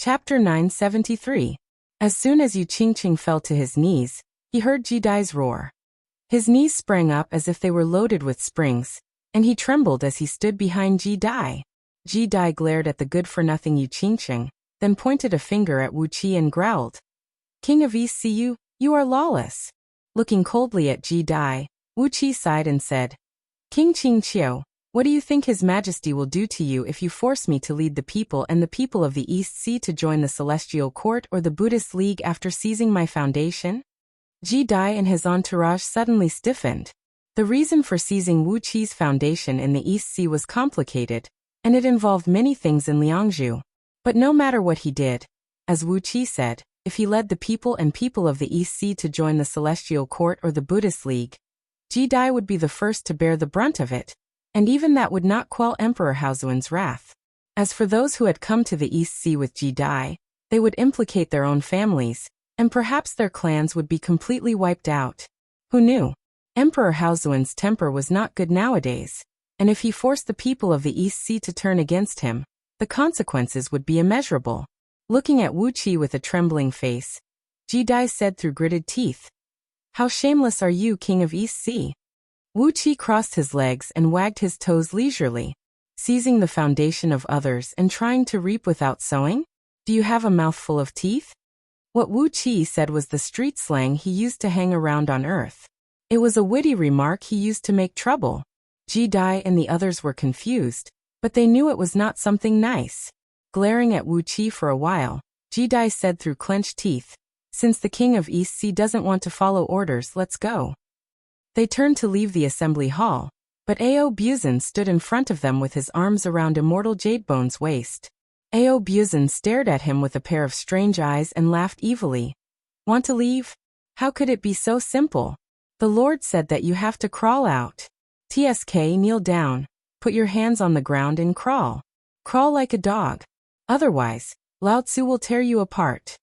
Chapter 973. As soon as Yu Qingqing fell to his knees, he heard Ji Dai's roar. His knees sprang up as if they were loaded with springs, and he trembled as he stood behind Ji Dai. Ji Dai glared at the good-for-nothing Yu Qingqing, then pointed a finger at Wuxia and growled, "King of East Siyu, you are lawless." Looking coldly at Ji Dai, Wuxia sighed and said, "King Qingqiu, what do you think His Majesty will do to you if you force me to lead the people and the people of the East Sea to join the Celestial Court or the Buddhist League after seizing my foundation?" Ji Dai and his entourage suddenly stiffened. The reason for seizing Wu Qi's foundation in the East Sea was complicated, and it involved many things in Liangzhu. But no matter what he did, as Wu Qi said, if he led the people of the East Sea to join the Celestial Court or the Buddhist League, Ji Dai would be the first to bear the brunt of it, and even that would not quell Emperor Haozuan's wrath. As for those who had come to the East Sea with Ji Dai, they would implicate their own families, and perhaps their clans would be completely wiped out. Who knew? Emperor Haozuan's temper was not good nowadays, and if he forced the people of the East Sea to turn against him, the consequences would be immeasurable. Looking at Wu Qi with a trembling face, Ji Dai said through gritted teeth, "How shameless are you, King of East Sea?" Wu Qi crossed his legs and wagged his toes leisurely, seizing the foundation of others and trying to reap without sowing? Do you have a mouthful of teeth? What Wu Qi said was the street slang he used to hang around on Earth. It was a witty remark he used to make trouble. Ji Dai and the others were confused, but they knew it was not something nice. Glaring at Wu Qi for a while, Ji Dai said through clenched teeth, "Since the King of East Sea doesn't want to follow orders, let's go." They turned to leave the assembly hall, but Ao Buzan stood in front of them with his arms around Immortal Jadebone's waist. Ao Buzan stared at him with a pair of strange eyes and laughed evilly. "Want to leave? How could it be so simple? The Lord said that you have to crawl out. TSK, kneel down, put your hands on the ground and crawl. Crawl like a dog. Otherwise, Lao Tzu will tear you apart."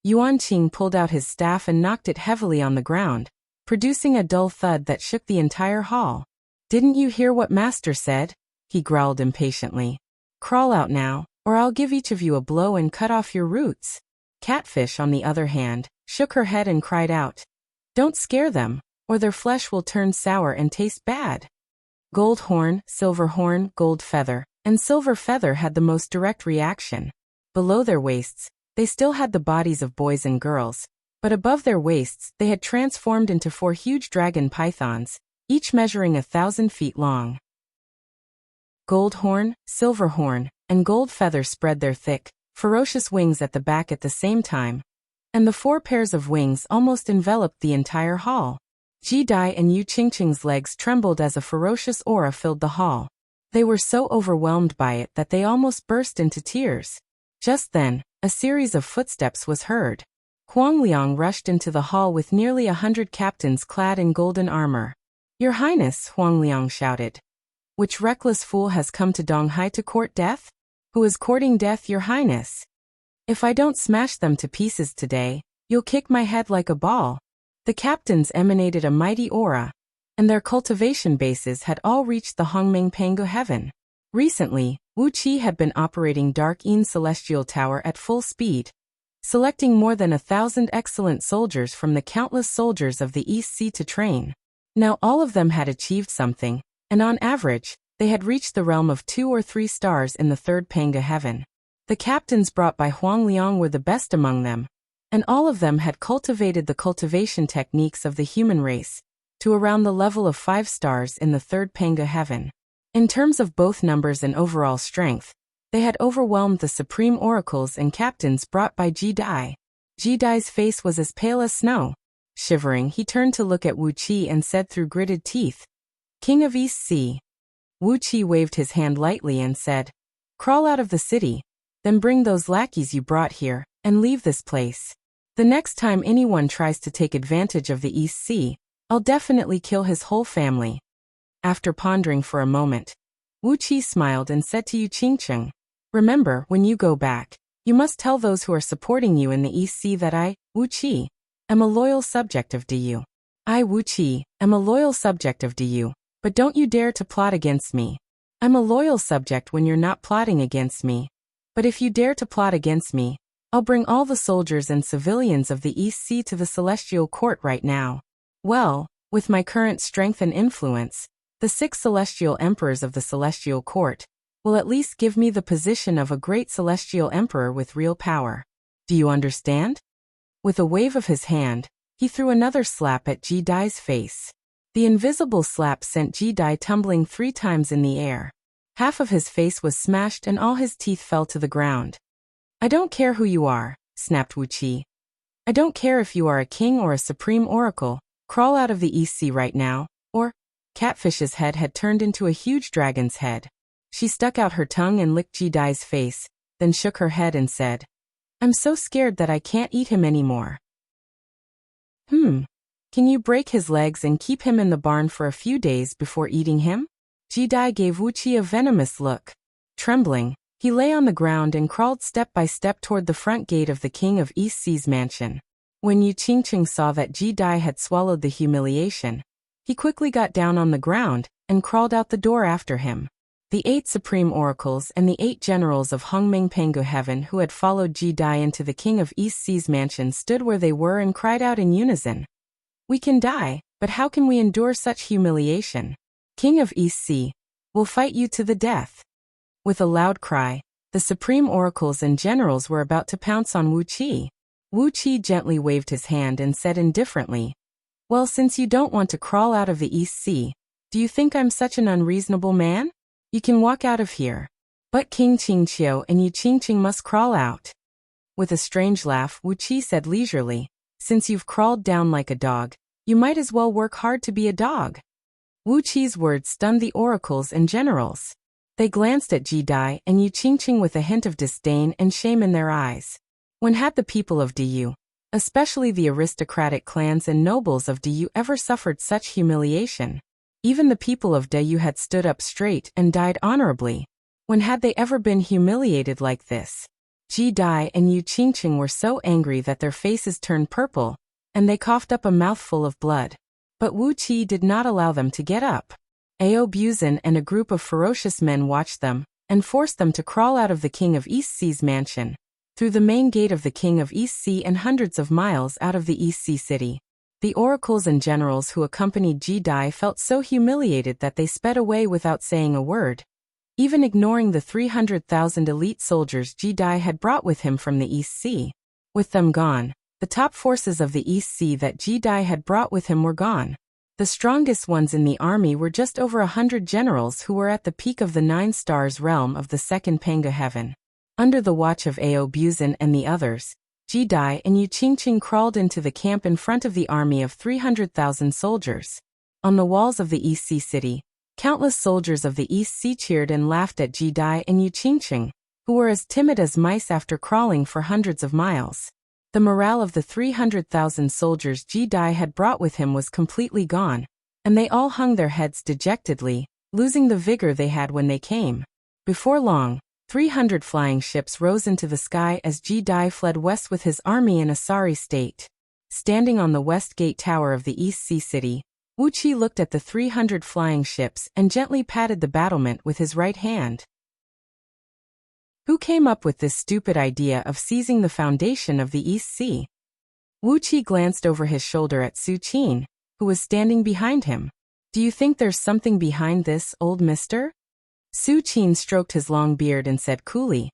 Yuan Qing pulled out his staff and knocked it heavily on the ground, producing a dull thud that shook the entire hall. "Didn't you hear what Master said?" he growled impatiently. "Crawl out now, or I'll give each of you a blow and cut off your roots." Catfish, on the other hand, shook her head and cried out, "Don't scare them, or their flesh will turn sour and taste bad." Gold Horn, Silver Horn, Gold Feather, and Silver Feather had the most direct reaction. Below their waists, they still had the bodies of boys and girls, but above their waists they had transformed into 4 huge dragon pythons, each measuring 1,000 feet long. Gold Horn, Silver Horn, and Gold Feather spread their thick, ferocious wings at the back at the same time, and the 4 pairs of wings almost enveloped the entire hall. Ji Dai and Yu Qingqing's legs trembled as a ferocious aura filled the hall. They were so overwhelmed by it that they almost burst into tears. Just then, a series of footsteps was heard. Huang Liang rushed into the hall with nearly 100 captains clad in golden armor. "Your Highness," Huang Liang shouted. "Which reckless fool has come to Donghai to court death? Who is courting death, Your Highness? If I don't smash them to pieces today, you'll kick my head like a ball." The captains emanated a mighty aura, and their cultivation bases had all reached the Hongming Pangu heaven. Recently, Wu Qi had been operating Dark Yin Celestial Tower at full speed, selecting more than 1,000 excellent soldiers from the countless soldiers of the East Sea to train. Now all of them had achieved something, and on average, they had reached the realm of 2 or 3 stars in the 3rd Pangu heaven. The captains brought by Huang Liang were the best among them, and all of them had cultivated the cultivation techniques of the human race to around the level of 5 stars in the 3rd Pangu heaven. In terms of both numbers and overall strength, they had overwhelmed the supreme oracles and captains brought by Ji Dai. Ji Dai's face was as pale as snow. Shivering, he turned to look at Wu Qi and said through gritted teeth, "King of East Sea." Wu Qi waved his hand lightly and said, "Crawl out of the city, then bring those lackeys you brought here, and leave this place. The next time anyone tries to take advantage of the East Sea, I'll definitely kill his whole family." After pondering for a moment, Wu Qi smiled and said to Yu Qingqing, "Remember, when you go back, you must tell those who are supporting you in the East Sea that I, Wu Qi, am a loyal subject of Du. I, Wu Qi, am a loyal subject of Du, but don't you dare to plot against me. I'm a loyal subject when you're not plotting against me." But if you dare to plot against me, I'll bring all the soldiers and civilians of the East Sea to the Celestial Court right now. Well, with my current strength and influence, the 6 celestial emperors of the Celestial Court will at least give me the position of a great celestial emperor with real power. Do you understand? With a wave of his hand, he threw another slap at Ji Dai's face. The invisible slap sent Ji Dai tumbling 3 times in the air. Half of his face was smashed and all his teeth fell to the ground. I don't care who you are, snapped Wuxia. I don't care if you are a king or a supreme oracle, crawl out of the East Sea right now, or… Catfish's head had turned into a huge dragon's head. She stuck out her tongue and licked Ji Dai's face, then shook her head and said, I'm so scared that I can't eat him anymore. Can you break his legs and keep him in the barn for a few days before eating him? Ji Dai gave Wuxia a venomous look. Trembling, he lay on the ground and crawled step by step toward the front gate of the King of East Sea's mansion. When Yu Qingqing saw that Ji Dai had swallowed the humiliation, he quickly got down on the ground and crawled out the door after him. The 8 supreme oracles and the 8 generals of Hongming Pengu Heaven who had followed Ji Dai into the King of East Sea's mansion stood where they were and cried out in unison. We can die, but how can we endure such humiliation? King of East Sea, we'll fight you to the death. With a loud cry, the supreme oracles and generals were about to pounce on Wuxia. Wuxia gently waved his hand and said indifferently, Well, since you don't want to crawl out of the East Sea, do you think I'm such an unreasonable man? You can walk out of here. But King Qingqiu and Yu Qingqing must crawl out. With a strange laugh, Wuxia said leisurely, Since you've crawled down like a dog, you might as well work hard to be a dog. Wuqia's words stunned the oracles and generals. They glanced at Ji Dai and Yu Qingqing with a hint of disdain and shame in their eyes. When had the people of Diyu, especially the aristocratic clans and nobles of Diyu, ever suffered such humiliation? Even the people of Diyu had stood up straight and died honorably. When had they ever been humiliated like this? Ji Dai and Yu Qingqing were so angry that their faces turned purple, and they coughed up a mouthful of blood. But Wuxia did not allow them to get up. Audiobook and a group of ferocious men watched them, and forced them to crawl out of the King of East Sea's mansion, through the main gate of the King of East Sea and hundreds of miles out of the East Sea city. The oracles and generals who accompanied Ji Dai felt so humiliated that they sped away without saying a word, even ignoring the 300,000 elite soldiers Ji Dai had brought with him from the East Sea. With them gone, the top forces of the East Sea that Ji Dai had brought with him were gone. The strongest ones in the army were just over 100 generals who were at the peak of the 9 stars realm of the second Pengu Heaven. Under the watch of Audiobook and the others, Ji Dai and Yu Qingqing crawled into the camp in front of the army of 300,000 soldiers. On the walls of the East Sea city, countless soldiers of the East Sea cheered and laughed at Ji Dai and Yu Qingqing, who were as timid as mice after crawling for hundreds of miles. The morale of the 300,000 soldiers Ji Dai had brought with him was completely gone, and they all hung their heads dejectedly, losing the vigor they had when they came. Before long, 300 flying ships rose into the sky as Ji Dai fled west with his army in a sorry state. Standing on the west gate tower of the East Sea city, Wuxia looked at the 300 flying ships and gently patted the battlement with his right hand. Who came up with this stupid idea of seizing the foundation of the East Sea? Wuxia glanced over his shoulder at Su Qin, who was standing behind him. Do you think there's something behind this, old mister? Su Qin stroked his long beard and said coolly,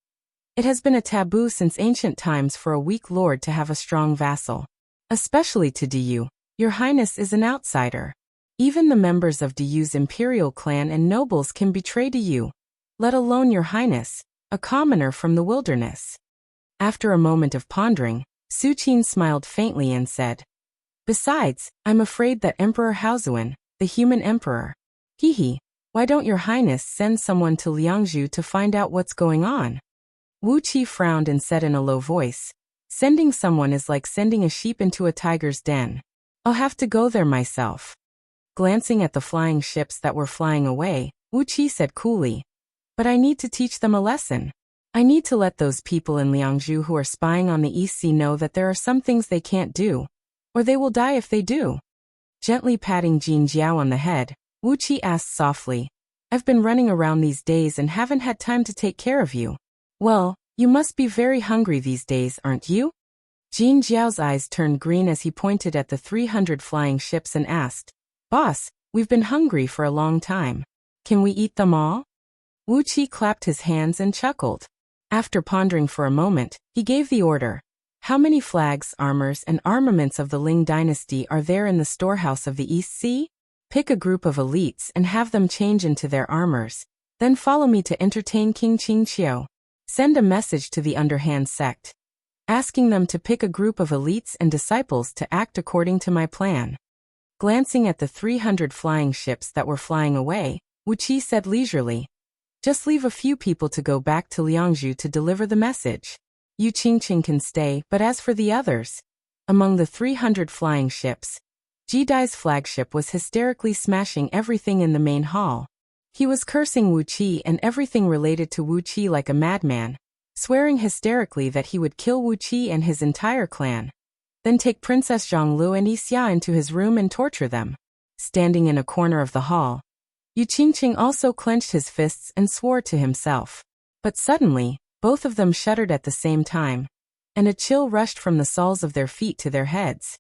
It has been a taboo since ancient times for a weak lord to have a strong vassal. Especially to Diyu, your highness is an outsider. Even the members of Diyu's imperial clan and nobles can betray Diyu, let alone your highness, a commoner from the wilderness. After a moment of pondering, Su Qin smiled faintly and said, Besides, I'm afraid that Emperor Haozuan, the human emperor. Why don't your highness send someone to Liangzhu to find out what's going on? Wuxia frowned and said in a low voice, Sending someone is like sending a sheep into a tiger's den. I'll have to go there myself. Glancing at the flying ships that were flying away, Wuxia said coolly, But I need to teach them a lesson. I need to let those people in Liangzhu who are spying on the East Sea know that there are some things they can't do, or they will die if they do. Gently patting Jin Jiao on the head, Wuxia asked softly, I've been running around these days and haven't had time to take care of you. Well, You must be very hungry these days, aren't you? Jin Jiao's eyes turned green as he pointed at the 300 flying ships and asked, Boss, we've been hungry for a long time. Can we eat them all? Wuxia clapped his hands and chuckled. After pondering for a moment, he gave the order. How many flags, armors, and armaments of the Ling dynasty are there in the storehouse of the East Sea? Pick a group of elites and have them change into their armors. Then follow me to entertain King Qingqiu. Send a message to the underhand sect, asking them to pick a group of elites and disciples to act according to my plan. Glancing at the 300 flying ships that were flying away, Wuqi said leisurely, Just leave a few people to go back to Liangzhu to deliver the message. Yu Qingqing can stay, but as for the others, among the 300 flying ships, Jidai's flagship was hysterically smashing everything in the main hall. He was cursing Wuqi and everything related to Wuqi like a madman, swearing hysterically that he would kill Wuqi and his entire clan, then take Princess Zhonglu and Yixia into his room and torture them. Standing in a corner of the hall, Yu Qingqing also clenched his fists and swore to himself. But suddenly, both of them shuddered at the same time, and a chill rushed from the soles of their feet to their heads.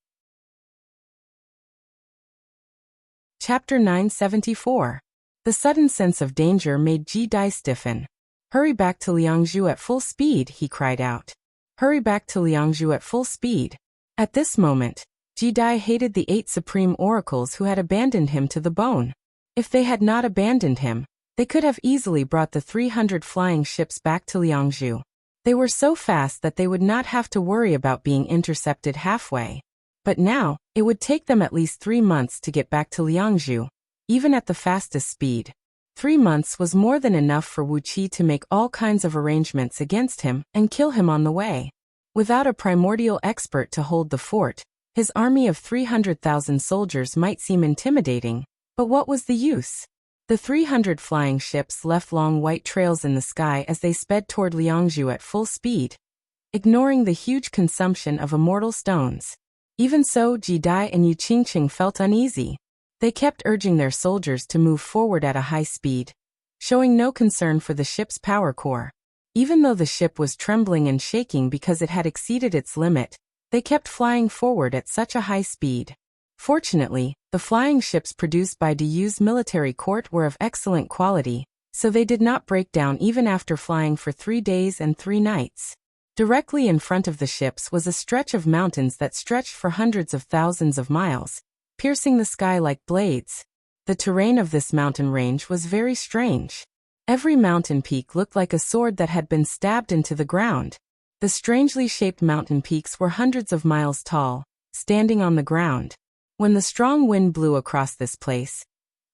Chapter 974. The sudden sense of danger made Jidai stiffen. Hurry back to Liangzhu at full speed, he cried out. Hurry back to Liangzhu at full speed. At this moment, Jidai hated the 8 supreme oracles who had abandoned him to the bone. If they had not abandoned him, they could have easily brought the 300 flying ships back to Liangzhu. They were so fast that they would not have to worry about being intercepted halfway. But now, it would take them at least 3 months to get back to Liangzhu, even at the fastest speed. 3 months was more than enough for Wuqi to make all kinds of arrangements against him and kill him on the way. Without a primordial expert to hold the fort, his army of 300,000 soldiers might seem intimidating, but what was the use? The 300 flying ships left long white trails in the sky as they sped toward Liangzhu at full speed, ignoring the huge consumption of immortal stones. Even so, Jidai and Yu Qingqing felt uneasy. They kept urging their soldiers to move forward at a high speed, showing no concern for the ship's power core. Even though the ship was trembling and shaking because it had exceeded its limit, they kept flying forward at such a high speed. Fortunately, the flying ships produced by Diyu's military court were of excellent quality, so they did not break down even after flying for 3 days and 3 nights. Directly in front of the ships was a stretch of mountains that stretched for hundreds of thousands of miles, piercing the sky like blades. The terrain of this mountain range was very strange. Every mountain peak looked like a sword that had been stabbed into the ground. The strangely shaped mountain peaks were hundreds of miles tall, standing on the ground. When the strong wind blew across this place,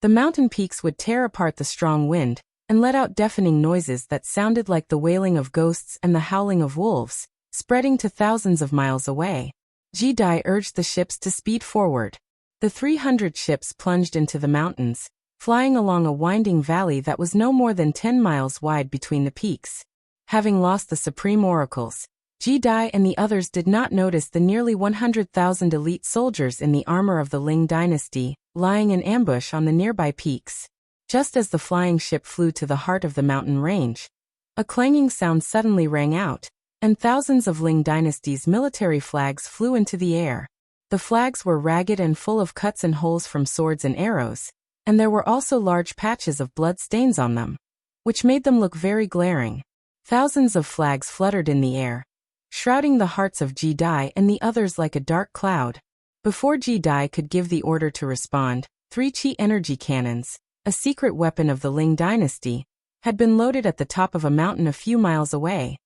the mountain peaks would tear apart the strong wind and let out deafening noises that sounded like the wailing of ghosts and the howling of wolves, spreading to thousands of miles away. Jidai urged the ships to speed forward. The 300 ships plunged into the mountains, flying along a winding valley that was no more than 10 miles wide between the peaks. Having lost the supreme oracles, Jidai and the others did not notice the nearly 100,000 elite soldiers in the armor of the Ling dynasty, lying in ambush on the nearby peaks. Just as the flying ship flew to the heart of the mountain range, a clanging sound suddenly rang out, and thousands of Ling dynasty's military flags flew into the air. The flags were ragged and full of cuts and holes from swords and arrows, and there were also large patches of blood stains on them, which made them look very glaring. Thousands of flags fluttered in the air, shrouding the hearts of Jidai and the others like a dark cloud. Before Jidai could give the order to respond, 3 chi energy cannons, a secret weapon of the Ling dynasty, had been loaded at the top of a mountain a few miles away.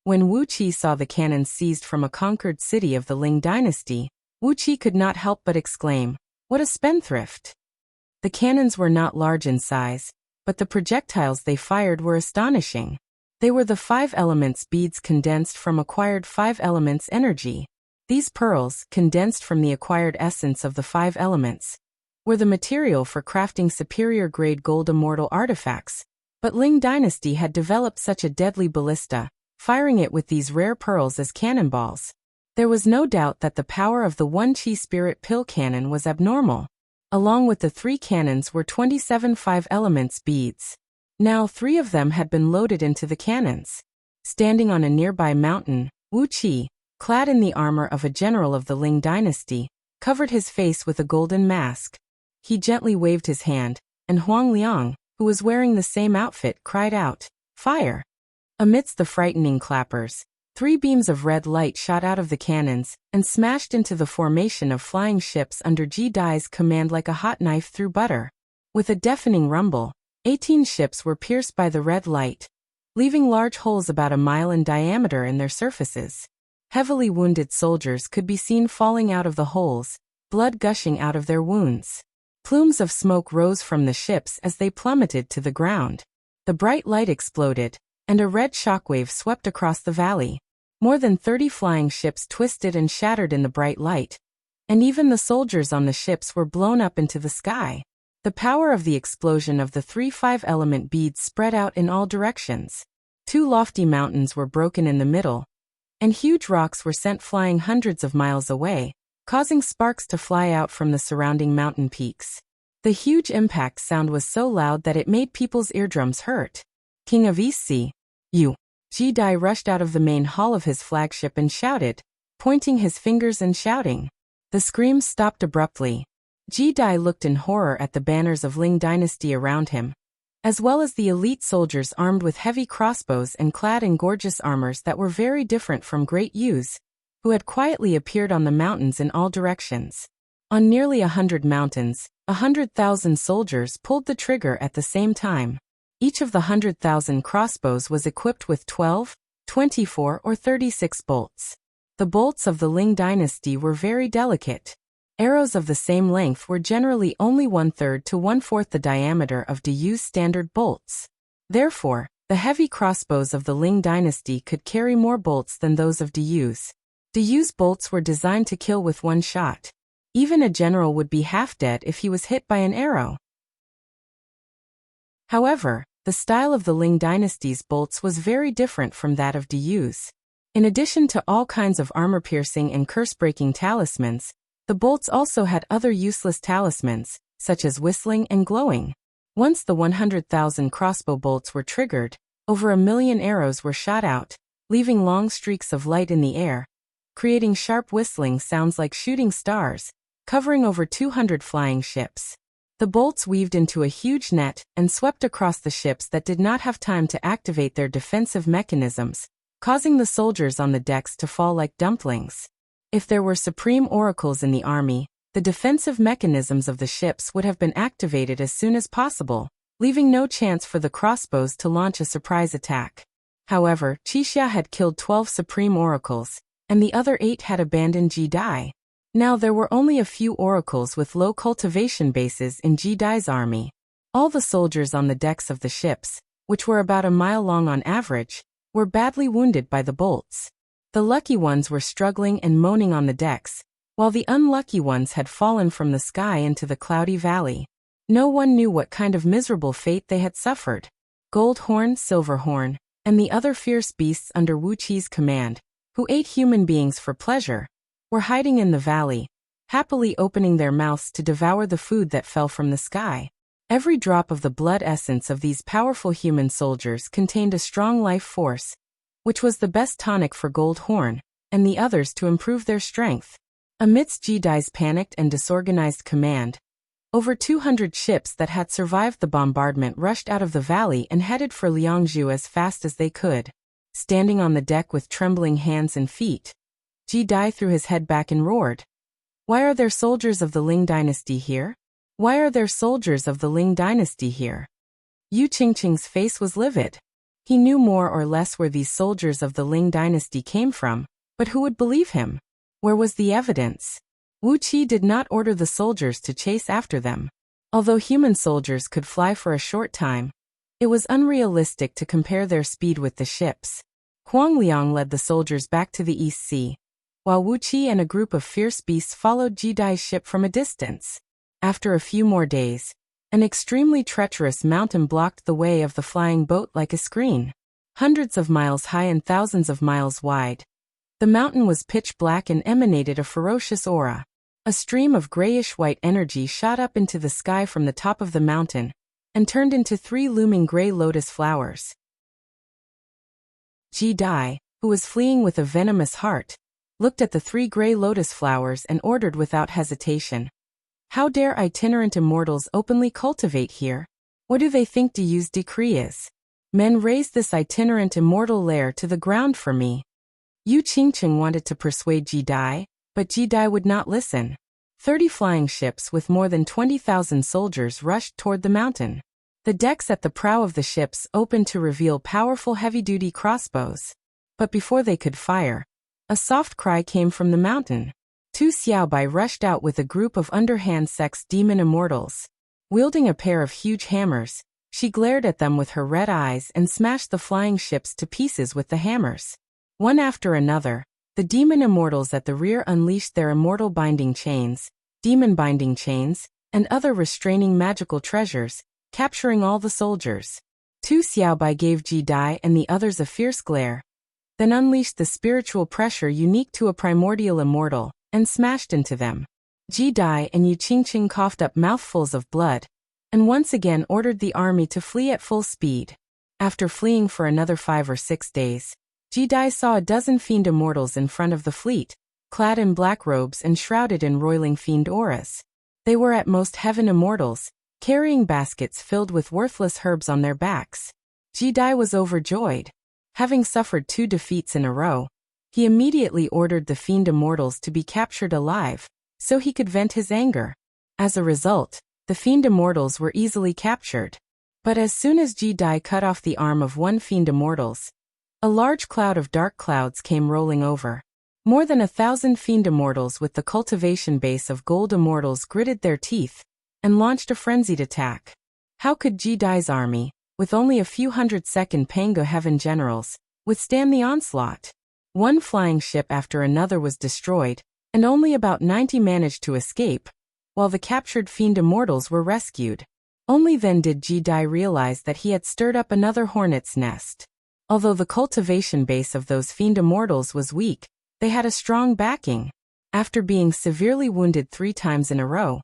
When Wu Qi saw the cannons seized from a conquered city of the Ling dynasty, Wu Qi could not help but exclaim, "What a spendthrift!" The cannons were not large in size, but the projectiles they fired were astonishing. They were the 5 elements beads condensed from acquired 5 elements energy. These pearls, condensed from the acquired essence of the 5 elements, were the material for crafting superior grade gold immortal artifacts. But Ling dynasty had developed such a deadly ballista, firing it with these rare pearls as cannonballs. There was no doubt that the power of the 1 chi spirit pill cannon was abnormal. Along with the 3 cannons were 27 5 elements beads. Now 3 of them had been loaded into the cannons. Standing on a nearby mountain, Wuxia, clad in the armor of a general of the Ling dynasty, covered his face with a golden mask. He gently waved his hand, and Huang Liang, who was wearing the same outfit, cried out, "Fire!" Amidst the frightening clappers, 3 beams of red light shot out of the cannons and smashed into the formation of flying ships under Ji Dai's command like a hot knife through butter. With a deafening rumble, 18 ships were pierced by the red light, leaving large holes about a mile in diameter in their surfaces. Heavily wounded soldiers could be seen falling out of the holes, blood gushing out of their wounds. Plumes of smoke rose from the ships as they plummeted to the ground. The bright light exploded, and a red shockwave swept across the valley. More than 30 flying ships twisted and shattered in the bright light, and even the soldiers on the ships were blown up into the sky. The power of the explosion of the 3 5-element beads spread out in all directions. 2 lofty mountains were broken in the middle, and huge rocks were sent flying hundreds of miles away, causing sparks to fly out from the surrounding mountain peaks. The huge impact sound was so loud that it made people's eardrums hurt. King of East Sea, you! Ji Dai rushed out of the main hall of his flagship and shouted, pointing his fingers and shouting. The screams stopped abruptly. Ji Dai looked in horror at the banners of Ling dynasty around him, as well as the elite soldiers armed with heavy crossbows and clad in gorgeous armors that were very different from Great Yu's, who had quietly appeared on the mountains in all directions. On nearly 100 mountains, 100,000 soldiers pulled the trigger at the same time. Each of the 100,000 crossbows was equipped with 12, 24, or 36 bolts. The bolts of the Ling dynasty were very delicate. Arrows of the same length were generally only 1/3 to 1/4 the diameter of Yu's standard bolts. Therefore, the heavy crossbows of the Ling dynasty could carry more bolts than those of Yu's. Yu's bolts were designed to kill with one shot. Even a general would be half dead if he was hit by an arrow. However, the style of the Ling dynasty's bolts was very different from that of Yu's. In addition to all kinds of armor-piercing and curse-breaking talismans, the bolts also had other useless talismans, such as whistling and glowing. Once the 100,000 crossbow bolts were triggered, over 1,000,000 arrows were shot out, leaving long streaks of light in the air, creating sharp whistling sounds like shooting stars, covering over 200 flying ships. The bolts weaved into a huge net and swept across the ships that did not have time to activate their defensive mechanisms, causing the soldiers on the decks to fall like dumplings. If there were supreme oracles in the army, the defensive mechanisms of the ships would have been activated as soon as possible, leaving no chance for the crossbows to launch a surprise attack. However, Qixia had killed 12 supreme oracles, and the other 8 had abandoned Ji Dai. Now there were only a few oracles with low cultivation bases in Ji Dai's army. All the soldiers on the decks of the ships, which were about a mile long on average, were badly wounded by the bolts. The lucky ones were struggling and moaning on the decks, while the unlucky ones had fallen from the sky into the cloudy valley. No one knew what kind of miserable fate they had suffered. Goldhorn, Silverhorn, and the other fierce beasts under Wuqi's command, who ate human beings for pleasure, were hiding in the valley, happily opening their mouths to devour the food that fell from the sky. Every drop of the blood essence of these powerful human soldiers contained a strong life force, which was the best tonic for Goldhorn, and the others to improve their strength. Amidst Ji Dai's panicked and disorganized command, over 200 ships that had survived the bombardment rushed out of the valley and headed for Liangzhu as fast as they could. Standing on the deck with trembling hands and feet, Ji Dai threw his head back and roared. "Why are there soldiers of the Ling dynasty here? Why are there soldiers of the Ling dynasty here?" Yu Qingqing's face was livid. He knew more or less where these soldiers of the Ling dynasty came from, but who would believe him? Where was the evidence? Wu Qi did not order the soldiers to chase after them. Although human soldiers could fly for a short time, it was unrealistic to compare their speed with the ships. Huang Liang led the soldiers back to the East Sea, while Wu Qi and a group of fierce beasts followed Ji Dai's ship from a distance. After a few more days, an extremely treacherous mountain blocked the way of the flying boat like a screen. Hundreds of miles high and thousands of miles wide, the mountain was pitch black and emanated a ferocious aura. A stream of grayish-white energy shot up into the sky from the top of the mountain, and turned into 3 looming gray lotus flowers. Ji Dai, who was fleeing with a venomous heart, looked at the 3 gray lotus flowers and ordered without hesitation. How dare itinerant immortals openly cultivate here? What do they think Diyu's decree is? Men raze this itinerant immortal lair to the ground for me. Yu Qingqing wanted to persuade Ji Dai, but Ji Dai would not listen. 30 flying ships with more than 20,000 soldiers rushed toward the mountain. The decks at the prow of the ships opened to reveal powerful heavy-duty crossbows. But before they could fire, a soft cry came from the mountain. Tu Xiaobai rushed out with a group of underhand sex demon immortals. Wielding a pair of huge hammers, she glared at them with her red eyes and smashed the flying ships to pieces with the hammers. One after another, the demon immortals at the rear unleashed their immortal binding chains, demon binding chains, and other restraining magical treasures, capturing all the soldiers. Tu Xiaobai gave Ji Dai and the others a fierce glare, then unleashed the spiritual pressure unique to a primordial immortal, and smashed into them. Ji Dai and Yu Qingqing coughed up mouthfuls of blood, and once again ordered the army to flee at full speed. After fleeing for another 5 or 6 days, Ji Dai saw a dozen fiend immortals in front of the fleet, clad in black robes and shrouded in roiling fiend auras. They were at most heaven immortals, carrying baskets filled with worthless herbs on their backs. Ji Dai was overjoyed. Having suffered 2 defeats in a row, he immediately ordered the fiend immortals to be captured alive, so he could vent his anger. As a result, the fiend immortals were easily captured. But as soon as Ji Dai cut off the arm of one fiend immortals, a large cloud of dark clouds came rolling over. More than 1,000 fiend immortals with the cultivation base of gold immortals gritted their teeth and launched a frenzied attack. How could Ji Dai's army, with only a few hundred second Pango heaven generals, withstand the onslaught? One flying ship after another was destroyed, and only about 90 managed to escape, while the captured fiend immortals were rescued. Only then did Ji Dai realize that he had stirred up another hornet's nest. Although the cultivation base of those fiend immortals was weak, they had a strong backing. After being severely wounded 3 times in a row,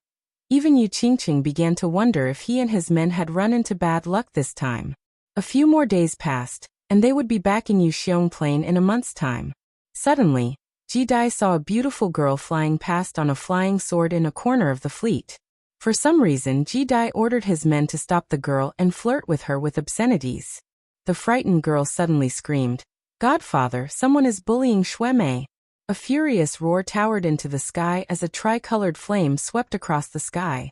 even Yu Qingqing began to wonder if he and his men had run into bad luck this time. A few more days passed, and they would be back in Yuxiong Plain in a month's time. Suddenly, Ji Dai saw a beautiful girl flying past on a flying sword in a corner of the fleet. For some reason, Ji Dai ordered his men to stop the girl and flirt with her with obscenities. The frightened girl suddenly screamed, "Godfather, someone is bullying Shuemei." A furious roar towered into the sky as a tricolored flame swept across the sky.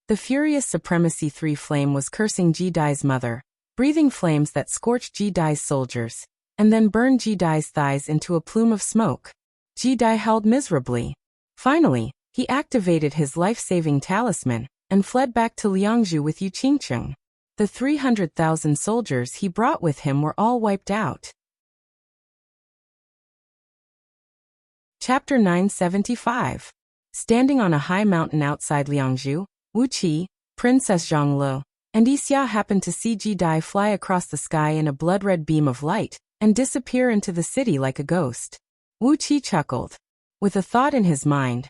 The furious Supremacy 3 flame was cursing Ji Dai's mother, breathing flames that scorched Ji Dai's soldiers, and then burned Ji Dai's thighs into a plume of smoke. Ji Dai howled miserably. Finally, he activated his life-saving talisman and fled back to Liangzhu with Yu Qingqing. The 300,000 soldiers he brought with him were all wiped out. Chapter 975. Standing on a high mountain outside Liangzhu, Wuqi, Princess Zhonglu, and Yixia happened to see Ji Dai fly across the sky in a blood-red beam of light and disappear into the city like a ghost. Wuqi chuckled. With a thought in his mind,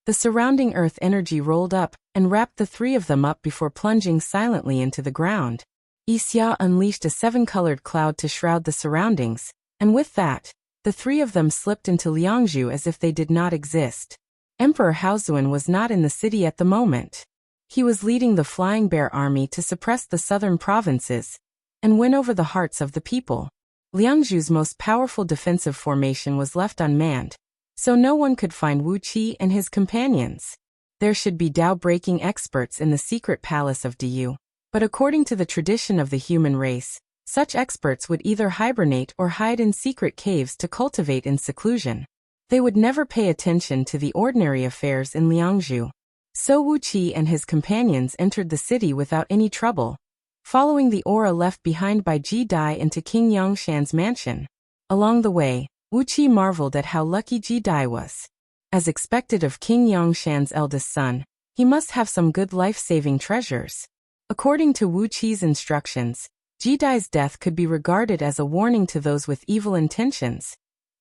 the surrounding earth energy rolled up and wrapped the 3 of them up before plunging silently into the ground. Yixia unleashed a 7-colored cloud to shroud the surroundings, and with that, the 3 of them slipped into Liangzhu as if they did not exist. Emperor Haozuan was not in the city at the moment. He was leading the Flying Bear army to suppress the southern provinces and win over the hearts of the people. Liangzhu's most powerful defensive formation was left unmanned, so no one could find Wu Qi and his companions. There should be Dao-breaking experts in the secret palace of Diyu, but according to the tradition of the human race, such experts would either hibernate or hide in secret caves to cultivate in seclusion. They would never pay attention to the ordinary affairs in Liangzhu. So Wu Qi and his companions entered the city without any trouble, following the aura left behind by Ji Dai into King Yangshan's mansion. Along the way, Wu Qi marveled at how lucky Ji Dai was. As expected of King Yangshan's eldest son, he must have some good life-saving treasures. According to Wu Qi's instructions, Ji Dai's death could be regarded as a warning to those with evil intentions,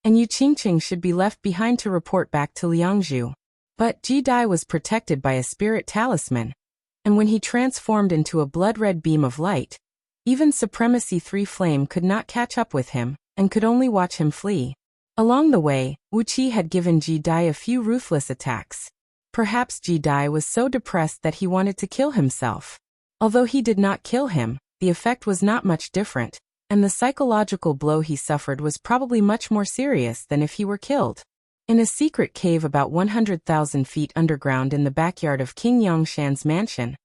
and Yu Qingqing should be left behind to report back to Liangzhu. But Ji Dai was protected by a spirit talisman, and when he transformed into a blood-red beam of light, even Supremacy 3 Flame could not catch up with him, and could only watch him flee. Along the way, Wuxia had given Ji Dai a few ruthless attacks. Perhaps Ji Dai was so depressed that he wanted to kill himself. Although he did not kill him, the effect was not much different, and the psychological blow he suffered was probably much more serious than if he were killed. In a secret cave about 100,000 feet underground in the backyard of King Yongshan's mansion,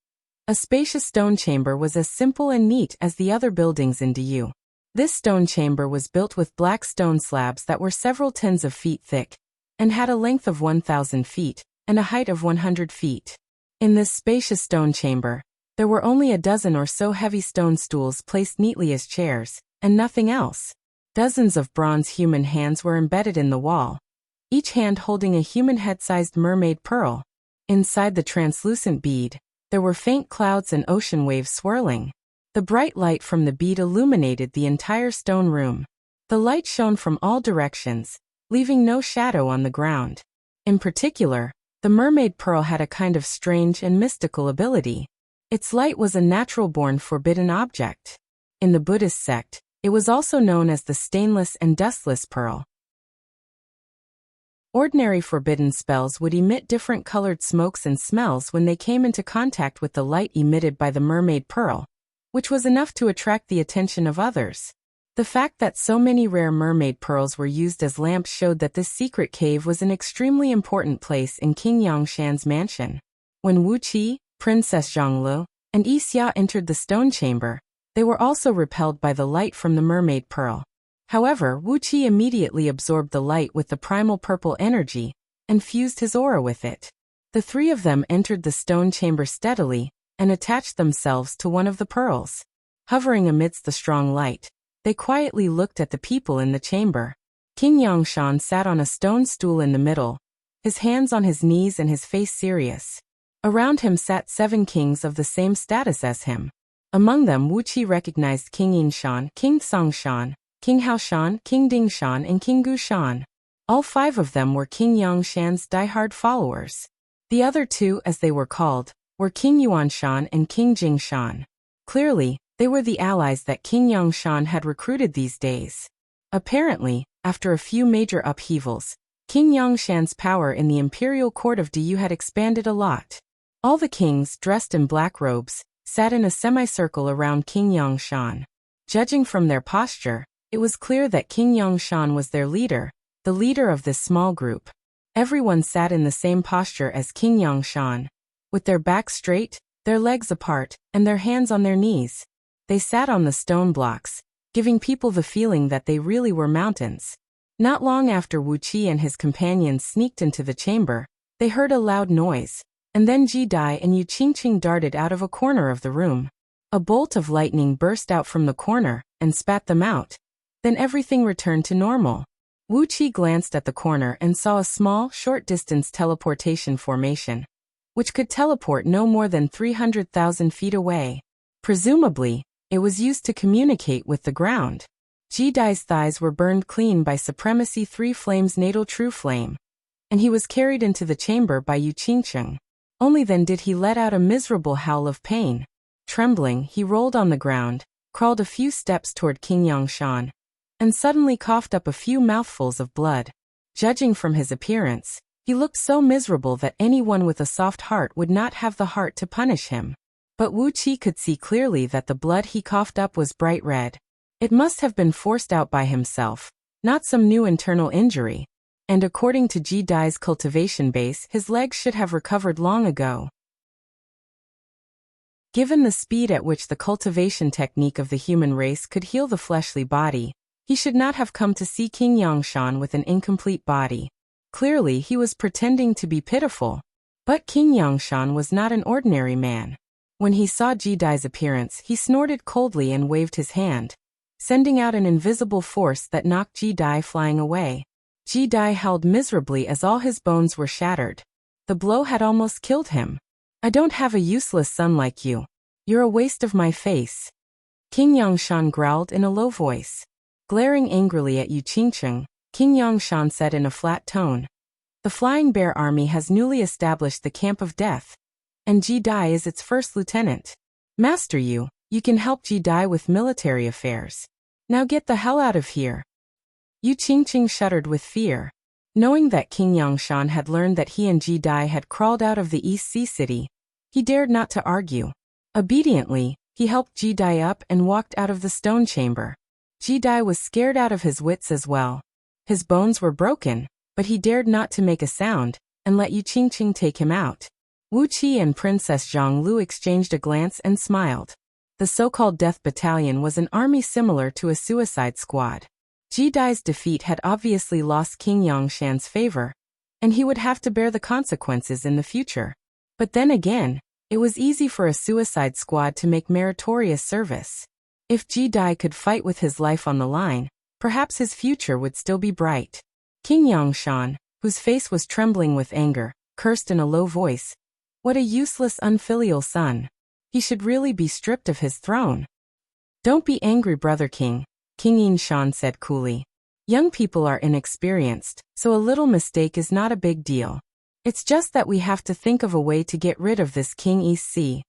a spacious stone chamber was as simple and neat as the other buildings in Diyu. This stone chamber was built with black stone slabs that were several tens of feet thick, and had a length of 1,000 feet, and a height of 100 feet. In this spacious stone chamber, there were only a dozen or so heavy stone stools placed neatly as chairs, and nothing else. Dozens of bronze human hands were embedded in the wall, each hand holding a human head-sized mermaid pearl. Inside the translucent bead, there were faint clouds and ocean waves swirling. The bright light from the bead illuminated the entire stone room. The light shone from all directions, leaving no shadow on the ground. In particular, the mermaid pearl had a kind of strange and mystical ability. Its light was a natural-born forbidden object. In the Buddhist sect, it was also known as the stainless and dustless pearl. Ordinary forbidden spells would emit different colored smokes and smells when they came into contact with the light emitted by the mermaid pearl, which was enough to attract the attention of others. The fact that so many rare mermaid pearls were used as lamps showed that this secret cave was an extremely important place in King Yongshan's mansion. When Wuqi, Princess Zhonglu, and Yixia entered the stone chamber, they were also repelled by the light from the mermaid pearl. However, Wuqi immediately absorbed the light with the primal purple energy, and fused his aura with it. The three of them entered the stone chamber steadily, and attached themselves to one of the pearls. Hovering amidst the strong light, they quietly looked at the people in the chamber. King Yongshan sat on a stone stool in the middle, his hands on his knees and his face serious. Around him sat 7 kings of the same status as him. Among them Wuqi recognized King Yinshan, King Songshan, King Haoshan, King Dingshan, and King Gushan. All 5 of them were King Yongshan's diehard followers. The other 2, as they were called, were King Yuanshan and King Jingshan. Clearly, they were the allies that King Yongshan had recruited these days. Apparently, after a few major upheavals, King Yongshan's power in the imperial court of Diyu had expanded a lot. All the kings, dressed in black robes, sat in a semicircle around King Yongshan. Judging from their posture, it was clear that King Yongshan was their leader, the leader of this small group. Everyone sat in the same posture as King Yongshan, with their backs straight, their legs apart, and their hands on their knees. They sat on the stone blocks, giving people the feeling that they really were mountains. Not long after Wuqi and his companions sneaked into the chamber, they heard a loud noise, and then Ji Dai and Yu Qingqing darted out of a corner of the room. A bolt of lightning burst out from the corner, and spat them out. Then everything returned to normal. Wuqi glanced at the corner and saw a small, short-distance teleportation formation, which could teleport no more than 300,000 feet away. Presumably, it was used to communicate with the ground. Ji Dai's thighs were burned clean by Supremacy 3 Flame's natal true flame, and he was carried into the chamber by Yu Qingqing. Only then did he let out a miserable howl of pain. Trembling, he rolled on the ground, crawled a few steps toward King Yongshan, and suddenly coughed up a few mouthfuls of blood. Judging from his appearance, he looked so miserable that anyone with a soft heart would not have the heart to punish him. But Wuqi could see clearly that the blood he coughed up was bright red. It must have been forced out by himself, not some new internal injury. And according to Ji Dai's cultivation base, his legs should have recovered long ago. Given the speed at which the cultivation technique of the human race could heal the fleshly body, he should not have come to see King Yongshan with an incomplete body. Clearly, he was pretending to be pitiful. But King Yongshan was not an ordinary man. When he saw Ji Dai's appearance, he snorted coldly and waved his hand, sending out an invisible force that knocked Ji Dai flying away. Ji Dai howled miserably as all his bones were shattered. The blow had almost killed him. "I don't have a useless son like you. You're a waste of my face," King Yongshan growled in a low voice. Glaring angrily at Yu Qingqing, King Yongshan said in a flat tone, "The Flying Bear Army has newly established the Camp of Death, and Ji Dai is its first lieutenant. Master you can help Ji Dai with military affairs. Now get the hell out of here. Yu Qingqing shuddered with fear. Knowing that King Yangshan had learned that he and Ji Dai had crawled out of the East Sea City, he dared not to argue. Obediently, he helped Ji Dai up and walked out of the stone chamber. Ji Dai was scared out of his wits as well. His bones were broken, but he dared not to make a sound, and let Yu Qingqing take him out. Wu Qi and Princess Zhang Lu exchanged a glance and smiled. The so-called Death Battalion was an army similar to a suicide squad. Ji Dai's defeat had obviously lost King Yangshan's favor, and he would have to bear the consequences in the future. But then again, it was easy for a suicide squad to make meritorious service. If Ji Dai could fight with his life on the line, perhaps his future would still be bright. King Yangshan, whose face was trembling with anger, cursed in a low voice. What a useless unfilial son. He should really be stripped of his throne. Don't be angry, Brother King, King Yinshan said coolly. Young people are inexperienced, so a little mistake is not a big deal. It's just that we have to think of a way to get rid of this King East Sea.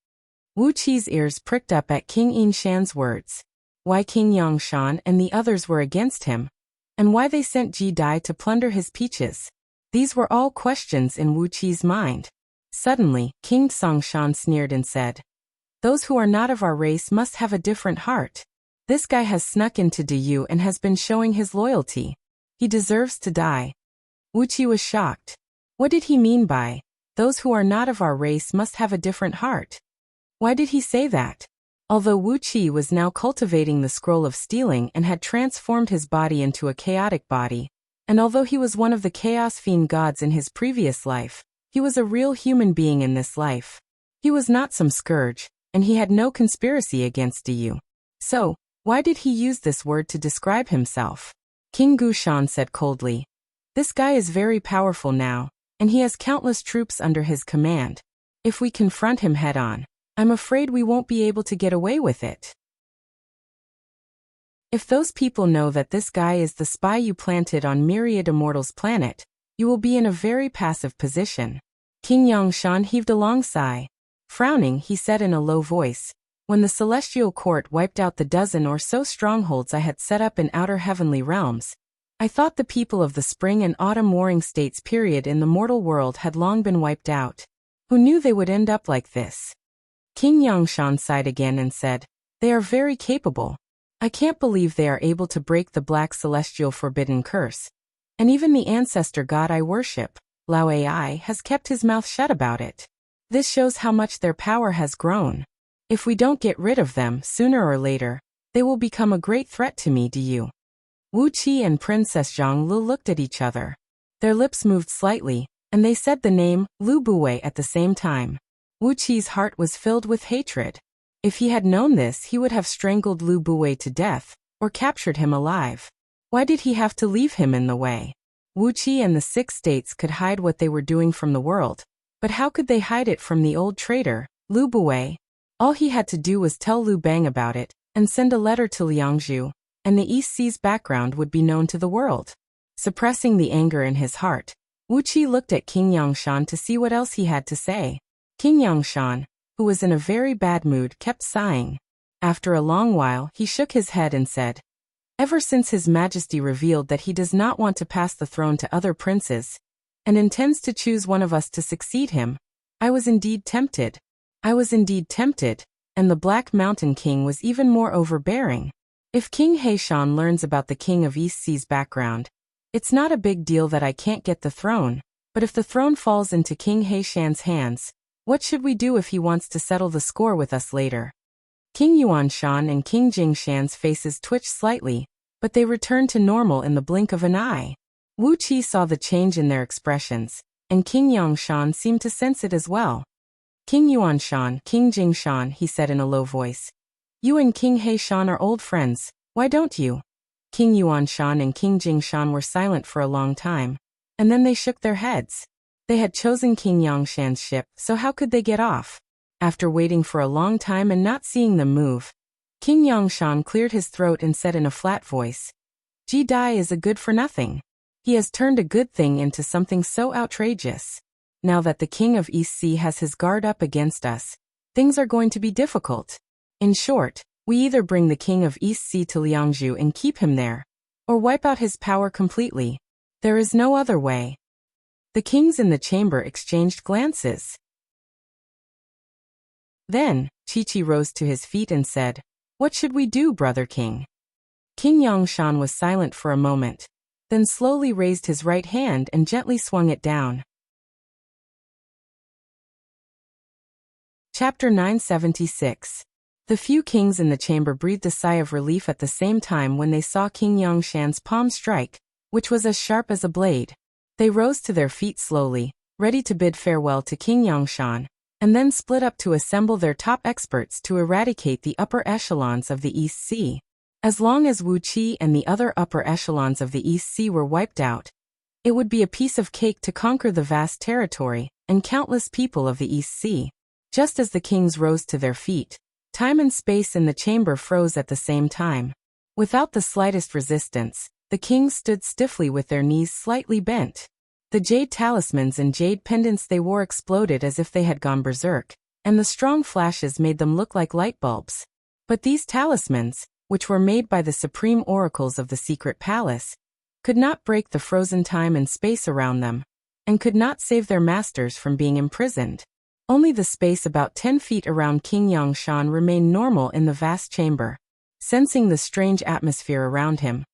Wu Qi's ears pricked up at King Yinshan's words. Why King Yangshan and the others were against him, and why they sent Ji Dai to plunder his peaches. These were all questions in Wu Qi's mind. Suddenly, King Songshan sneered and said, Those who are not of our race must have a different heart. This guy has snuck into Diyu and has been showing his loyalty. He deserves to die. Wu Qi was shocked. What did he mean by, those who are not of our race must have a different heart? Why did he say that? Although Wu Qi was now cultivating the scroll of stealing and had transformed his body into a chaotic body, and although he was one of the chaos fiend gods in his previous life, he was a real human being in this life. He was not some scourge, and he had no conspiracy against Diyu. So, why did he use this word to describe himself? King Gushan said coldly. This guy is very powerful now, and he has countless troops under his command. If we confront him head-on, I'm afraid we won't be able to get away with it. If those people know that this guy is the spy you planted on Myriad Immortals' planet, you will be in a very passive position. King Yangshan heaved a long sigh. Frowning, he said in a low voice, When the Celestial Court wiped out the dozen or so strongholds I had set up in outer heavenly realms, I thought the people of the spring and autumn warring states period in the mortal world had long been wiped out. Who knew they would end up like this? King Yangshan sighed again and said, They are very capable. I can't believe they are able to break the black celestial forbidden curse. And even the ancestor god I worship, Lao Ai, has kept his mouth shut about it. This shows how much their power has grown. If we don't get rid of them sooner or later, they will become a great threat to me, Diyu. Wu Qi and Princess Zhang Lu looked at each other. Their lips moved slightly, and they said the name, Lu Buwei, at the same time. Wu Qi's heart was filled with hatred. If he had known this, he would have strangled Lu Buwei to death, or captured him alive. Why did he have to leave him in the way? Wu Qi and the 6 states could hide what they were doing from the world, but how could they hide it from the old traitor, Lu Buwei? All he had to do was tell Liu Bang about it, and send a letter to Liangzhu, and the East Sea's background would be known to the world. Suppressing the anger in his heart, Wu Qi looked at King Yangshan to see what else he had to say. King Yangshan, who was in a very bad mood, kept sighing. After a long while, he shook his head and said, Ever since His Majesty revealed that he does not want to pass the throne to other princes, and intends to choose one of us to succeed him, I was indeed tempted. And the Black Mountain King was even more overbearing. If King Heishan learns about the King of East Sea's background, it's not a big deal that I can't get the throne, but if the throne falls into King Heishan's hands, what should we do if he wants to settle the score with us later? King Yuanshan and King Jingshan's faces twitched slightly, but they returned to normal in the blink of an eye. Wu Qi saw the change in their expressions, and King Yangshan seemed to sense it as well. King Yuanshan, King Jingshan, he said in a low voice. You and King Heishan are old friends, why don't you? King Yuanshan and King Jingshan were silent for a long time, and then they shook their heads. They had chosen King Yangshan's ship, so how could they get off? After waiting for a long time and not seeing them move, King Yangshan cleared his throat and said in a flat voice, Ji Dai is a good-for-nothing. He has turned a good thing into something so outrageous. now that the king of East Sea has his guard up against us, things are going to be difficult. In short, we either bring the king of East Sea to Liangzhu and keep him there, or wipe out his power completely. There is no other way. The kings in the chamber exchanged glances. Then, Chi-Chi rose to his feet and said, "What should we do, brother king?" King Yangshan was silent for a moment, then slowly raised his right hand and gently swung it down. Chapter 976. The few kings in the chamber breathed a sigh of relief at the same time when they saw King Yangshan's palm strike, which was as sharp as a blade. They rose to their feet slowly, ready to bid farewell to King Yangshan, and then split up to assemble their top experts to eradicate the upper echelons of the East Sea. As long as Wuxia and the other upper echelons of the East Sea were wiped out, it would be a piece of cake to conquer the vast territory and countless people of the East Sea. Just as the kings rose to their feet, time and space in the chamber froze at the same time. Without the slightest resistance, the kings stood stiffly with their knees slightly bent. The jade talismans and jade pendants they wore exploded as if they had gone berserk, and the strong flashes made them look like light bulbs. But these talismans, which were made by the supreme oracles of the secret palace, could not break the frozen time and space around them, and could not save their masters from being imprisoned. Only the space about 10 feet around King Yangshan remained normal in the vast chamber. Sensing the strange atmosphere around him,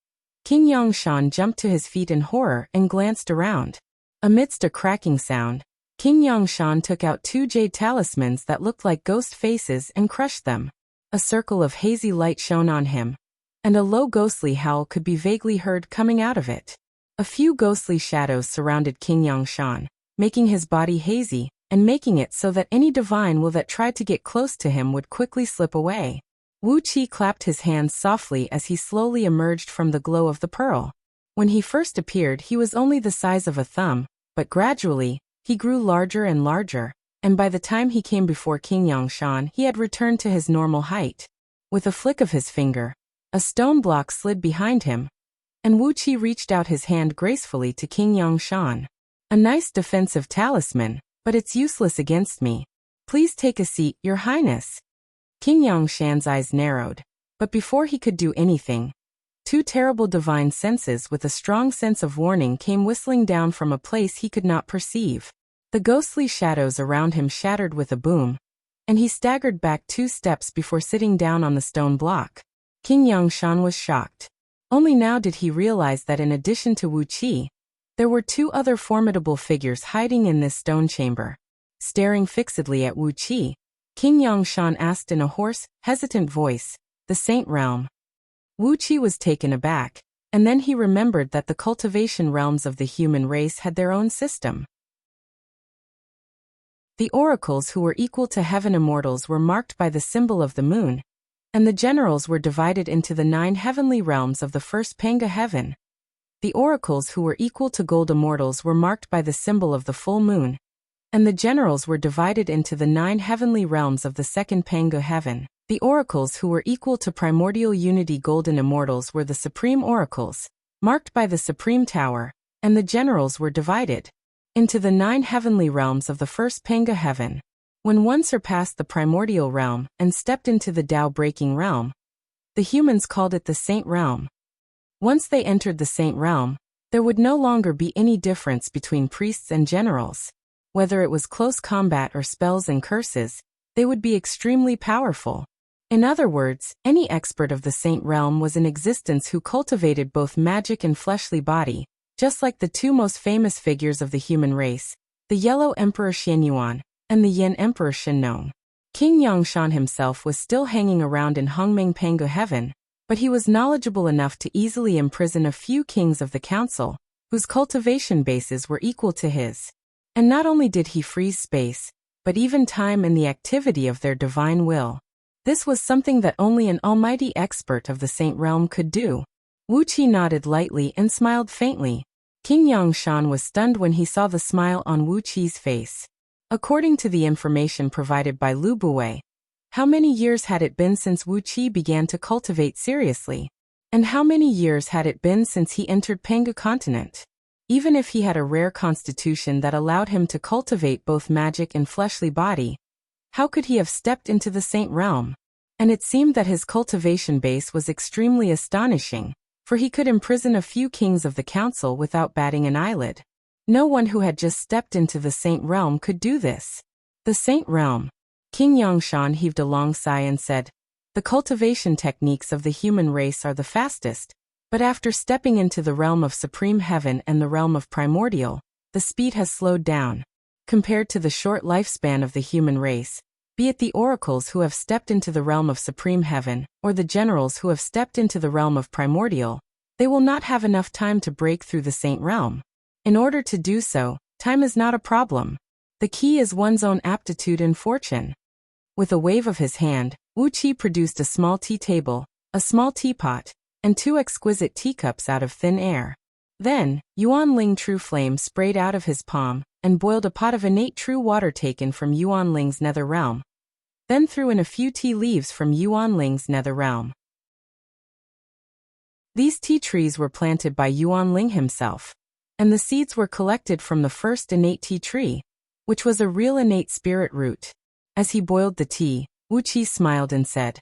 King Yangshan jumped to his feet in horror and glanced around. Amidst a cracking sound, King Yangshan took out 2 jade talismans that looked like ghost faces and crushed them. A circle of hazy light shone on him, and a low ghostly howl could be vaguely heard coming out of it. A few ghostly shadows surrounded King Yangshan, making his body hazy, and making it so that any divine will that tried to get close to him would quickly slip away. Wuxia clapped his hands softly as he slowly emerged from the glow of the pearl. When he first appeared, he was only the size of a thumb, but gradually, he grew larger and larger, and by the time he came before King Yangshan, he had returned to his normal height. With a flick of his finger, a stone block slid behind him, and Wuxia reached out his hand gracefully to King Yangshan. "A nice defensive talisman, but it's useless against me. Please take a seat, Your Highness." King Yangshan's eyes narrowed, but before he could do anything, 2 terrible divine senses with a strong sense of warning came whistling down from a place he could not perceive. The ghostly shadows around him shattered with a boom, and he staggered back 2 steps before sitting down on the stone block. King Yangshan was shocked. Only now did he realize that in addition to Wuxia, there were 2 other formidable figures hiding in this stone chamber. Staring fixedly at Wuxia, King Yangshan asked in a hoarse, hesitant voice, "The Saint Realm?" Wuxia was taken aback, and then he remembered that the cultivation realms of the human race had their own system. The oracles who were equal to heaven immortals were marked by the symbol of the moon, and the generals were divided into the 9 heavenly realms of the first Panga heaven. The oracles who were equal to gold immortals were marked by the symbol of the full moon, and the generals were divided into the 9 heavenly realms of the second Panga heaven. The oracles who were equal to primordial unity golden immortals were the supreme oracles, marked by the supreme tower, and the generals were divided into the 9 heavenly realms of the first Panga heaven. When one surpassed the primordial realm and stepped into the Tao-breaking realm, the humans called it the Saint Realm. Once they entered the Saint Realm, there would no longer be any difference between priests and generals. Whether it was close combat or spells and curses, they would be extremely powerful. In other words, any expert of the Saint Realm was in existence who cultivated both magic and fleshly body, just like the 2 most famous figures of the human race, the Yellow Emperor Xianyuan and the Yin Emperor Shenong. King Yangshan himself was still hanging around in Hongmeng Panga heaven, but he was knowledgeable enough to easily imprison a few kings of the council, whose cultivation bases were equal to his. And not only did he freeze space, but even time and the activity of their divine will. This was something that only an almighty expert of the Saint Realm could do. Wuxia nodded lightly and smiled faintly. King Yangshan was stunned when he saw the smile on Wuqi's face. According to the information provided by Lu Buwei, how many years had it been since Wuxia began to cultivate seriously? And how many years had it been since he entered Panga continent? Even if he had a rare constitution that allowed him to cultivate both magic and fleshly body, how could he have stepped into the Saint Realm? And it seemed that his cultivation base was extremely astonishing, for he could imprison a few kings of the council without batting an eyelid. No one who had just stepped into the Saint Realm could do this. The Saint Realm. King Yongshan heaved a long sigh and said, "The cultivation techniques of the human race are the fastest, but after stepping into the realm of supreme heaven and the realm of primordial, the speed has slowed down. Compared to the short lifespan of the human race, be it the oracles who have stepped into the realm of supreme heaven, or the generals who have stepped into the realm of primordial, they will not have enough time to break through the Saint Realm. In order to do so, time is not a problem. The key is one's own aptitude and fortune." With a wave of his hand, Wuxia produced a small tea table, a small teapot, and 2 exquisite teacups out of thin air. Then, Yuan Ling True Flame sprayed out of his palm, and boiled a pot of innate true water taken from Yuan Ling's nether realm. Then threw in a few tea leaves from Yuan Ling's nether realm. These tea trees were planted by Yuan Ling himself, and the seeds were collected from the first innate tea tree, which was a real innate spirit root. As he boiled the tea, Wuxia smiled and said,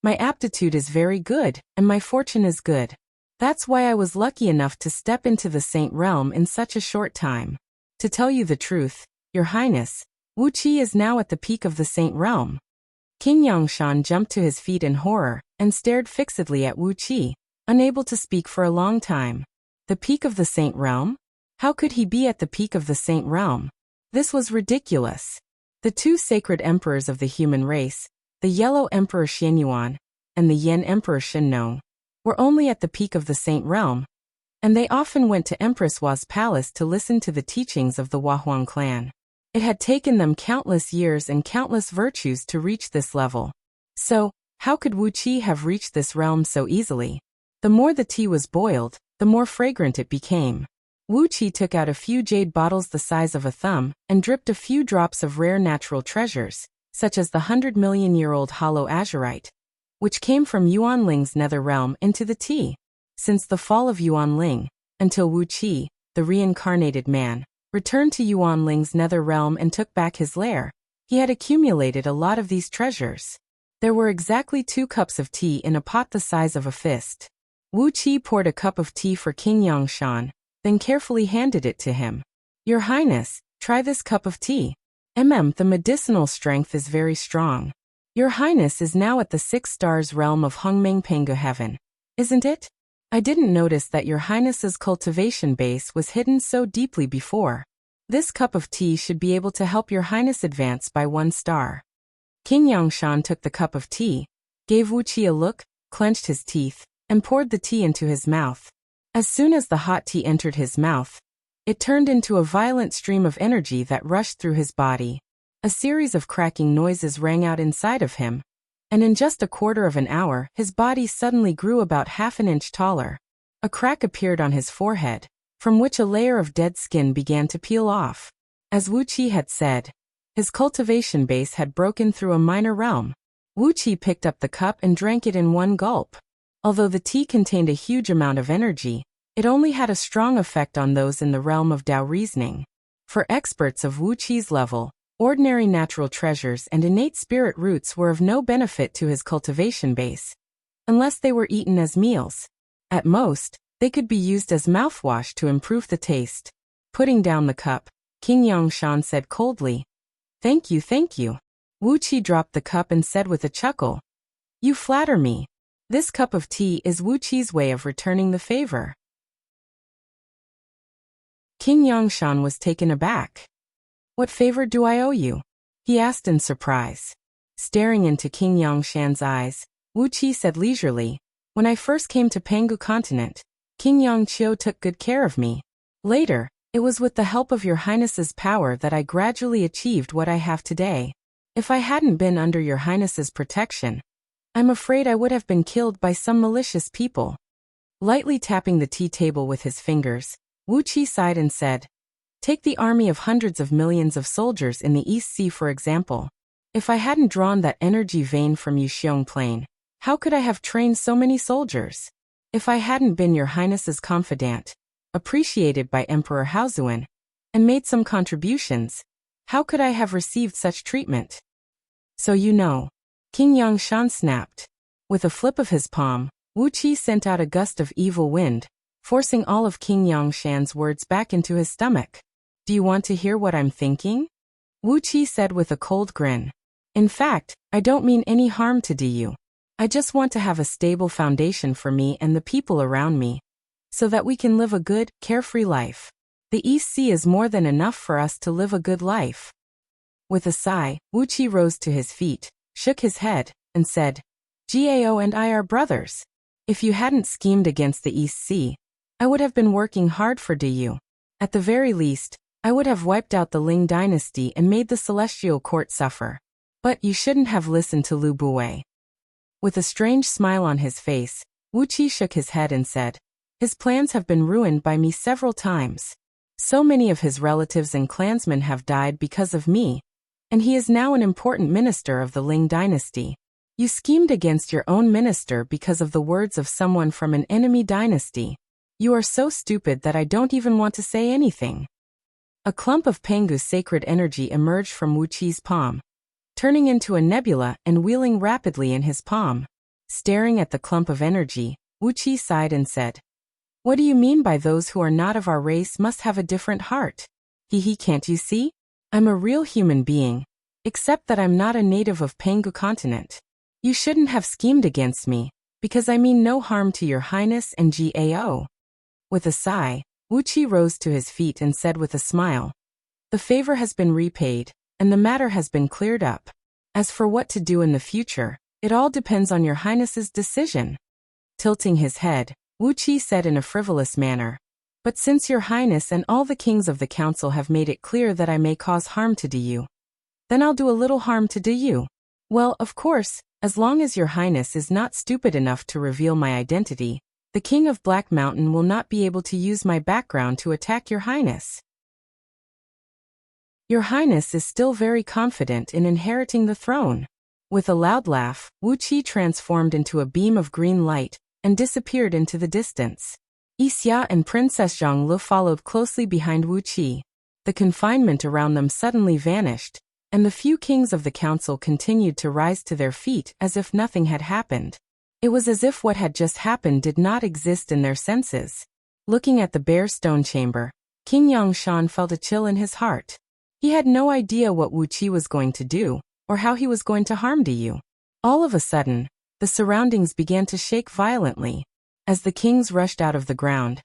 "My aptitude is very good, and my fortune is good. That's why I was lucky enough to step into the Saint Realm in such a short time. To tell you the truth, Your Highness, Wuxia is now at the peak of the Saint Realm." King Yongshan jumped to his feet in horror, and stared fixedly at Wuxia, unable to speak for a long time. The peak of the Saint Realm? How could he be at the peak of the Saint Realm? This was ridiculous. The 2 sacred emperors of the human race, the Yellow Emperor Xianyuan and the Yen Emperor Shenong, were only at the peak of the Saint Realm, and they often went to Empress Hua's palace to listen to the teachings of the Huahuang clan. It had taken them countless years and countless virtues to reach this level. So, how could Wuxia have reached this realm so easily? The more the tea was boiled, the more fragrant it became. Wuxia took out a few jade bottles the size of a thumb and dripped a few drops of rare natural treasures, such as the 100-million-year-old hollow azurite, which came from Yuan Ling's nether realm, into the tea. Since the fall of Yuan Ling, until Wuxia, the reincarnated man, returned to Yuan Ling's nether realm and took back his lair, he had accumulated a lot of these treasures. There were exactly 2 cups of tea in a pot the size of a fist. Wuxia poured a cup of tea for King Yongshan, then carefully handed it to him. "Your Highness, try this cup of tea. The medicinal strength is very strong. Your Highness is now at the 6 stars realm of Hongmengpengu heaven, isn't it? I didn't notice that Your Highness's cultivation base was hidden so deeply before. This cup of tea should be able to help Your Highness advance by 1 star." King Yongshan took the cup of tea, gave Wuxia a look, clenched his teeth, and poured the tea into his mouth. As soon as the hot tea entered his mouth, it turned into a violent stream of energy that rushed through his body. A series of cracking noises rang out inside of him, and in just a quarter of an hour his body suddenly grew about half an inch taller. A crack appeared on his forehead, from which a layer of dead skin began to peel off. As Wuxia had said, his cultivation base had broken through a minor realm. Wuxia picked up the cup and drank it in 1 gulp. Although the tea contained a huge amount of energy, it only had a strong effect on those in the realm of Tao reasoning. For experts of Wuxia's level, ordinary natural treasures and innate spirit roots were of no benefit to his cultivation base, unless they were eaten as meals. At most, they could be used as mouthwash to improve the taste. Putting down the cup, King Yongshan said coldly, "Thank you, thank you." Wuxia dropped the cup and said with a chuckle, "You flatter me. This cup of tea is Wuxia's way of returning the favor." King Yongshan was taken aback. "What favor do I owe you?" he asked in surprise. Staring into King Yongshan's eyes, Wuxia said leisurely, "When I first came to Pangu continent, King Yongqiu took good care of me. Later, it was with the help of Your Highness's power that I gradually achieved what I have today. If I hadn't been under Your Highness's protection, I'm afraid I would have been killed by some malicious people." Lightly tapping the tea table with his fingers, Wuxia sighed and said, "Take the army of hundreds of millions of soldiers in the East Sea for example. If I hadn't drawn that energy vein from Yuxiong Plain, how could I have trained so many soldiers? If I hadn't been Your Highness's confidant, appreciated by Emperor Haozuan, and made some contributions. How could I have received such treatment? So you know. King Yangshan snapped. With a flip of his palm, Wuqi sent out a gust of evil wind, forcing all of King Yangshan's words back into his stomach. Do you want to hear what I'm thinking? Wuqi said with a cold grin. In fact, I don't mean any harm to you. I just want to have a stable foundation for me and the people around me, so that we can live a good, carefree life. The East Sea is more than enough for us to live a good life. With a sigh, Wuqi rose to his feet, shook his head, and said, Gao and I are brothers. If you hadn't schemed against the East Sea, I would have been working hard for you. At the very least, I would have wiped out the Ling dynasty and made the celestial court suffer. But you shouldn't have listened to Lu Buwei. With a strange smile on his face, Wuqi shook his head and said, his plans have been ruined by me several times. So many of his relatives and clansmen have died because of me, and he is now an important minister of the Ling dynasty. You schemed against your own minister because of the words of someone from an enemy dynasty. You are so stupid that I don't even want to say anything. A clump of Pengu's sacred energy emerged from Wuqi's palm, turning into a nebula and wheeling rapidly in his palm. Staring at the clump of energy, Wuqi sighed and said, What do you mean by those who are not of our race must have a different heart? Can't you see? I'm a real human being, except that I'm not a native of Pengu continent. You shouldn't have schemed against me, because I mean no harm to your highness and Gao. With a sigh, Wuqi rose to his feet and said with a smile, The favor has been repaid, and the matter has been cleared up. As for what to do in the future, it all depends on your highness's decision. Tilting his head, Wuqi said in a frivolous manner, But since your highness and all the kings of the council have made it clear that I may cause harm to you, then I'll do a little harm to you. Well, of course, as long as your highness is not stupid enough to reveal my identity, the king of Black Mountain will not be able to use my background to attack your highness. Your highness is still very confident in inheriting the throne. With a loud laugh, Wuqi transformed into a beam of green light and disappeared into the distance. Xia and Princess Zhonglu followed closely behind Wuqi. The confinement around them suddenly vanished, and the few kings of the council continued to rise to their feet as if nothing had happened. It was as if what had just happened did not exist in their senses. Looking at the bare stone chamber, King Yangshan felt a chill in his heart. He had no idea what Wuqi was going to do, or how he was going to harm you. All of a sudden, the surroundings began to shake violently. As the kings rushed out of the ground,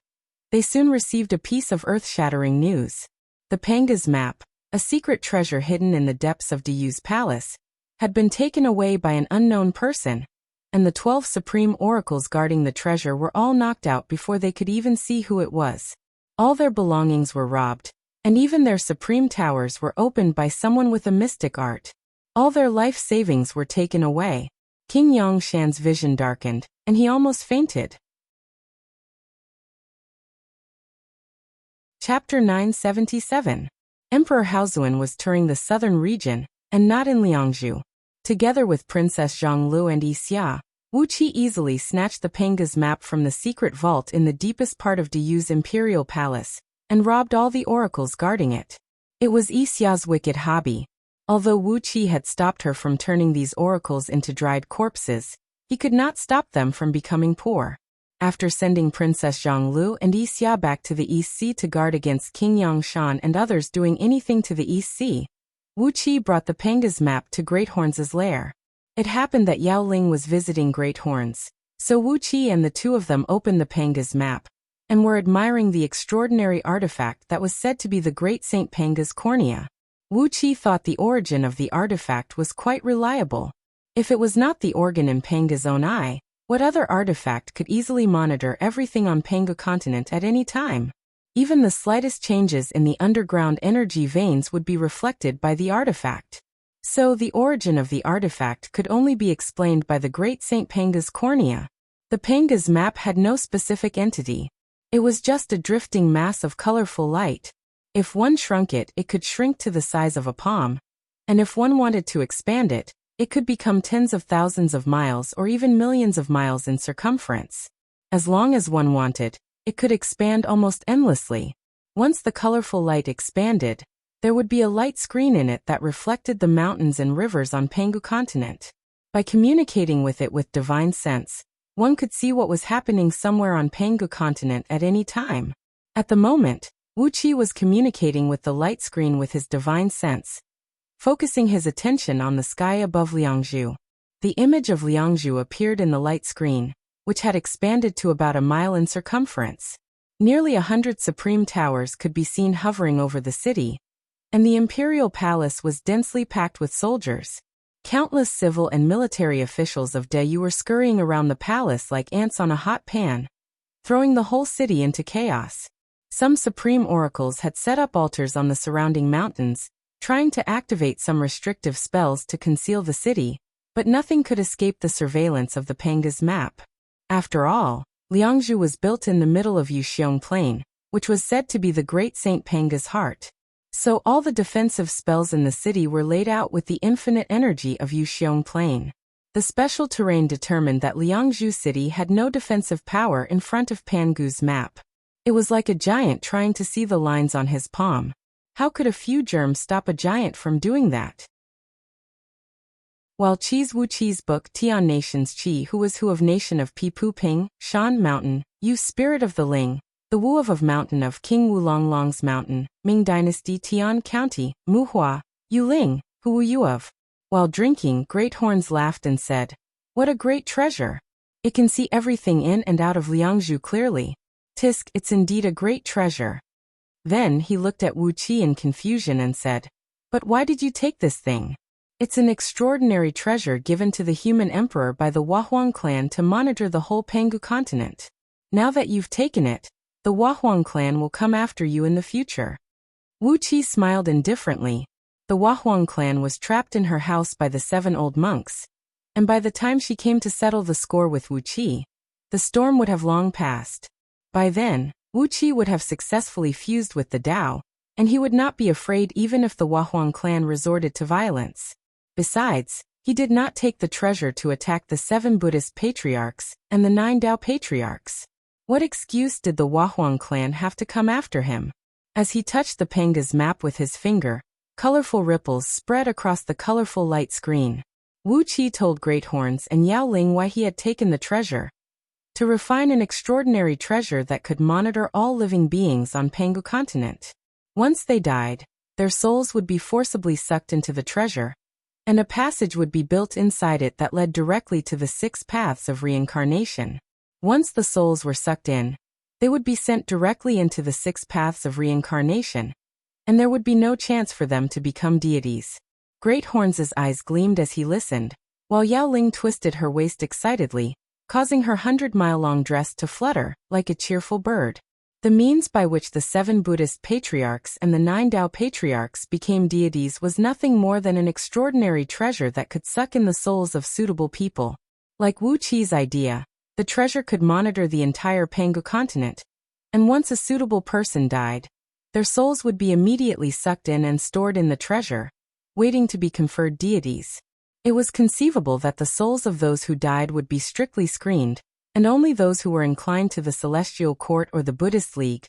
they soon received a piece of earth-shattering news. The Panga's map, a secret treasure hidden in the depths of Diyu's palace, had been taken away by an unknown person, and the 12 supreme oracles guarding the treasure were all knocked out before they could even see who it was. All their belongings were robbed, and even their supreme towers were opened by someone with a mystic art. All their life savings were taken away. King Yangshan's vision darkened, and he almost fainted. Chapter 977. Emperor Haozuan was touring the southern region, and not in Liangzhu. Together with Princess Zhonglu and Xia, Wuqi easily snatched the Panga's map from the secret vault in the deepest part of Diyu's imperial palace, and robbed all the oracles guarding it. It was Xia's wicked hobby. Although Wuqi had stopped her from turning these oracles into dried corpses, he could not stop them from becoming poor. After sending Princess Zhonglu and Xia back to the East Sea to guard against King Yangshan and others doing anything to the East Sea, Wuqi brought the Panga's map to Great Horn's lair. It happened that Yao Ling was visiting Great Horns, so Wuqi and the two of them opened the Panga's map, and were admiring the extraordinary artifact that was said to be the Great Saint Panga's cornea. Wuqi thought the origin of the artifact was quite reliable. If it was not the organ in Panga's own eye, what other artifact could easily monitor everything on Pengu continent at any time? Even the slightest changes in the underground energy veins would be reflected by the artifact. So the origin of the artifact could only be explained by the Great Saint Panga's cornea. The Panga's map had no specific entity. It was just a drifting mass of colorful light. If one shrunk it, it could shrink to the size of a palm, and if one wanted to expand it, it could become tens of thousands of miles or even millions of miles in circumference. As long as one wanted, It could expand almost endlessly. Once the colorful light expanded, there would be a light screen in it that reflected the mountains and rivers on Pangu continent. By communicating with it with divine sense, one could see what was happening somewhere on Pangu continent at any time. At the moment, Wuxia was communicating with the light screen with his divine sense, focusing his attention on the sky above Liangzhu. The image of Liangzhu appeared in the light screen, which had expanded to about a mile in circumference. Nearly 100 supreme towers could be seen hovering over the city, and the imperial palace was densely packed with soldiers. Countless civil and military officials of Dayu were scurrying around the palace like ants on a hot pan, throwing the whole city into chaos. Some supreme oracles had set up altars on the surrounding mountains, trying to activate some restrictive spells to conceal the city, but nothing could escape the surveillance of the Panga's map. After all, Liangzhu was built in the middle of Yuxiong Plain, which was said to be the great Saint Panga's heart. So all the defensive spells in the city were laid out with the infinite energy of Yuxiong Plain. The special terrain determined that Liangzhu city had no defensive power in front of Pangu's map. It was like a giant trying to see the lines on his palm. How could a few germs stop a giant from doing that? While Qi's Wuqi's book Tian Nation's Qi who was who of nation of Pipu Ping, Shan Mountain, Yu spirit of the Ling, the Wu of mountain of King Wulonglong's mountain, Ming Dynasty Tian County, Muhua, Yu Ling, who Wu Yu of. While drinking, Great Horns laughed and said, "What a great treasure! It can see everything in and out of Liangzhu clearly. Tisk, it's indeed a great treasure." Then he looked at Wu Qi in confusion and said, "But why did you take this thing? It's an extraordinary treasure given to the human emperor by the Wahuang clan to monitor the whole Pangu continent. Now that you've taken it, the Wahuang clan will come after you in the future." Wu Qi smiled indifferently. The Wahuang clan was trapped in her house by the 7 old monks, and by the time she came to settle the score with Wu Qi, the storm would have long passed. By then, Wu Qi would have successfully fused with the Tao, and he would not be afraid even if the Wahuang clan resorted to violence. Besides, he did not take the treasure to attack the 7 Buddhist patriarchs and the 9 Tao patriarchs. What excuse did the Wahuang clan have to come after him? As he touched the Panga's map with his finger, colorful ripples spread across the colorful light screen. Wu Qi told Great Horns and Yao Ling why he had taken the treasure. To refine an extraordinary treasure that could monitor all living beings on Pangu continent. Once they died, their souls would be forcibly sucked into the treasure, and a passage would be built inside it that led directly to the 6 paths of reincarnation. Once the souls were sucked in, they would be sent directly into the 6 paths of reincarnation, and there would be no chance for them to become deities. Great Horns' eyes gleamed as he listened, while Yao Ling twisted her waist excitedly, causing her 100-mile-long dress to flutter like a cheerful bird. The means by which the 7 Buddhist patriarchs and the 9 Tao patriarchs became deities was nothing more than an extraordinary treasure that could suck in the souls of suitable people. Like Wu Qi's idea, the treasure could monitor the entire Pangu continent, and once a suitable person died, their souls would be immediately sucked in and stored in the treasure, waiting to be conferred deities. It was conceivable that the souls of those who died would be strictly screened, and only those who were inclined to the Celestial Court or the Buddhist League,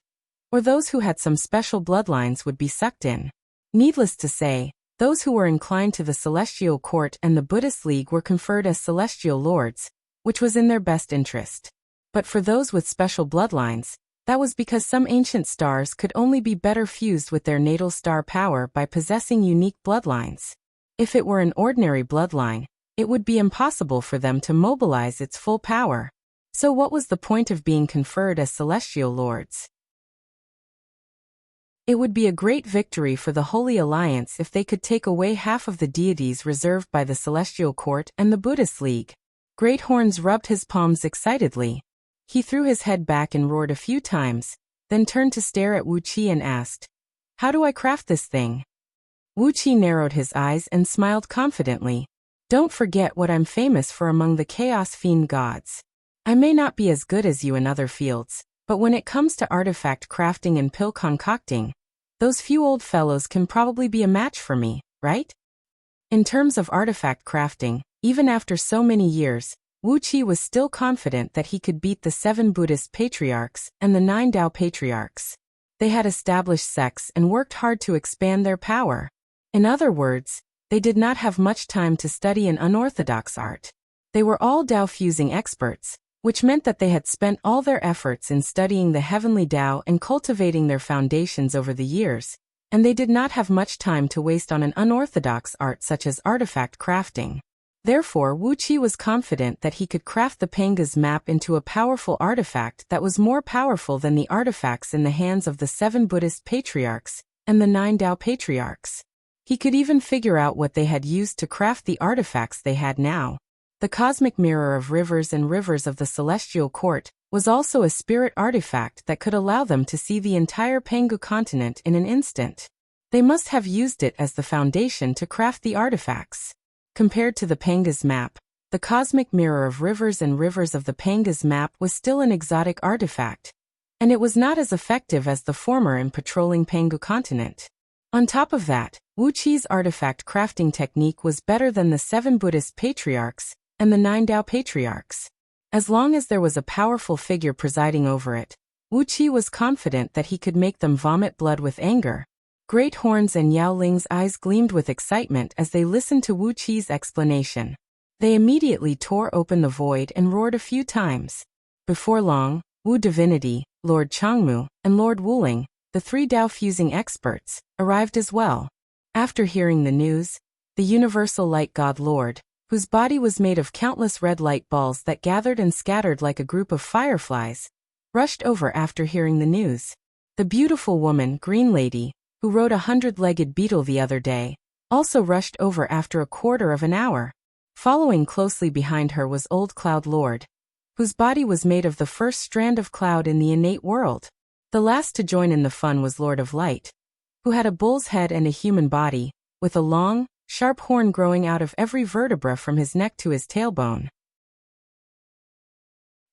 or those who had some special bloodlines would be sucked in. Needless to say, those who were inclined to the Celestial Court and the Buddhist League were conferred as Celestial Lords, which was in their best interest. But for those with special bloodlines, that was because some ancient stars could only be better fused with their natal star power by possessing unique bloodlines. If it were an ordinary bloodline, it would be impossible for them to mobilize its full power. So what was the point of being conferred as Celestial Lords? It would be a great victory for the Holy Alliance if they could take away half of the deities reserved by the Celestial Court and the Buddhist League. Great Horns rubbed his palms excitedly. He threw his head back and roared a few times, then turned to stare at Wu Qi and asked, "How do I craft this thing?" Wu Qi narrowed his eyes and smiled confidently. "Don't forget what I'm famous for among the Chaos Fiend gods. I may not be as good as you in other fields, but when it comes to artifact crafting and pill concocting, those few old fellows can probably be a match for me, right?" In terms of artifact crafting, even after so many years, Wuqi was still confident that he could beat the 7 Buddhist patriarchs and the 9 Tao patriarchs. They had established sects and worked hard to expand their power. In other words, they did not have much time to study an unorthodox art. They were all Tao-fusing experts, which meant that they had spent all their efforts in studying the heavenly Tao and cultivating their foundations over the years, and they did not have much time to waste on an unorthodox art such as artifact crafting. Therefore, Wuqi was confident that he could craft the Panga's map into a powerful artifact that was more powerful than the artifacts in the hands of the 7 Buddhist patriarchs and the 9 Tao patriarchs. He could even figure out what they had used to craft the artifacts they had now. The cosmic mirror of rivers and rivers of the celestial court was also a spirit artifact that could allow them to see the entire Pangu continent in an instant. They must have used it as the foundation to craft the artifacts. Compared to the Panga's map, the cosmic mirror of rivers and rivers of the Panga's map was still an exotic artifact, and it was not as effective as the former in patrolling Pangu continent. On top of that, Wuqi's artifact crafting technique was better than the 7 Buddhist patriarchs and the 9 Tao patriarchs. As long as there was a powerful figure presiding over it, Wuqi was confident that he could make them vomit blood with anger. Great Horns and Yao Ling's eyes gleamed with excitement as they listened to Wuqi's explanation. They immediately tore open the void and roared a few times. Before long, Wu Divinity, Lord Changmu, and Lord Wuling, the 3 Tao-fusing experts, arrived as well. After hearing the news, the Universal Light God Lord, whose body was made of countless red light balls that gathered and scattered like a group of fireflies, rushed over after hearing the news. The beautiful woman, Green Lady, who rode a 100-legged beetle the other day, also rushed over after a quarter of an hour. Following closely behind her was Old Cloud Lord, whose body was made of the first strand of cloud in the innate world. The last to join in the fun was Lord of Light, who had a bull's head and a human body, with a long, sharp horn growing out of every vertebra from his neck to his tailbone.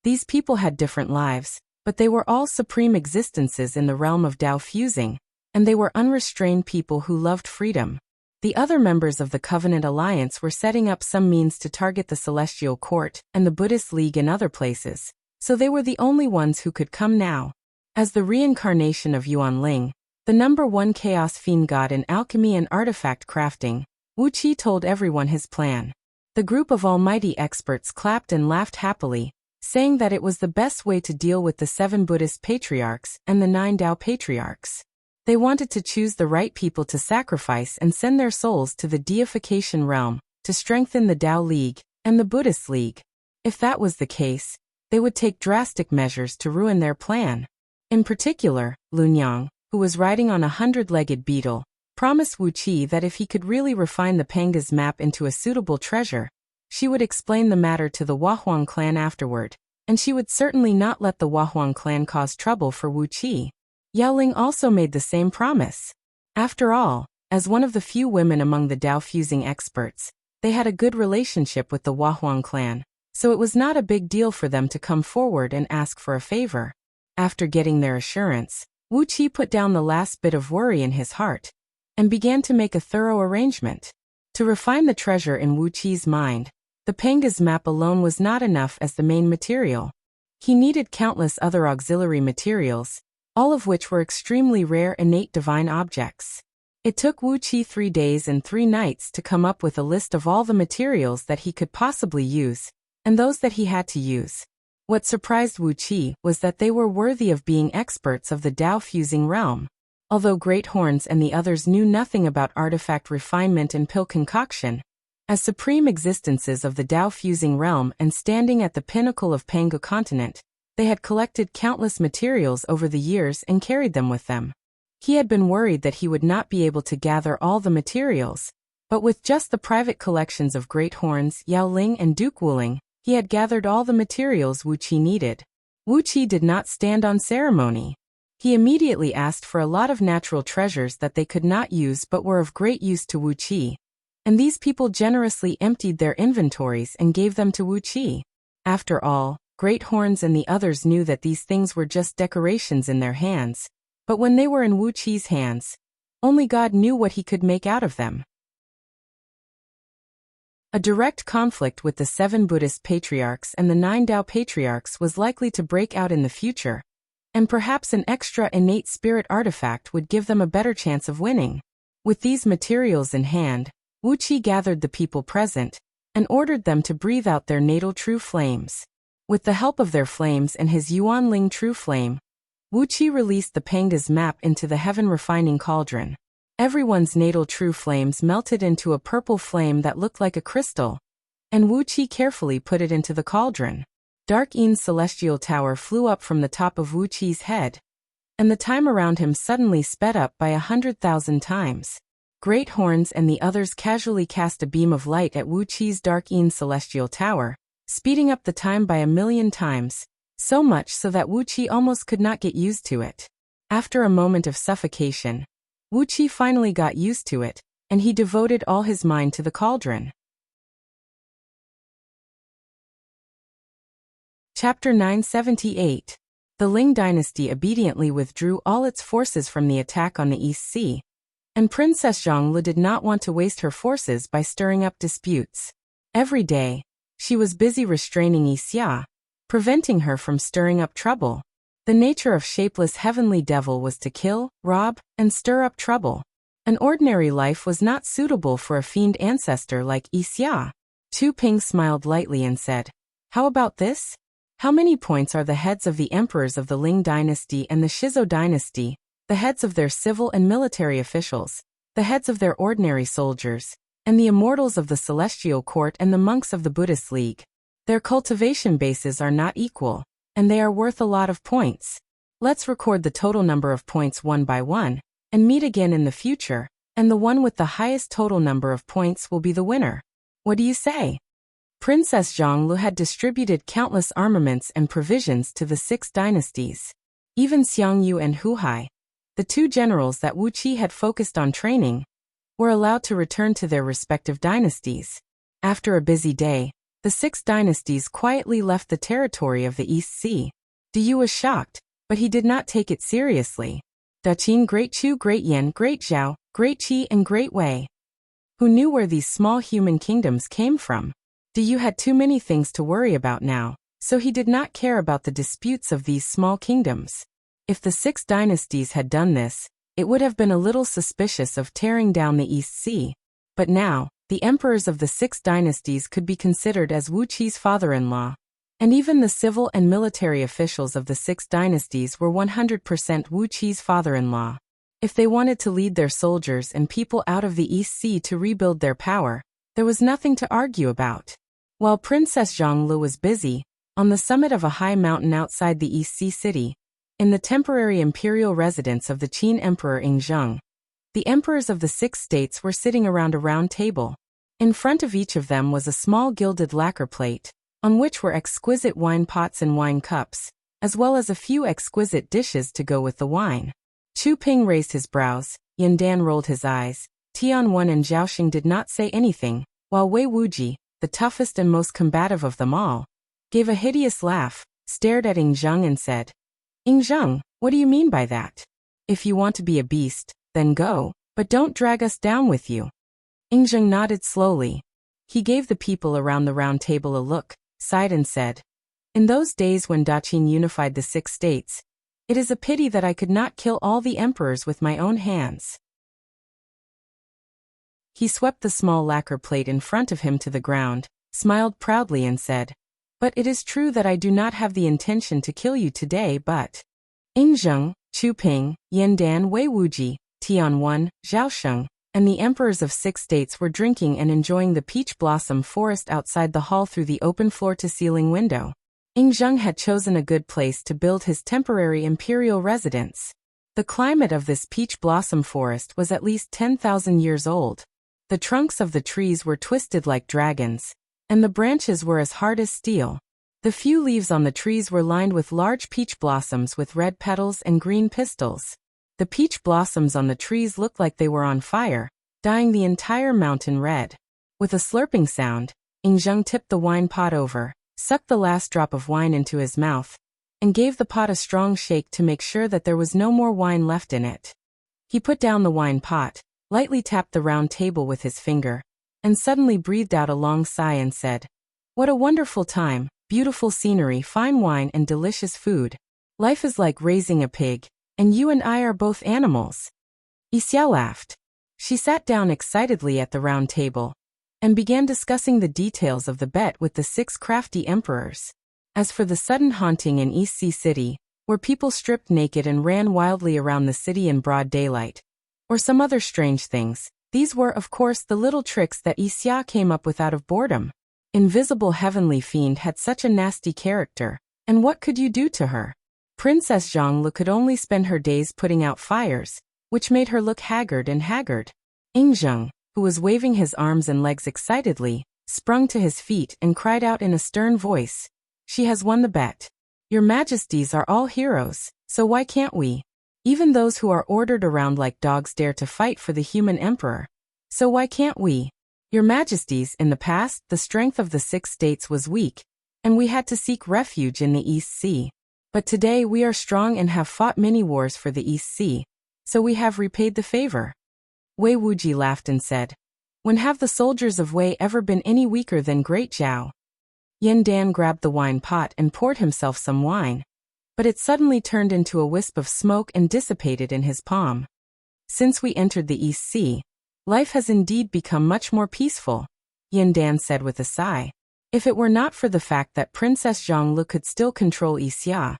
These people had different lives, but they were all supreme existences in the realm of Tao fusing, and they were unrestrained people who loved freedom. The other members of the Covenant Alliance were setting up some means to target the Celestial Court and the Buddhist League in other places, so they were the only ones who could come now. As the reincarnation of Yuan Ling, the #1 chaos fiend god in alchemy and artifact crafting, Wuqi told everyone his plan. The group of almighty experts clapped and laughed happily, saying that it was the best way to deal with the 7 Buddhist patriarchs and the 9 Tao patriarchs. They wanted to choose the right people to sacrifice and send their souls to the deification realm, to strengthen the Tao League and the Buddhist League. If that was the case, they would take drastic measures to ruin their plan. In particular, Lunyang, who was riding on a 100-legged beetle, promised Wuqi that if he could really refine the Panga's map into a suitable treasure, she would explain the matter to the Wahuang clan afterward, and she would certainly not let the Wahuang clan cause trouble for Wuqi. Yao Ling also made the same promise. After all, as one of the few women among the Tao-fusing experts, they had a good relationship with the Wahuang clan, so it was not a big deal for them to come forward and ask for a favor. After getting their assurance, Wuqi put down the last bit of worry in his heart and began to make a thorough arrangement. To refine the treasure in Wuqi's mind, the Panga's map alone was not enough as the main material. He needed countless other auxiliary materials, all of which were extremely rare innate divine objects. It took Wuqi 3 days and 3 nights to come up with a list of all the materials that he could possibly use, and those that he had to use. What surprised Wuqi was that they were worthy of being experts of the Tao-fusing realm. Although Great Horns and the others knew nothing about artifact refinement and pill concoction, as supreme existences of the Tao-fusing realm and standing at the pinnacle of Pangu continent, they had collected countless materials over the years and carried them with them. He had been worried that he would not be able to gather all the materials, but with just the private collections of Great Horns, Yao Ling and Duke Wuling, he had gathered all the materials Wuqi needed. Wuqi did not stand on ceremony. He immediately asked for a lot of natural treasures that they could not use but were of great use to Wuqi, and these people generously emptied their inventories and gave them to Wuqi. After all, Great Horns and the others knew that these things were just decorations in their hands, but when they were in Wuqi's hands, only God knew what he could make out of them. A direct conflict with the 7 Buddhist patriarchs and the 9 Tao patriarchs was likely to break out in the future, and perhaps an extra innate spirit artifact would give them a better chance of winning. With these materials in hand, Wuxia gathered the people present and ordered them to breathe out their natal true flames. With the help of their flames and his Yuanling true flame, Wuxia released the Panga's map into the heaven-refining cauldron. Everyone's natal true flames melted into a purple flame that looked like a crystal, and Wuxia carefully put it into the cauldron. Dark Yin's celestial tower flew up from the top of Wuxia's head, and the time around him suddenly sped up by 100,000 times. Great Horns and the others casually cast a beam of light at Wuxia's Dark Yin's celestial tower, speeding up the time by 1,000,000 times, so much so that Wuxia almost could not get used to it. After a moment of suffocation, Wuxia finally got used to it, and he devoted all his mind to the cauldron. Chapter 978. The Ling dynasty obediently withdrew all its forces from the attack on the East Sea, and Princess Zhongli did not want to waste her forces by stirring up disputes. Every day, she was busy restraining Wuxia, preventing her from stirring up trouble. The nature of shapeless heavenly devil was to kill, rob, and stir up trouble. An ordinary life was not suitable for a fiend ancestor like Wuxia. Chu Ping smiled lightly and said, "How about this? How many points are the heads of the emperors of the Ling dynasty and the Shizo dynasty, the heads of their civil and military officials, the heads of their ordinary soldiers, and the immortals of the celestial court and the monks of the Buddhist League? Their cultivation bases are not equal, and they are worth a lot of points. Let's record the total number of points one by one, and meet again in the future, and the one with the highest total number of points will be the winner. What do you say?" Princess Zhongli had distributed countless armaments and provisions to the 6 dynasties. Even Xiangyu and Huhai, the 2 generals that Wuxia had focused on training, were allowed to return to their respective dynasties. After a busy day, the 6 dynasties quietly left the territory of the East Sea. Yu was shocked, but he did not take it seriously. Daqin, Great Chu, Great Yan, Great Zhao, Great Qi, and Great Wei. Who knew where these small human kingdoms came from? Yu had too many things to worry about now, so he did not care about the disputes of these small kingdoms. If the 6 dynasties had done this, it would have been a little suspicious of tearing down the East Sea. But now, the emperors of the 6 dynasties could be considered as Wuxia's father-in-law, and even the civil and military officials of the 6 dynasties were 100% Wuxia's father-in-law. If they wanted to lead their soldiers and people out of the East Sea to rebuild their power, there was nothing to argue about. While Princess Zhongli was busy, on the summit of a high mountain outside the East Sea city, in the temporary imperial residence of the Qin Emperor Yingzheng, the emperors of the 6 states were sitting around a round table. In front of each of them was a small gilded lacquer plate, on which were exquisite wine pots and wine cups, as well as a few exquisite dishes to go with the wine. Chu Ping raised his brows, Yan Dan rolled his eyes, Tianwen and Zhaoxing did not say anything, while Wei Wuji, the toughest and most combative of them all, gave a hideous laugh, stared at Yingzheng and said, "Yingzheng, what do you mean by that? If you want to be a beast, then go, but don't drag us down with you." Yingzheng nodded slowly. He gave the people around the round table a look, sighed and said, "In those days when Daqin unified the 6 states, it is a pity that I could not kill all the emperors with my own hands." He swept the small lacquer plate in front of him to the ground, smiled proudly and said, "But it is true that I do not have the intention to kill you today, but..." Yingzheng, Chu Ping, Yan Dan, Wei Wuji, Tianwen, Zhaoxing, and the emperors of 6 states were drinking and enjoying the peach blossom forest outside the hall through the open floor-to-ceiling window. Yingzheng had chosen a good place to build his temporary imperial residence. The climate of this peach blossom forest was at least 10,000 years old. The trunks of the trees were twisted like dragons, and the branches were as hard as steel. The few leaves on the trees were lined with large peach blossoms with red petals and green pistils. The peach blossoms on the trees looked like they were on fire, dyeing the entire mountain red. With a slurping sound, Yingzheng tipped the wine pot over, sucked the last drop of wine into his mouth, and gave the pot a strong shake to make sure that there was no more wine left in it. He put down the wine pot, lightly tapped the round table with his finger, and suddenly breathed out a long sigh and said, "What a wonderful time, beautiful scenery, fine wine and delicious food. Life is like raising a pig, and you and I are both animals." Wuxia laughed. She sat down excitedly at the round table and began discussing the details of the bet with the 6 crafty emperors. As for the sudden haunting in East Sea City, where people stripped naked and ran wildly around the city in broad daylight, or some other strange things, these were, of course, the little tricks that Wuxia came up with out of boredom. Invisible heavenly fiend had such a nasty character, and what could you do to her? Princess Zhonglu could only spend her days putting out fires, which made her look haggard and haggard. Ingzheng, who was waving his arms and legs excitedly, sprung to his feet and cried out in a stern voice, "She has won the bet. Your Majesties are all heroes, so why can't we? Even those who are ordered around like dogs dare to fight for the human emperor. So why can't we? Your Majesties, in the past, the strength of the 6 states was weak, and we had to seek refuge in the East Sea. But today we are strong and have fought many wars for the East Sea, so we have repaid the favor." Wei Wuji laughed and said, "When have the soldiers of Wei ever been any weaker than Great Zhao?" Yin Dan grabbed the wine pot and poured himself some wine, but it suddenly turned into a wisp of smoke and dissipated in his palm. "Since we entered the East Sea, life has indeed become much more peaceful," Yin Dan said with a sigh. "If it were not for the fact that Princess Zhonglu could still control Wuxia,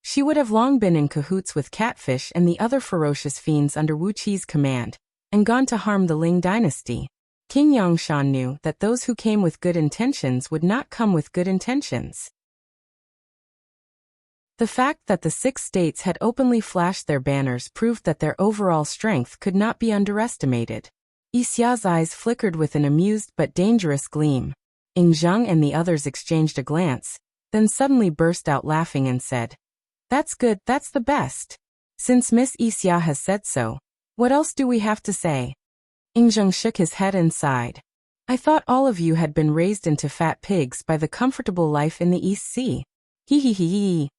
she would have long been in cahoots with Catfish and the other ferocious fiends under Wu Qi's command, and gone to harm the Ling dynasty." King Yangshan knew that those who came with good intentions would not come with good intentions. The fact that the 6 states had openly flashed their banners proved that their overall strength could not be underestimated. Wuxia's eyes flickered with an amused but dangerous gleam. Ingzheng and the others exchanged a glance, then suddenly burst out laughing and said, "That's good, that's the best. Since Miss Wuxia has said so, what else do we have to say?" Ingzheng shook his head and sighed. "I thought all of you had been raised into fat pigs by the comfortable life in the East Sea. Hee hee hee hee."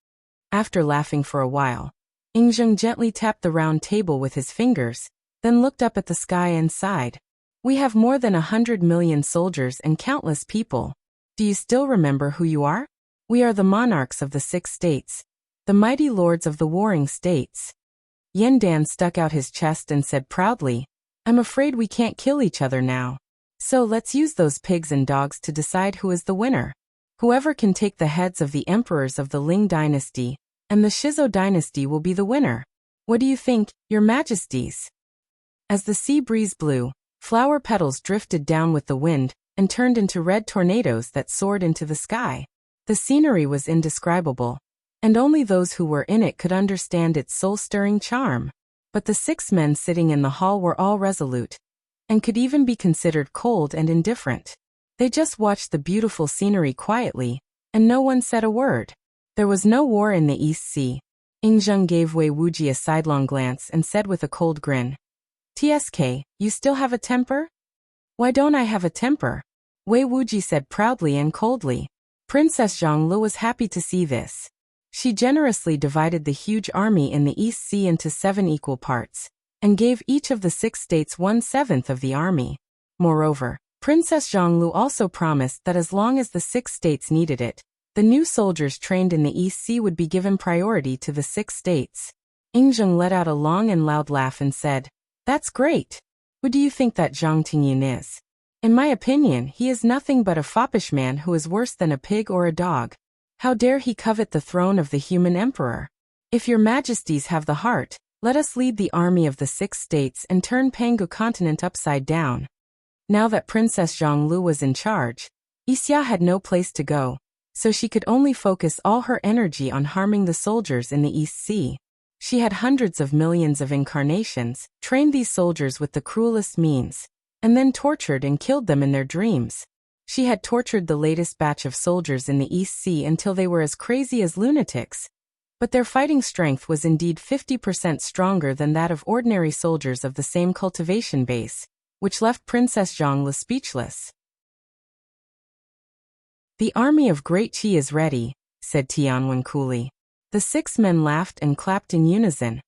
After laughing for a while, Ingzheng gently tapped the round table with his fingers, then looked up at the sky and sighed. "We have more than 100 million soldiers and countless people. Do you still remember who you are? We are the monarchs of the 6 states, the mighty lords of the warring states." Yin Dan stuck out his chest and said proudly, "I'm afraid we can't kill each other now. So let's use those pigs and dogs to decide who is the winner. Whoever can take the heads of the emperors of the Ling dynasty and the Shizo dynasty will be the winner. What do you think, Your Majesties?" As the sea breeze blew, flower petals drifted down with the wind and turned into red tornadoes that soared into the sky. The scenery was indescribable, and only those who were in it could understand its soul-stirring charm. But the 6 men sitting in the hall were all resolute, and could even be considered cold and indifferent. They just watched the beautiful scenery quietly, and no one said a word. There was no war in the East Sea. Ingzheng gave Wei Wuji a sidelong glance and said with a cold grin, "TSK, you still have a temper?" "Why don't I have a temper?" Wei Wuji said proudly and coldly. Princess Zhonglu was happy to see this. She generously divided the huge army in the East Sea into 7 equal parts, and gave each of the 6 states 1/7 of the army. Moreover, Princess Zhonglu also promised that as long as the 6 states needed it, the new soldiers trained in the East Sea would be given priority to the 6 states. Ingzheng let out a long and loud laugh and said, "That's great. Who do you think that Zhang Tingyin is? In my opinion, he is nothing but a foppish man who is worse than a pig or a dog. How dare he covet the throne of the human emperor? If your Majesties have the heart, let us lead the army of the 6 states and turn Pangu continent upside down." Now that Princess Zhonglu was in charge, Wuxia had no place to go, so she could only focus all her energy on harming the soldiers in the East Sea. She had hundreds of millions of incarnations, trained these soldiers with the cruelest means, and then tortured and killed them in their dreams. She had tortured the latest batch of soldiers in the East Sea until they were as crazy as lunatics. But their fighting strength was indeed 50% stronger than that of ordinary soldiers of the same cultivation base, which left Princess Zhonglu speechless. "The army of Great Qi is ready," said Tianwen coolly. The 6 men laughed and clapped in unison,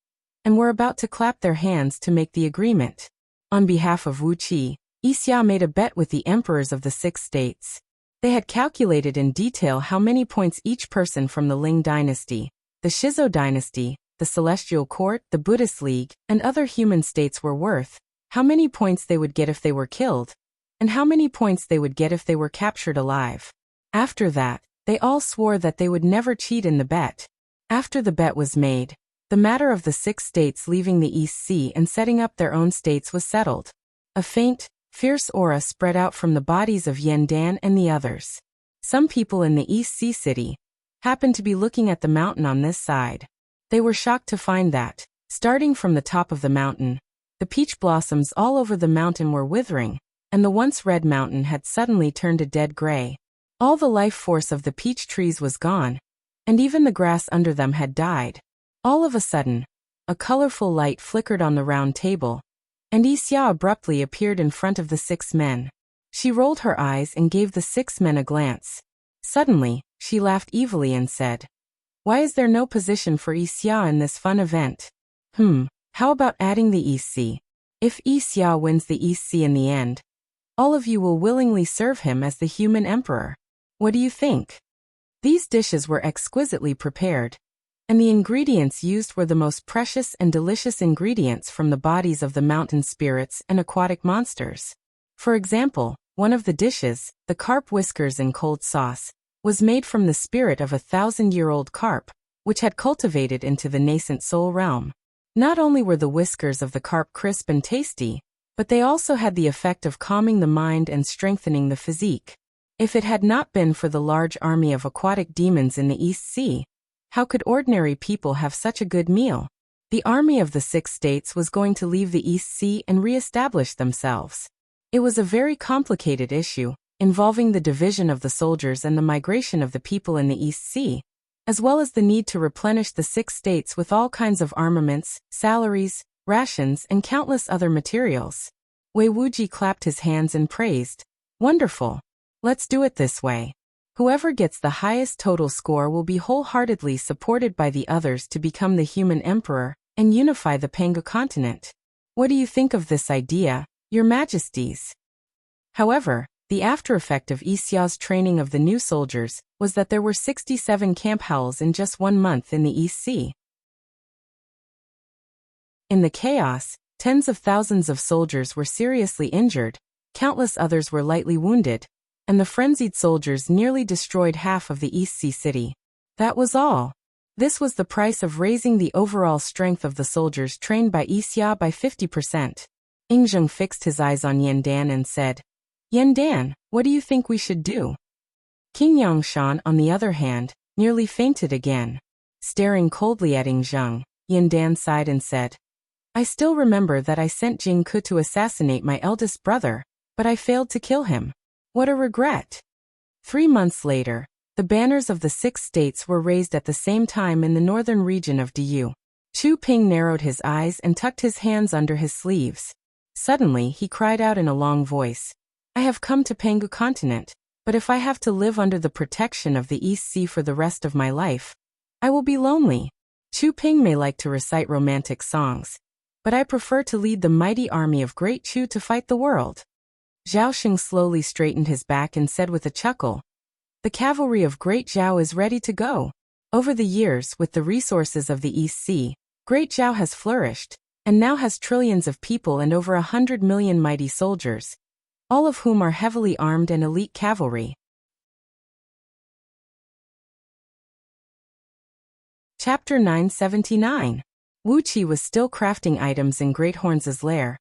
and were about to clap their hands to make the agreement. On behalf of Wu Qi, Wuxia made a bet with the emperors of the 6 states. They had calculated in detail how many points each person from the Ling dynasty, the Shizo dynasty, the Celestial Court, the Buddhist League, and other human states were worth, how many points they would get if they were killed, and how many points they would get if they were captured alive. After that, they all swore that they would never cheat in the bet. After the bet was made, the matter of the 6 states leaving the East Sea and setting up their own states was settled. A faint, fierce aura spread out from the bodies of Yandan and the others. Some people in the East Sea city happened to be looking at the mountain on this side. They were shocked to find that, starting from the top of the mountain, the peach blossoms all over the mountain were withering, and the once red mountain had suddenly turned a dead gray. All the life force of the peach trees was gone, and even the grass under them had died. All of a sudden, a colorful light flickered on the round table, and Wuxia abruptly appeared in front of the 6 men. She rolled her eyes and gave the 6 men a glance. Suddenly, she laughed evilly and said, "Why is there no position for Wuxia in this fun event? How about adding the East Sea? If Wuxia wins the East Sea in the end, all of you will willingly serve him as the human emperor. What do you think?" These dishes were exquisitely prepared, and the ingredients used were the most precious and delicious ingredients from the bodies of the mountain spirits and aquatic monsters. For example, one of the dishes, the carp whiskers in cold sauce, was made from the spirit of a 1,000-year-old carp, which had cultivated into the nascent soul realm. Not only were the whiskers of the carp crisp and tasty, but they also had the effect of calming the mind and strengthening the physique. If it had not been for the large army of aquatic demons in the East Sea, how could ordinary people have such a good meal? The army of the 6 states was going to leave the East Sea and re-establish themselves. It was a very complicated issue, involving the division of the soldiers and the migration of the people in the East Sea, as well as the need to replenish the 6 states with all kinds of armaments, salaries, rations, and countless other materials. Wei Wuji clapped his hands and praised, "Wonderful! Let's do it this way. Whoever gets the highest total score will be wholeheartedly supported by the others to become the human emperor and unify the Pangu continent. What do you think of this idea, Your Majesties?" However, the after-effect of Wuxia's training of the new soldiers was that there were 67 camp howls in just 1 month in the East Sea. In the chaos, tens of thousands of soldiers were seriously injured, countless others were lightly wounded, and the frenzied soldiers nearly destroyed half of the East Sea city. That was all. This was the price of raising the overall strength of the soldiers trained by Wuxia by 50%. Ingzheng fixed his eyes on Yandan and said, "Yandan, what do you think we should do?" King Yangshan, on the other hand, nearly fainted again. Staring coldly at Ingzheng, Yandan sighed and said, "I still remember that I sent Jing Ke to assassinate my eldest brother, but I failed to kill him. What a regret." 3 months later, the banners of the 6 states were raised at the same time in the northern region of Diyu. Chu Ping narrowed his eyes and tucked his hands under his sleeves. Suddenly, he cried out in a long voice, "I have come to Pangu continent, but if I have to live under the protection of the East Sea for the rest of my life, I will be lonely. Chu Ping may like to recite romantic songs, but I prefer to lead the mighty army of Great Chu to fight the world." Zhao Xing slowly straightened his back and said with a chuckle, "The cavalry of Great Zhao is ready to go." Over the years, with the resources of the East Sea, Great Zhao has flourished, and now has trillions of people and over 100 million mighty soldiers, all of whom are heavily armed and elite cavalry. Chapter 979. Wuqi was still crafting items in Great Horns' lair,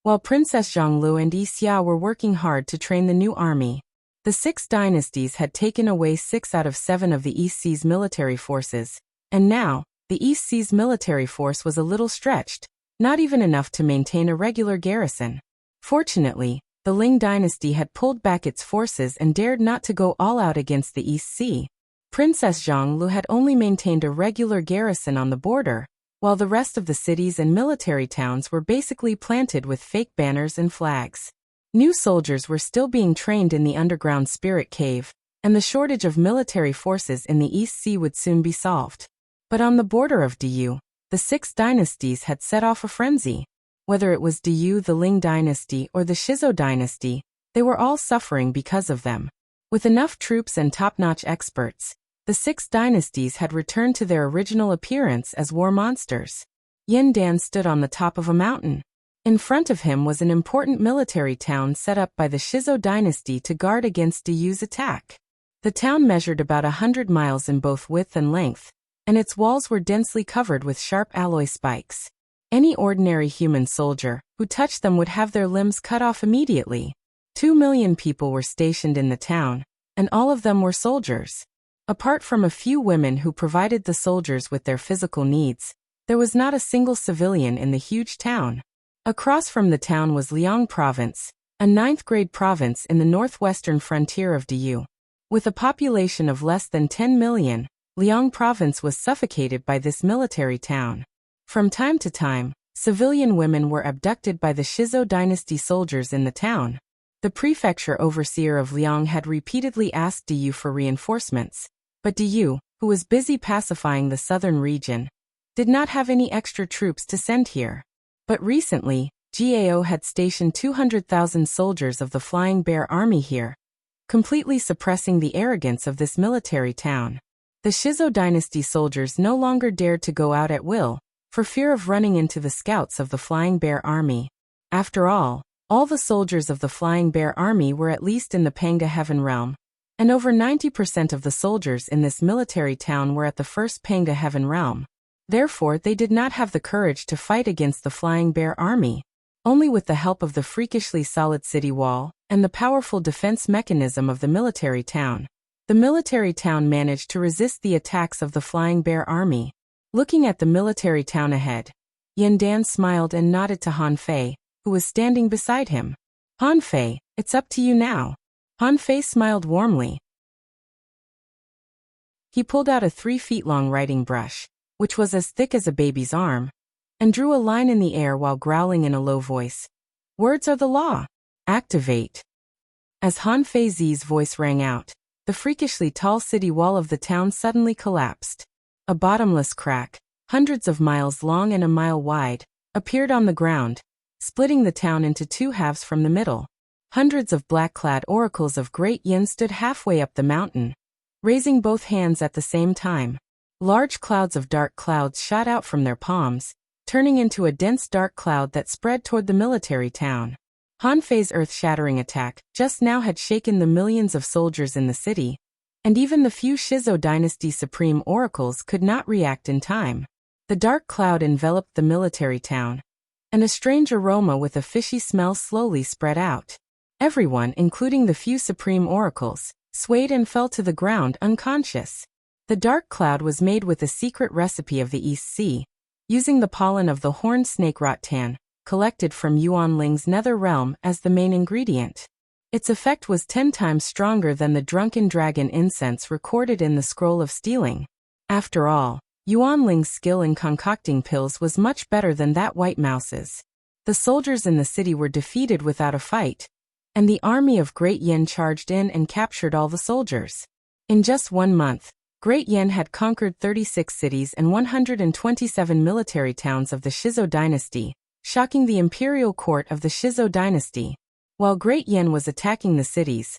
while Princess Zhonglu and Wuxia were working hard to train the new army. The 6 dynasties had taken away 6 out of 7 of the East Sea's military forces, and now, the East Sea's military force was a little stretched, not even enough to maintain a regular garrison. Fortunately, the Ling dynasty had pulled back its forces and dared not to go all out against the East Sea. Princess Zhonglu had only maintained a regular garrison on the border, while the rest of the cities and military towns were basically planted with fake banners and flags. New soldiers were still being trained in the underground spirit cave, and the shortage of military forces in the East Sea would soon be solved. But on the border of Diyu, the 6 dynasties had set off a frenzy. Whether it was Diyu, the Ling dynasty, or the Shizo dynasty, they were all suffering because of them. With enough troops and top-notch experts, the 6 dynasties had returned to their original appearance as war monsters. Yin Dan stood on the top of a mountain. In front of him was an important military town set up by the Shizo dynasty to guard against Diyu's attack. The town measured about 100 miles in both width and length, and its walls were densely covered with sharp alloy spikes. Any ordinary human soldier who touched them would have their limbs cut off immediately. 2 million people were stationed in the town, and all of them were soldiers. Apart from a few women who provided the soldiers with their physical needs, there was not a single civilian in the huge town. Across from the town was Liang Province, a 9th-grade province in the northwestern frontier of Diyu. With a population of less than 10 million, Liang Province was suffocated by this military town. From time to time, civilian women were abducted by the Shizo dynasty soldiers in the town. The prefecture overseer of Liang had repeatedly asked Diyu for reinforcements, but Diyu, who was busy pacifying the southern region, did not have any extra troops to send here. But recently, Gao had stationed 200,000 soldiers of the Flying Bear Army here, completely suppressing the arrogance of this military town. The Shizo dynasty soldiers no longer dared to go out at will, for fear of running into the scouts of the Flying Bear Army. After all the soldiers of the Flying Bear Army were at least in the Panga Heaven realm, and over 90% of the soldiers in this military town were at the first Panga Heaven realm. Therefore, they did not have the courage to fight against the Flying Bear Army. Only with the help of the freakishly solid city wall and the powerful defense mechanism of the military town, the military town managed to resist the attacks of the Flying Bear Army. Looking at the military town ahead, Yin Dan smiled and nodded to Han Fei, who was standing beside him. Han Fei, it's up to you now. Han Fei smiled warmly. He pulled out a 3-feet-long writing brush, which was as thick as a baby's arm, and drew a line in the air while growling in a low voice. Words are the law. Activate. As Han Fei's voice rang out, the freakishly tall city wall of the town suddenly collapsed. A bottomless crack, hundreds of miles long and a mile wide, appeared on the ground, splitting the town into 2 halves from the middle. Hundreds of black-clad oracles of Great Yin stood halfway up the mountain, raising both hands at the same time. Large clouds of dark clouds shot out from their palms, turning into a dense dark cloud that spread toward the military town. Han Fei's earth-shattering attack just now had shaken the millions of soldiers in the city, and even the few Shizo dynasty supreme oracles could not react in time. The dark cloud enveloped the military town, and a strange aroma with a fishy smell slowly spread out. Everyone, including the few supreme oracles, swayed and fell to the ground unconscious. The dark cloud was made with a secret recipe of the East Sea, using the pollen of the horned snake rattan, collected from Yuan Ling's nether realm as the main ingredient. Its effect was 10 times stronger than the drunken dragon incense recorded in the Scroll of Stealing. After all, Yuan Ling's skill in concocting pills was much better than that white mouse's. The soldiers in the city were defeated without a fight, and the army of Great Yin charged in and captured all the soldiers. In just 1 month, Great Yin had conquered 36 cities and 127 military towns of the Shizo dynasty, shocking the imperial court of the Shizo dynasty. While Great Yin was attacking the cities,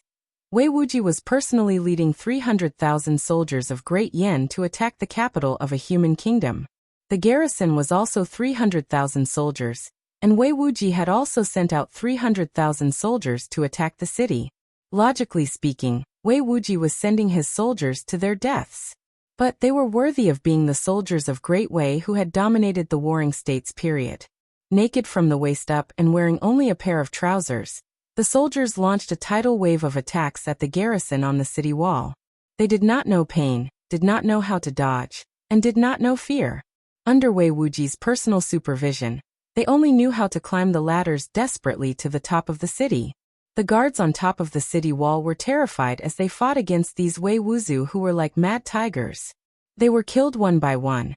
Wei Wuji was personally leading 300,000 soldiers of Great Yin to attack the capital of a human kingdom. The garrison was also 300,000 soldiers, and Wei Wuji had also sent out 300,000 soldiers to attack the city. Logically speaking, Wei Wuji was sending his soldiers to their deaths. But they were worthy of being the soldiers of Great Wei who had dominated the warring states period. Naked from the waist up and wearing only a pair of trousers, the soldiers launched a tidal wave of attacks at the garrison on the city wall. They did not know pain, did not know how to dodge, and did not know fear. Under Wei Wuji's personal supervision, they only knew how to climb the ladders desperately to the top of the city. The guards on top of the city wall were terrified as they fought against these Wei Wuzu who were like mad tigers. They were killed one by one,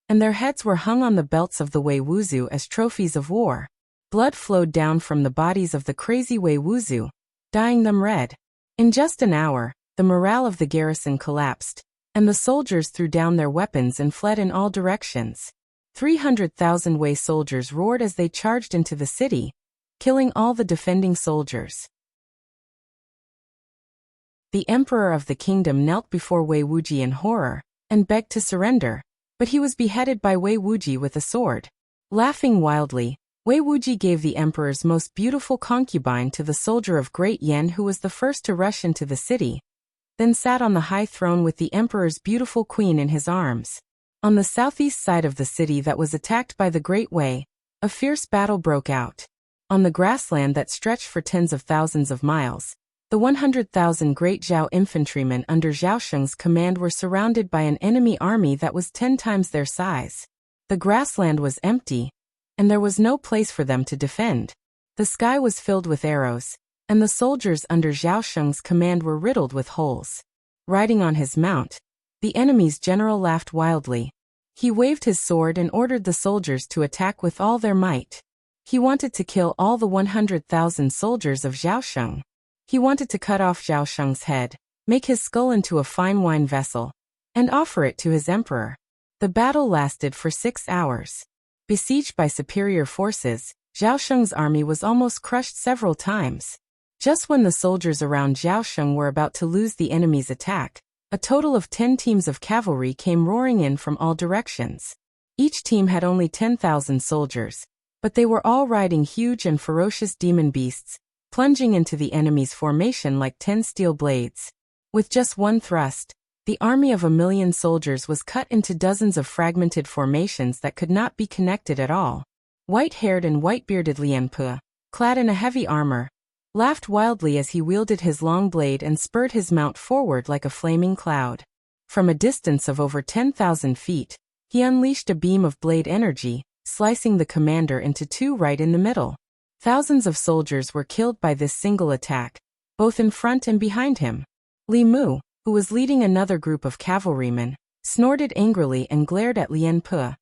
and their heads were hung on the belts of the Wei Wuzu as trophies of war. Blood flowed down from the bodies of the crazy Wei Wuzu, dyeing them red. In just an hour, the morale of the garrison collapsed, and the soldiers threw down their weapons and fled in all directions. 300,000 Wei soldiers roared as they charged into the city, killing all the defending soldiers. The emperor of the kingdom knelt before Wei Wuji in horror and begged to surrender, but he was beheaded by Wei Wuji with a sword. Laughing wildly, Wei Wuji gave the emperor's most beautiful concubine to the soldier of Great Yen who was the first to rush into the city, then sat on the high throne with the emperor's beautiful queen in his arms. On the southeast side of the city that was attacked by the Great Wei, a fierce battle broke out. On the grassland that stretched for tens of thousands of miles, the 100,000 great Zhao infantrymen under Zhao Sheng's command were surrounded by an enemy army that was 10 times their size. The grassland was empty, and there was no place for them to defend. The sky was filled with arrows, and the soldiers under Zhao Sheng's command were riddled with holes. Riding on his mount, the enemy's general laughed wildly. He waved his sword and ordered the soldiers to attack with all their might. He wanted to kill all the 100,000 soldiers of Zhao Sheng. He wanted to cut off Zhao Sheng's head, make his skull into a fine wine vessel, and offer it to his emperor. The battle lasted for 6 hours. Besieged by superior forces, Zhao Sheng's army was almost crushed several times. Just when the soldiers around Zhao Sheng were about to lose the enemy's attack, a total of 10 teams of cavalry came roaring in from all directions. Each team had only 10,000 soldiers, but they were all riding huge and ferocious demon beasts, plunging into the enemy's formation like 10 steel blades. With just one thrust, the army of 1,000,000 soldiers was cut into dozens of fragmented formations that could not be connected at all. White-haired and white-bearded Lian Pe, clad in a heavy armor, laughed wildly as he wielded his long blade and spurred his mount forward like a flaming cloud. From a distance of over 10,000 feet, he unleashed a beam of blade energy, slicing the commander into two right in the middle. Thousands of soldiers were killed by this single attack, both in front and behind him. Li Mu, who was leading another group of cavalrymen, snorted angrily and glared at Lian Pe,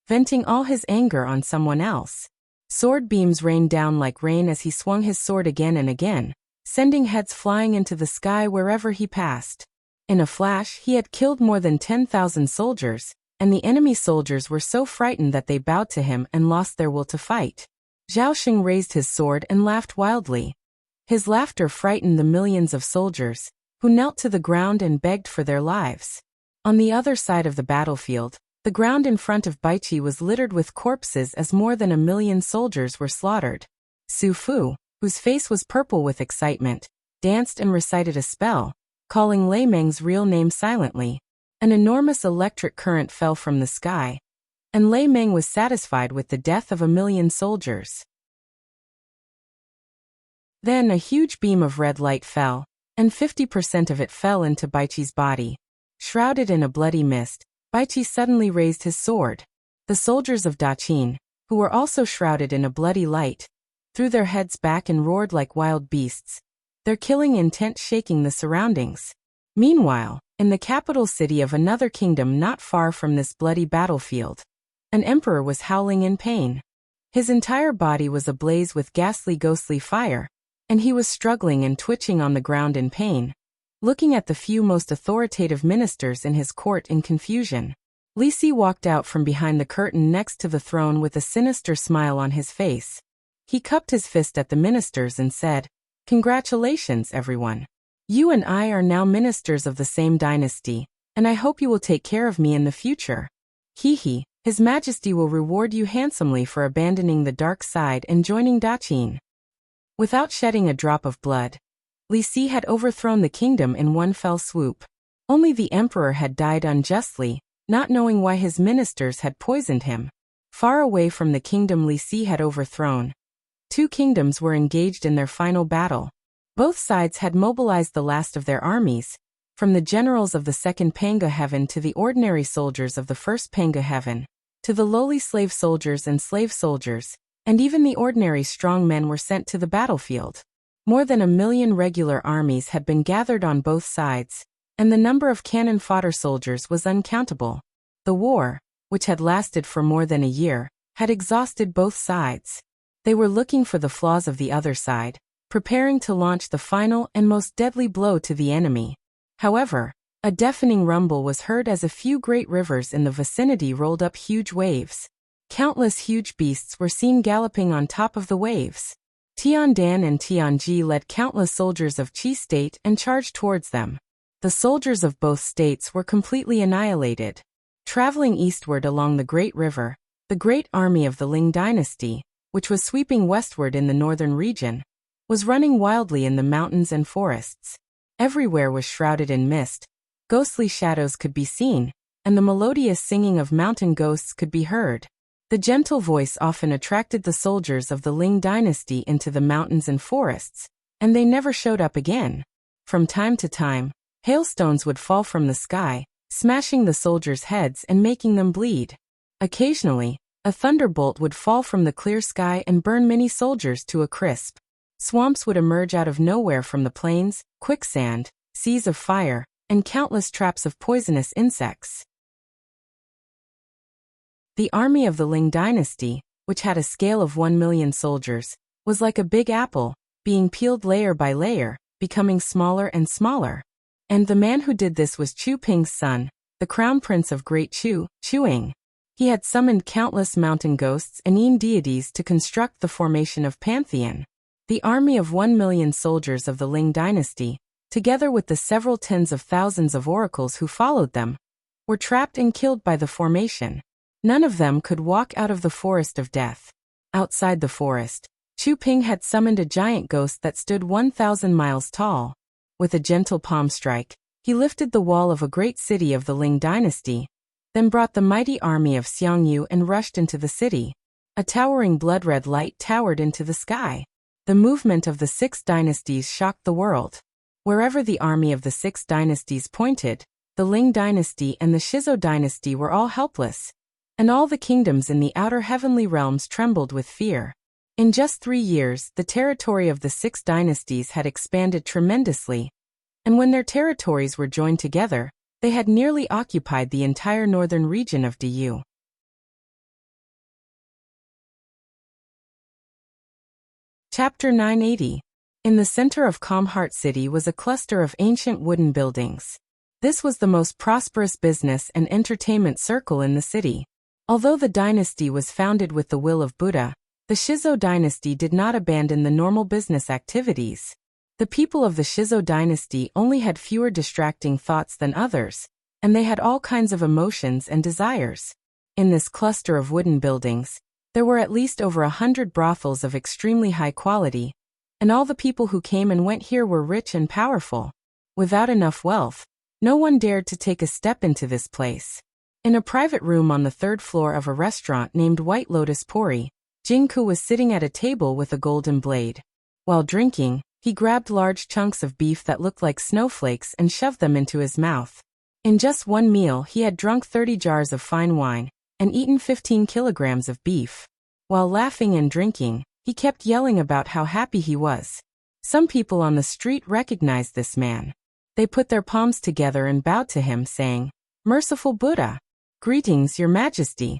venting all his anger on someone else. Sword beams rained down like rain as he swung his sword again and again, sending heads flying into the sky wherever he passed. In a flash, he had killed more than 10,000 soldiers, and the enemy soldiers were so frightened that they bowed to him and lost their will to fight. Zhao Sheng raised his sword and laughed wildly. His laughter frightened the millions of soldiers, who knelt to the ground and begged for their lives. On the other side of the battlefield, the ground in front of Baiqi was littered with corpses as more than 1,000,000 soldiers were slaughtered. Su Fu, whose face was purple with excitement, danced and recited a spell, calling Lei Meng's real name silently. An enormous electric current fell from the sky, and Lei Meng was satisfied with the death of 1,000,000 soldiers. Then a huge beam of red light fell, and 50% of it fell into Baiqi's body. Shrouded in a bloody mist, Baiqi suddenly raised his sword. The soldiers of Daqin, who were also shrouded in a bloody light, threw their heads back and roared like wild beasts, their killing intent shaking the surroundings. Meanwhile, in the capital city of another kingdom not far from this bloody battlefield, an emperor was howling in pain. His entire body was ablaze with ghastly ghostly fire, and he was struggling and twitching on the ground in pain, looking at the few most authoritative ministers in his court in confusion. Li Si walked out from behind the curtain next to the throne with a sinister smile on his face. He cupped his fist at the ministers and said, "Congratulations, everyone. You and I are now ministers of the same dynasty, and I hope you will take care of me in the future. Hee. His Majesty will reward you handsomely for abandoning the dark side and joining Daqin." Without shedding a drop of blood, Li Si had overthrown the kingdom in one fell swoop. Only the emperor had died unjustly, not knowing why his ministers had poisoned him. Far away from the kingdom Li Si had overthrown, two kingdoms were engaged in their final battle. Both sides had mobilized the last of their armies, from the generals of the second Panga heaven to the ordinary soldiers of the first Panga heaven, to the lowly slave soldiers and slave soldiers, and even the ordinary strong men were sent to the battlefield. More than 1,000,000 regular armies had been gathered on both sides, and the number of cannon fodder soldiers was uncountable. The war, which had lasted for more than a year, had exhausted both sides. They were looking for the flaws of the other side, preparing to launch the final and most deadly blow to the enemy. However, a deafening rumble was heard as a few great rivers in the vicinity rolled up huge waves. Countless huge beasts were seen galloping on top of the waves. Tiandan and Tianji led countless soldiers of Qi state and charged towards them. The soldiers of both states were completely annihilated. Traveling eastward along the Great River, the great army of the Ling dynasty, which was sweeping westward in the northern region, was running wildly in the mountains and forests. Everywhere was shrouded in mist, ghostly shadows could be seen, and the melodious singing of mountain ghosts could be heard. The gentle voice often attracted the soldiers of the Ling dynasty into the mountains and forests, and they never showed up again. From time to time, hailstones would fall from the sky, smashing the soldiers' heads and making them bleed. Occasionally, a thunderbolt would fall from the clear sky and burn many soldiers to a crisp. Swamps would emerge out of nowhere from the plains, quicksand, seas of fire, and countless traps of poisonous insects. The army of the Ling dynasty, which had a scale of 1 million soldiers, was like a big apple, being peeled layer by layer, becoming smaller and smaller. And the man who did this was Chu Ping's son, the crown prince of Great Chu, Chuing. He had summoned countless mountain ghosts and Yin deities to construct the formation of Pantheon. The army of 1 million soldiers of the Ling dynasty, together with the several tens of thousands of oracles who followed them, were trapped and killed by the formation. None of them could walk out of the forest of death. Outside the forest, Chu Ping had summoned a giant ghost that stood 1,000 miles tall. With a gentle palm strike, he lifted the wall of a great city of the Ling dynasty, then brought the mighty army of Xiongyu and rushed into the city. A towering blood-red light towered into the sky. The movement of the 6 dynasties shocked the world. Wherever the army of the 6 dynasties pointed, the Ling dynasty and the Shizhou dynasty were all helpless, and all the kingdoms in the outer heavenly realms trembled with fear. In just 3 years, the territory of the 6 dynasties had expanded tremendously, and when their territories were joined together, they had nearly occupied the entire northern region of Du. Chapter 980. In the center of Calm Heart City was a cluster of ancient wooden buildings. This was the most prosperous business and entertainment circle in the city. Although the dynasty was founded with the will of Buddha, the Shizhou dynasty did not abandon the normal business activities. The people of the Shizhou dynasty only had fewer distracting thoughts than others, and they had all kinds of emotions and desires. In this cluster of wooden buildings, there were at least over 100 brothels of extremely high quality, and all the people who came and went here were rich and powerful. Without enough wealth, no one dared to take a step into this place. In a private room on the 3rd floor of a restaurant named White Lotus Pori, Jingku was sitting at a table with a golden blade. While drinking, he grabbed large chunks of beef that looked like snowflakes and shoved them into his mouth. In just one meal, he had drunk 30 jars of fine wine and eaten 15 kilograms of beef. While laughing and drinking, he kept yelling about how happy he was. Some people on the street recognized this man. They put their palms together and bowed to him, saying, "Merciful Buddha! Greetings, Your Majesty."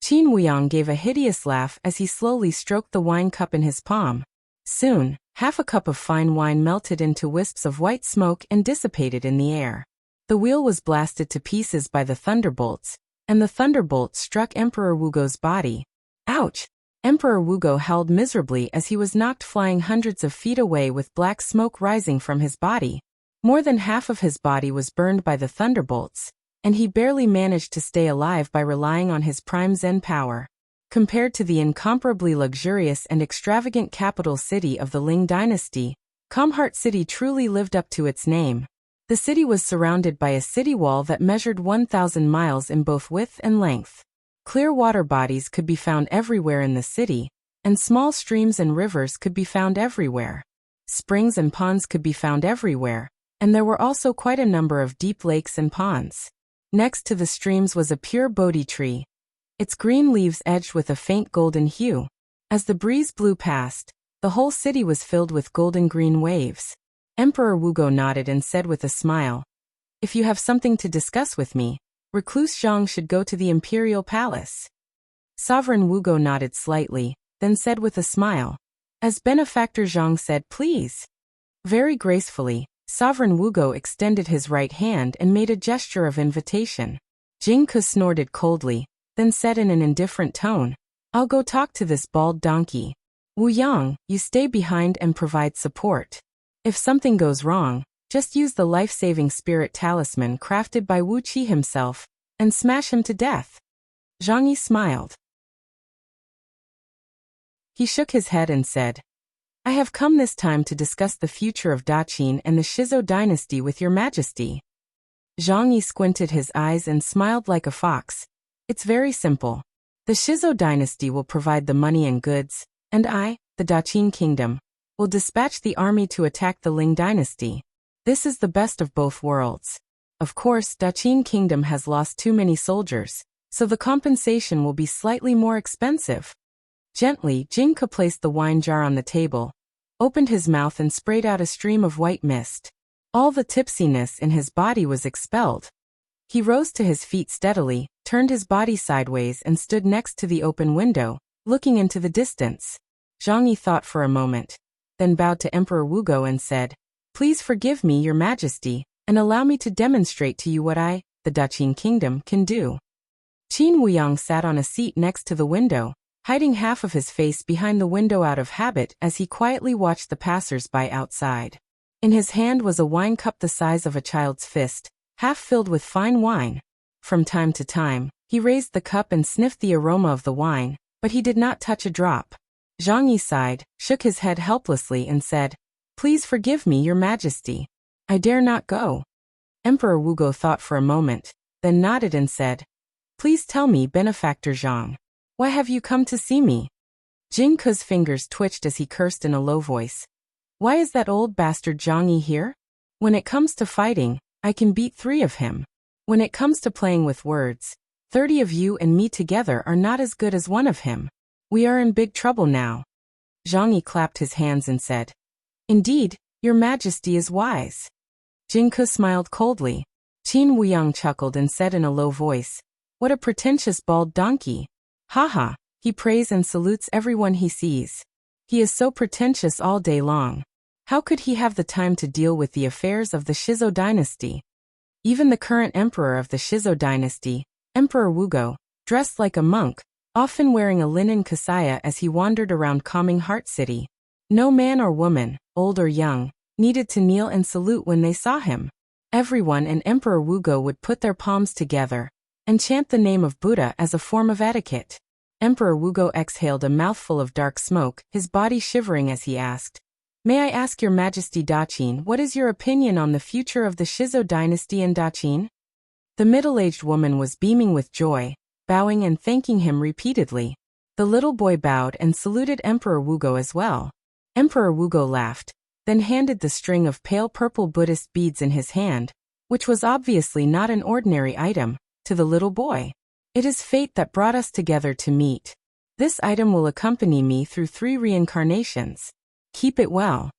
Qin Wuyang gave a hideous laugh as he slowly stroked the wine cup in his palm. Soon, half a cup of fine wine melted into wisps of white smoke and dissipated in the air. The wheel was blasted to pieces by the thunderbolts, and the thunderbolt struck Emperor Wugo's body. Ouch! Emperor Wugo howled miserably as he was knocked flying hundreds of feet away with black smoke rising from his body. More than half of his body was burned by the thunderbolts, and he barely managed to stay alive by relying on his prime Zen power. Compared to the incomparably luxurious and extravagant capital city of the Ling dynasty, Calm Heart City truly lived up to its name. The city was surrounded by a city wall that measured 1,000 miles in both width and length. Clear water bodies could be found everywhere in the city, and small streams and rivers could be found everywhere. Springs and ponds could be found everywhere, and there were also quite a number of deep lakes and ponds. Next to the streams was a pure Bodhi tree, its green leaves edged with a faint golden hue. As the breeze blew past, the whole city was filled with golden green waves. Emperor Wugo nodded and said with a smile, "If you have something to discuss with me, Recluse Zhang should go to the imperial palace." Sovereign Wugo nodded slightly, then said with a smile, "As Benefactor Zhang said, please." Very gracefully, Sovereign Wugo extended his right hand and made a gesture of invitation. Jingke snorted coldly, then said in an indifferent tone, "I'll go talk to this bald donkey. Wu Yang, you stay behind and provide support. If something goes wrong, just use the life-saving spirit talisman crafted by Wuxia himself, and smash him to death." Zhang Yi smiled. He shook his head and said, "I have come this time to discuss the future of Daqin and the Shizo dynasty with your majesty." Zhang Yi squinted his eyes and smiled like a fox. "It's very simple. The Shizo dynasty will provide the money and goods, and I, the Daqin kingdom, will dispatch the army to attack the Ling dynasty. This is the best of both worlds. Of course, Daqin kingdom has lost too many soldiers, so the compensation will be slightly more expensive." Gently, Jingke placed the wine jar on the table, opened his mouth and sprayed out a stream of white mist. All the tipsiness in his body was expelled. He rose to his feet steadily, turned his body sideways and stood next to the open window, looking into the distance. Zhang Yi thought for a moment, then bowed to Emperor Wugo and said, "Please forgive me, your majesty, and allow me to demonstrate to you what I, the Daqin kingdom, can do." Qin Wuyang sat on a seat next to the window, hiding half of his face behind the window out of habit as he quietly watched the passers-by outside. In his hand was a wine cup the size of a child's fist, half filled with fine wine. From time to time, he raised the cup and sniffed the aroma of the wine, but he did not touch a drop. Zhang Yi sighed, shook his head helplessly and said, "Please forgive me, your majesty. I dare not go." Emperor Wugo thought for a moment, then nodded and said, "Please tell me, benefactor Zhang, why have you come to see me?" Jingke's fingers twitched as he cursed in a low voice. "Why is that old bastard Zhang Yi here? When it comes to fighting, I can beat 3 of him. When it comes to playing with words, 30 of you and me together are not as good as 1 of him. We are in big trouble now." Zhang Yi clapped his hands and said, "Indeed, your majesty is wise." Jingke smiled coldly. Qin Wuyang chuckled and said in a low voice, "What a pretentious bald donkey. Haha, he prays and salutes everyone he sees. He is so pretentious all day long. How could he have the time to deal with the affairs of the Shizo dynasty?" Even the current emperor of the Shizo dynasty, Emperor Wugo, dressed like a monk, often wearing a linen kasaya as he wandered around calming Heart City. No man or woman, old or young, needed to kneel and salute when they saw him. Everyone and Emperor Wugo would put their palms together and chant the name of Buddha as a form of etiquette. Emperor Wugo exhaled a mouthful of dark smoke, his body shivering as he asked, "May I ask your majesty Daqin, what is your opinion on the future of the Shizo dynasty in Daqin?" The middle-aged woman was beaming with joy, bowing and thanking him repeatedly. The little boy bowed and saluted Emperor Wugo as well. Emperor Wugo laughed, then handed the string of pale purple Buddhist beads in his hand, which was obviously not an ordinary item, to the little boy. "It is fate that brought us together to meet. This item will accompany me through 3 reincarnations. Keep it well.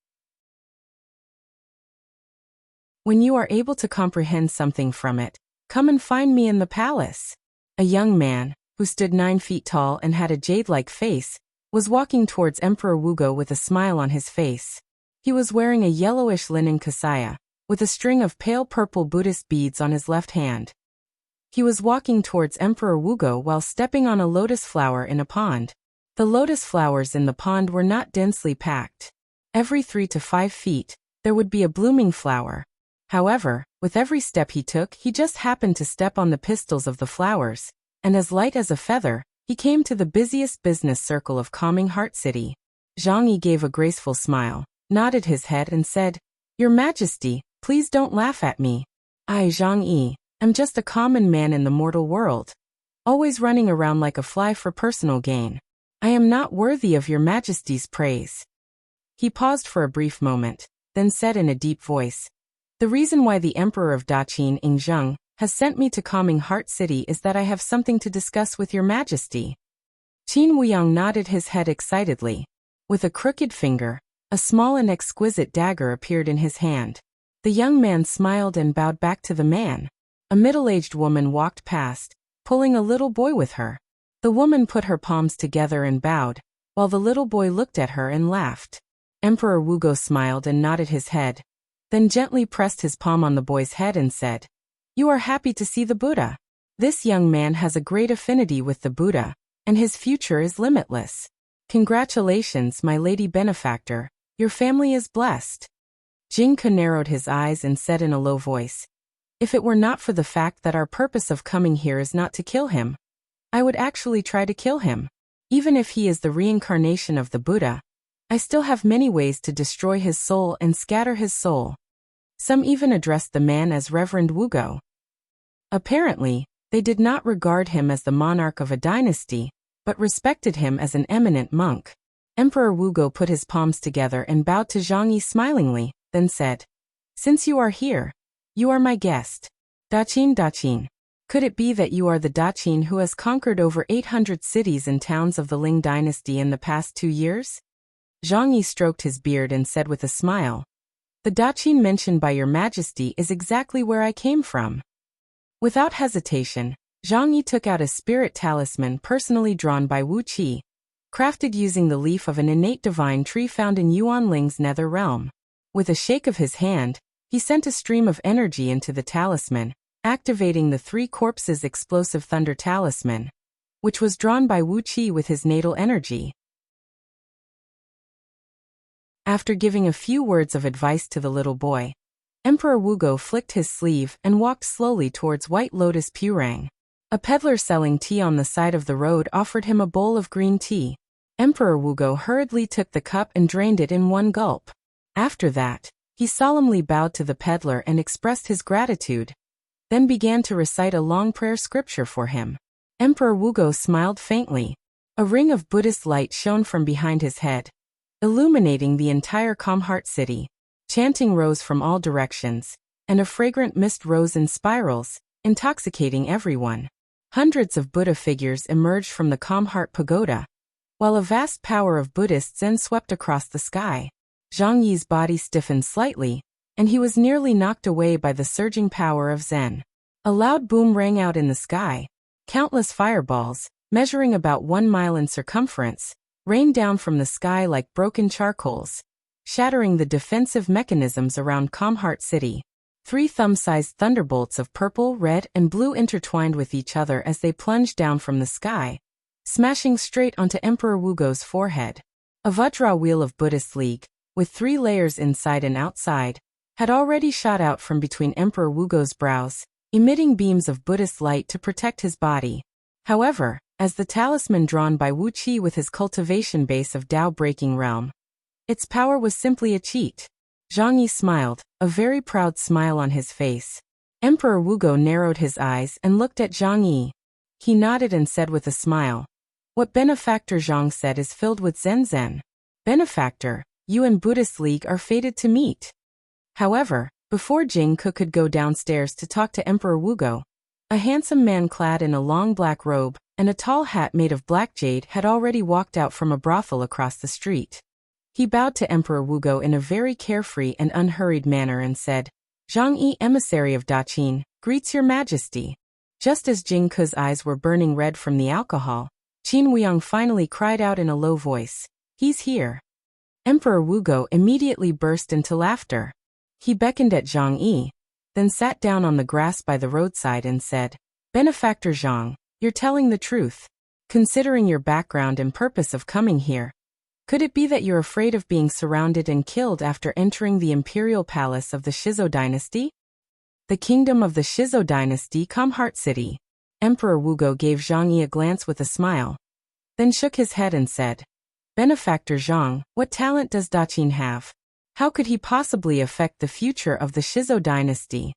When you are able to comprehend something from it, come and find me in the palace." A young man, who stood 9 feet tall and had a jade-like face, was walking towards Emperor Wugo with a smile on his face. He was wearing a yellowish linen kasaya, with a string of pale purple Buddhist beads on his left hand. He was walking towards Emperor Wugo while stepping on a lotus flower in a pond. The lotus flowers in the pond were not densely packed. Every 3 to 5 feet, there would be a blooming flower. However, with every step he took, he just happened to step on the pistils of the flowers, and as light as a feather, he came to the busiest business circle of calming Heart City. Zhang Yi gave a graceful smile, nodded his head and said, "Your Majesty, please don't laugh at me. I, Zhang Yi, am just a common man in the mortal world, always running around like a fly for personal gain. I am not worthy of your Majesty's praise." He paused for a brief moment, then said in a deep voice, "The reason why the Emperor of Daqin Ingzheng has sent me to calming Heart City is that I have something to discuss with your majesty." Qin Wuyang nodded his head excitedly. With a crooked finger, a small and exquisite dagger appeared in his hand. The young man smiled and bowed back to the man. A middle-aged woman walked past, pulling a little boy with her. The woman put her palms together and bowed, while the little boy looked at her and laughed. Emperor Wugo smiled and nodded his head, then gently pressed his palm on the boy's head and said, "You are happy to see the Buddha. This young man has a great affinity with the Buddha, and his future is limitless. Congratulations, my lady benefactor, your family is blessed. Jingke narrowed his eyes and said in a low voice, if it were not for the fact that our purpose of coming here is not to kill him, I would actually try to kill him. Even if he is the reincarnation of the Buddha, I still have many ways to destroy his soul and scatter his soul. Some even addressed the man as Reverend Wugo. Apparently, they did not regard him as the monarch of a dynasty, but respected him as an eminent monk. Emperor Wugo put his palms together and bowed to Zhang Yi smilingly, then said, since you are here, you are my guest. Daqin. Could it be that you are the Daqin who has conquered over 800 cities and towns of the Ling dynasty in the past 2 years? Zhang Yi stroked his beard and said with a smile, the Daqin mentioned by your majesty is exactly where I came from. Without hesitation, Zhang Yi took out a spirit talisman personally drawn by Wuxia, crafted using the leaf of an innate divine tree found in Yuan Ling's nether realm. With a shake of his hand, he sent a stream of energy into the talisman, activating the 3 corpses explosive thunder talisman, which was drawn by Wuxia with his natal energy. After giving a few words of advice to the little boy, Emperor Wugo flicked his sleeve and walked slowly towards White Lotus Purang. A peddler selling tea on the side of the road offered him a bowl of green tea. Emperor Wugo hurriedly took the cup and drained it in one gulp. After that, he solemnly bowed to the peddler and expressed his gratitude, then began to recite a long prayer scripture for him. Emperor Wugo smiled faintly. A ring of Buddhist light shone from behind his head, illuminating the entire Kamhart city. Chanting rose from all directions, and a fragrant mist rose in spirals, intoxicating everyone. Hundreds of Buddha figures emerged from the Kamhart pagoda, while a vast power of Buddhist Zen swept across the sky. Zhang Yi's body stiffened slightly, and he was nearly knocked away by the surging power of Zen. A loud boom rang out in the sky. Countless fireballs, measuring about 1 mile in circumference, rained down from the sky like broken charcoals, shattering the defensive mechanisms around Kamhart city. 3 thumb-sized thunderbolts of purple, red, and blue intertwined with each other as they plunged down from the sky, smashing straight onto Emperor Wugo's forehead. A Vajra wheel of Buddhist League, with 3 layers inside and outside, had already shot out from between Emperor Wugo's brows, emitting beams of Buddhist light to protect his body. However, as the talisman drawn by Wuxia with his cultivation base of Tao-breaking realm, its power was simply a cheat. Zhang Yi smiled, a very proud smile on his face. Emperor Wugo narrowed his eyes and looked at Zhang Yi. He nodded and said with a smile, what Benefactor Zhang said is filled with Zen. Benefactor, you and Buddhist League are fated to meet. However, before Jingke could go downstairs to talk to Emperor Wugo, a handsome man clad in a long black robe and a tall hat made of black jade had already walked out from a brothel across the street. He bowed to Emperor Wugo in a very carefree and unhurried manner and said, Zhang Yi, emissary of Daqin, greets your majesty. Just as Jingke's eyes were burning red from the alcohol, Qin Weiyang finally cried out in a low voice, he's here. Emperor Wugo immediately burst into laughter. He beckoned at Zhang Yi, then sat down on the grass by the roadside and said, Benefactor Zhang, you're telling the truth. Considering your background and purpose of coming here, could it be that you're afraid of being surrounded and killed after entering the imperial palace of the Shizo dynasty? The kingdom of the Shizo dynasty, Kamhart city. Emperor Wugo gave Zhang Yi a glance with a smile, then shook his head and said, Benefactor Zhang, what talent does Daqin have? How could he possibly affect the future of the Shizo dynasty?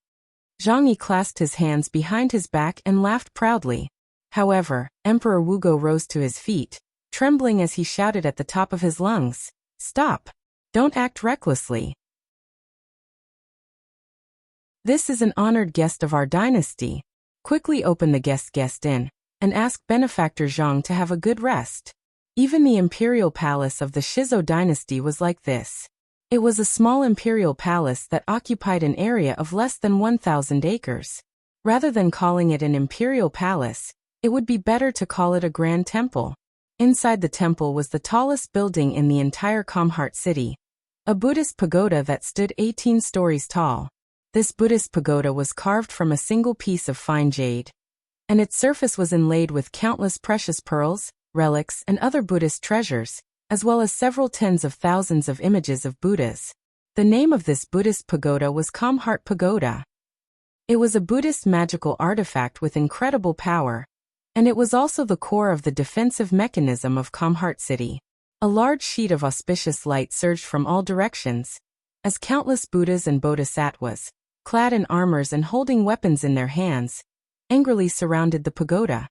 Zhang Yi clasped his hands behind his back and laughed proudly. However, Emperor Wugo rose to his feet, trembling as he shouted at the top of his lungs, Stop! Don't act recklessly. This is an honored guest of our dynasty. Quickly open the guest in, and ask Benefactor Zhang to have a good rest. Even the imperial palace of the Shizo dynasty was like this. It was a small imperial palace that occupied an area of less than 1,000 acres. Rather than calling it an imperial palace, it would be better to call it a grand temple. Inside the temple was the tallest building in the entire Kamhart city, a Buddhist pagoda that stood 18 stories tall. This Buddhist pagoda was carved from a single piece of fine jade. and its surface was inlaid with countless precious pearls, relics, and other Buddhist treasures, as well as several tens of thousands of images of Buddhas. The name of this Buddhist pagoda was Calm Heart Pagoda. It was a Buddhist magical artifact with incredible power, and it was also the core of the defensive mechanism of Calm Heart City. A large sheet of auspicious light surged from all directions, as countless Buddhas and Bodhisattvas, clad in armors and holding weapons in their hands, angrily surrounded the pagoda.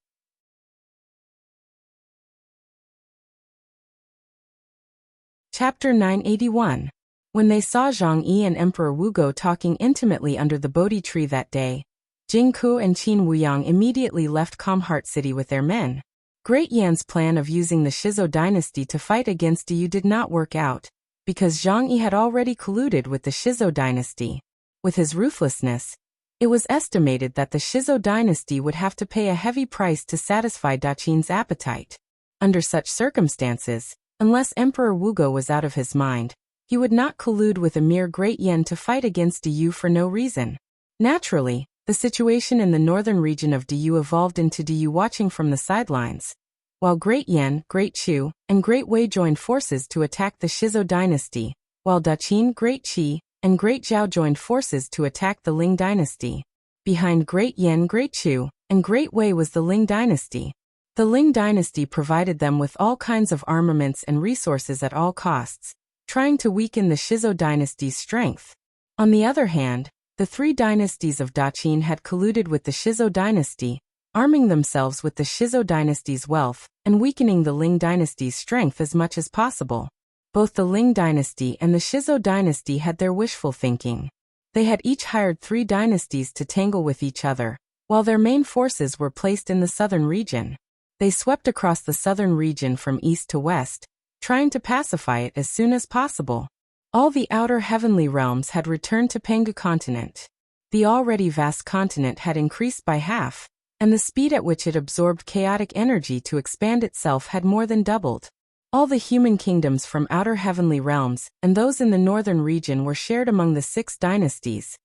Chapter 981. When they saw Zhang Yi and Emperor Wugo talking intimately under the Bodhi tree that day, Jing Ku and Qin Wuyang immediately left Calm Heart City with their men. Great Yan's plan of using the Shizo dynasty to fight against Yu did not work out, because Zhang Yi had already colluded with the Shizo dynasty. With his ruthlessness, it was estimated that the Shizo dynasty would have to pay a heavy price to satisfy Daqin's appetite. Under such circumstances, unless Emperor Wugo was out of his mind, he would not collude with a mere Great Yan to fight against Yu for no reason. Naturally, the situation in the northern region of Yu evolved into Yu watching from the sidelines, while Great Yan, Great Chu, and Great Wei joined forces to attack the Shizo dynasty, while Daqin, Great Qi, and Great Zhao joined forces to attack the Ling dynasty. Behind Great Yan, Great Chu, and Great Wei was the Ling dynasty. The Ling dynasty provided them with all kinds of armaments and resources at all costs, trying to weaken the Shizo dynasty's strength. On the other hand, the three dynasties of Daqin had colluded with the Shizo dynasty, arming themselves with the Shizo dynasty's wealth and weakening the Ling dynasty's strength as much as possible. Both the Ling dynasty and the Shizo dynasty had their wishful thinking. They had each hired three dynasties to tangle with each other, while their main forces were placed in the southern region. They swept across the southern region from east to west, trying to pacify it as soon as possible. All the outer heavenly realms had returned to Pangu continent. The already vast continent had increased by half, and the speed at which it absorbed chaotic energy to expand itself had more than doubled. All the human kingdoms from outer heavenly realms and those in the northern region were shared among the 6 dynasties,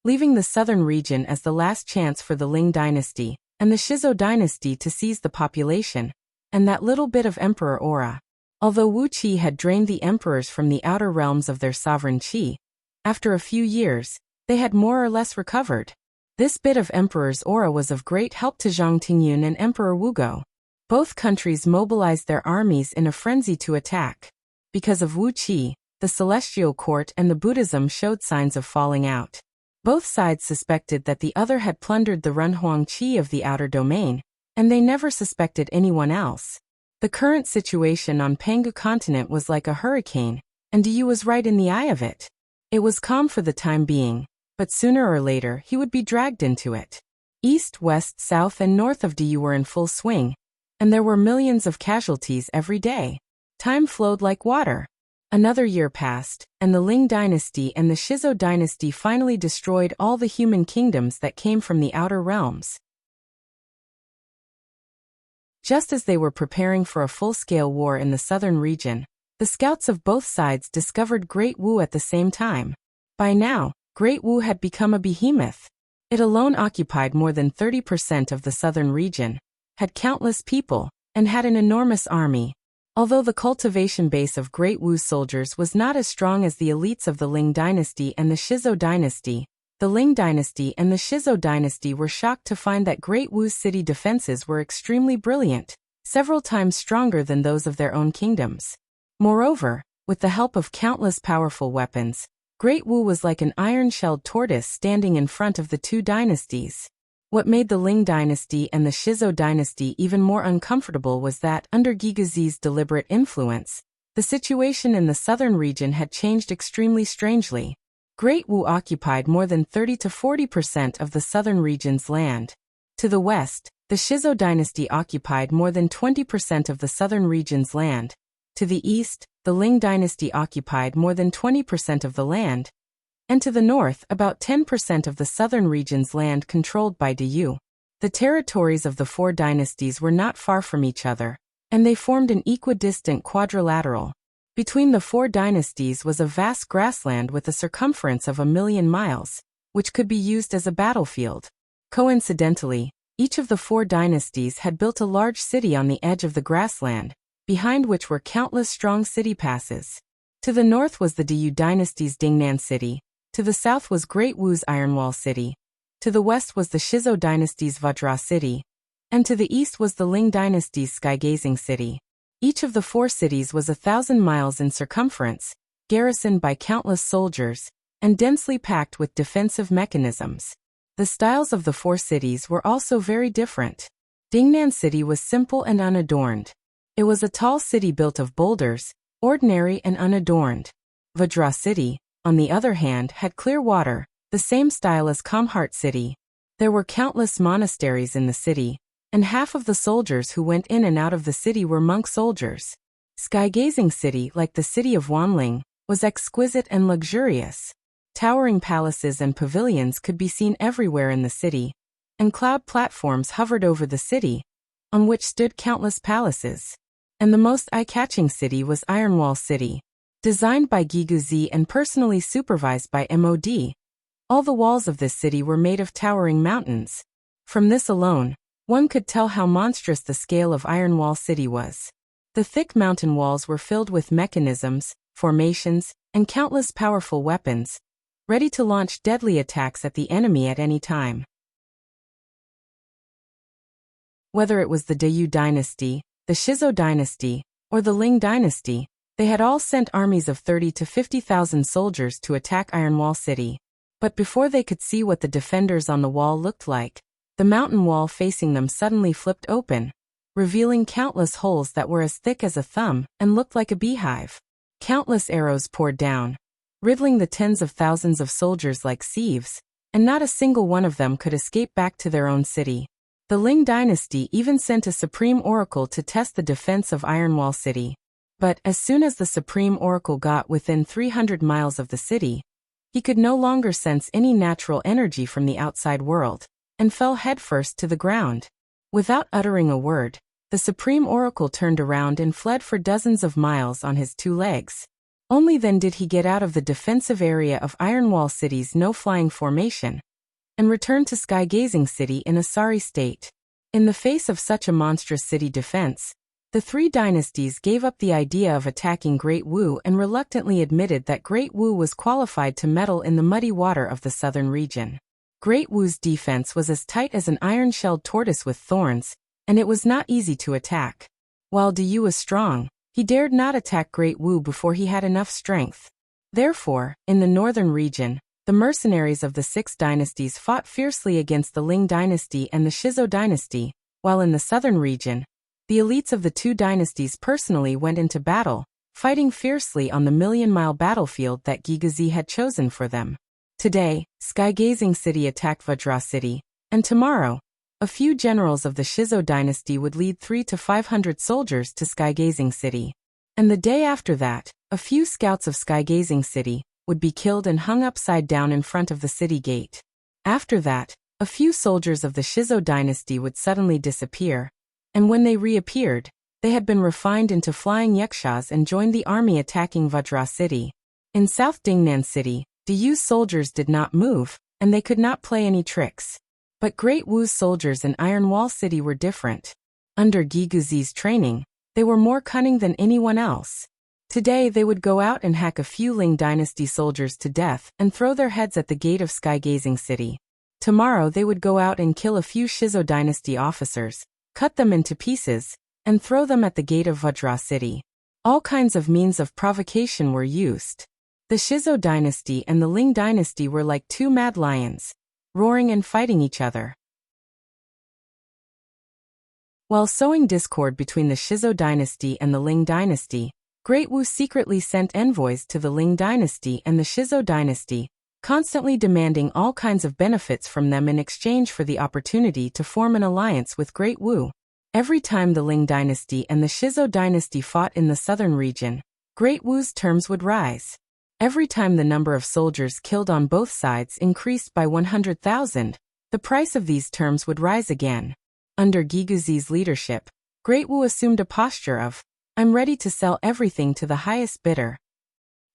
leaving the southern region as the last chance for the Ling dynasty and the Shizo dynasty to seize the population and that little bit of emperor aura. Although Wu Qi had drained the emperors from the outer realms of their sovereign qi, after a few years, they had more or less recovered. This bit of emperor's aura was of great help to Zhang Tingyun and Emperor Wugo. Both countries mobilized their armies in a frenzy to attack. Because of Wu Qi, the celestial court and the Buddhism showed signs of falling out. Both sides suspected that the other had plundered the Renhuang Qi of the outer domain, and they never suspected anyone else. The current situation on Pangu continent was like a hurricane, and Yu was right in the eye of it. It was calm for the time being, but sooner or later he would be dragged into it. East, west, south, and north of Yu were in full swing, and there were millions of casualties every day. Time flowed like water. Another year passed, and the Ling dynasty and the Shizo dynasty finally destroyed all the human kingdoms that came from the outer realms. Just as they were preparing for a full-scale war in the southern region, the scouts of both sides discovered Great Wu at the same time. By now, Great Wu had become a behemoth. It alone occupied more than 30% of the southern region, had countless people, and had an enormous army. Although the cultivation base of Great Wu's soldiers was not as strong as the elites of the Ling dynasty and the Shizo dynasty, the Ling dynasty and the Shizo dynasty were shocked to find that Great Wu's city defenses were extremely brilliant, several times stronger than those of their own kingdoms. Moreover, with the help of countless powerful weapons, Great Wu was like an iron-shelled tortoise standing in front of the two dynasties. What made the Ling dynasty and the Shizo dynasty even more uncomfortable was that, under Gigazi's deliberate influence, the situation in the southern region had changed extremely strangely. Great Wu occupied more than 30 to 40% of the southern region's land. To the west, the Shizo dynasty occupied more than 20% of the southern region's land. To the east, the Ling dynasty occupied more than 20% of the land. And to the north, about 10% of the southern region's land controlled by Yu. The territories of the 4 dynasties were not far from each other, and they formed an equidistant quadrilateral. Between the 4 dynasties was a vast grassland with a circumference of 1,000,000 miles, which could be used as a battlefield. Coincidentally, Each of the 4 dynasties had built a large city on the edge of the grassland, behind which were countless strong city passes. To the north was the Diyu dynasty's Dingnan city, to the south was Great Wu's Iron Wall city, to the west was the Shizo dynasty's Vajra city, and to the east was the Ling dynasty's Skygazing city. Each of the 4 cities was 1,000 miles in circumference, garrisoned by countless soldiers, and densely packed with defensive mechanisms. The styles of the 4 cities were also very different. Dingnan City was simple and unadorned. It was a tall city built of boulders, ordinary and unadorned. Vajra City, on the other hand, had clear water, the same style as Kamhart City. There were countless monasteries in the city, and half of the soldiers who went in and out of the city were monk soldiers. Skygazing City, like the city of Wanling, was exquisite and luxurious. Towering palaces and pavilions could be seen everywhere in the city, and cloud platforms hovered over the city, on which stood countless palaces. And the most eye-catching city was Ironwall City. Designed by Giguzi and personally supervised by MOD, all the walls of this city were made of towering mountains. From this alone, one could tell how monstrous the scale of Ironwall City was. The thick mountain walls were filled with mechanisms, formations, and countless powerful weapons, ready to launch deadly attacks at the enemy at any time. Whether it was the Diyu dynasty, the Shizo dynasty, or the Ling dynasty, they had all sent armies of 30 to 50,000 soldiers to attack Ironwall City. But before they could see what the defenders on the wall looked like, the mountain wall facing them suddenly flipped open, revealing countless holes that were as thick as a thumb and looked like a beehive. Countless arrows poured down, riddling the tens of thousands of soldiers like sieves, and not a single one of them could escape back to their own city. The Ling dynasty even sent a supreme oracle to test the defense of Ironwall City. But as soon as the supreme oracle got within 300 miles of the city, he could no longer sense any natural energy from the outside world, and fell headfirst to the ground. Without uttering a word, the supreme oracle turned around and fled for dozens of miles on his 2 legs. Only then did he get out of the defensive area of Ironwall City's no-flying formation, and return to Skygazing City in a sorry state. In the face of such a monstrous city defense, the 3 dynasties gave up the idea of attacking Great Wu and reluctantly admitted that Great Wu was qualified to meddle in the muddy water of the southern region. Great Wu's defense was as tight as an iron-shelled tortoise with thorns, and it was not easy to attack. While Diyu was strong, he dared not attack Great Wu before he had enough strength. Therefore, in the northern region, the mercenaries of the 6 dynasties fought fiercely against the Ling dynasty and the Shizo dynasty, while in the southern region, the elites of the 2 dynasties personally went into battle, fighting fiercely on the million-mile battlefield that Giguzi had chosen for them. Today, Skygazing City attacked Vajra City, and tomorrow, a few generals of the Shizo dynasty would lead 300 to 500 soldiers to Skygazing City. And the day after that, a few scouts of Skygazing City would be killed and hung upside down in front of the city gate. After that, a few soldiers of the Shizo dynasty would suddenly disappear, and when they reappeared, they had been refined into flying yakshas and joined the army attacking Vajra City. In South Dingnan City, Diyu's soldiers did not move, and they could not play any tricks. But Great Wu's soldiers in Ironwall City were different. Under Giguzi's training, they were more cunning than anyone else. Today they would go out and hack a few Ling dynasty soldiers to death and throw their heads at the gate of Skygazing City. Tomorrow they would go out and kill a few Shizo dynasty officers, cut them into pieces, and throw them at the gate of Vajra City. All kinds of means of provocation were used. The Shizo dynasty and the Ling dynasty were like 2 mad lions, roaring and fighting each other. While sowing discord between the Shizo dynasty and the Ling dynasty, Great Wu secretly sent envoys to the Ling dynasty and the Shizo dynasty, constantly demanding all kinds of benefits from them in exchange for the opportunity to form an alliance with Great Wu. Every time the Ling dynasty and the Shizo dynasty fought in the southern region, Great Wu's terms would rise. Every time the number of soldiers killed on both sides increased by 100,000, the price of these terms would rise again. Under Giguzi's leadership, Great Wu assumed a posture of, "I'm ready to sell everything to the highest bidder."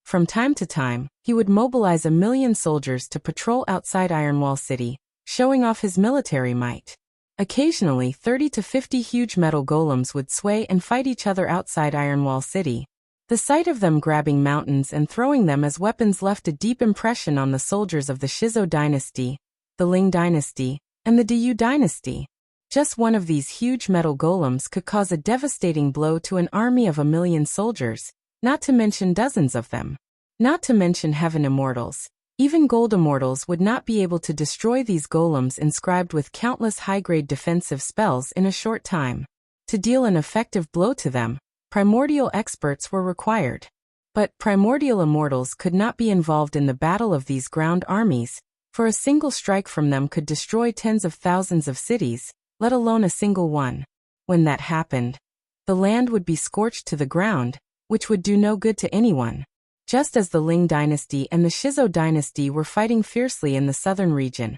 From time to time, he would mobilize 1 million soldiers to patrol outside Ironwall City, showing off his military might. Occasionally 30 to 50 huge metal golems would sway and fight each other outside Ironwall City. The sight of them grabbing mountains and throwing them as weapons left a deep impression on the soldiers of the Shizou dynasty, the Ling dynasty, and the Diyu dynasty. Just one of these huge metal golems could cause a devastating blow to an army of 1,000,000 soldiers, not to mention dozens of them. Not to mention heaven immortals. Even gold immortals would not be able to destroy these golems inscribed with countless high-grade defensive spells in a short time. To deal an effective blow to them, primordial experts were required. But primordial immortals could not be involved in the battle of these ground armies, for a single strike from them could destroy tens of thousands of cities, let alone a single one. When that happened, the land would be scorched to the ground, which would do no good to anyone. Just as the Ling dynasty and the Shizou dynasty were fighting fiercely in the southern region,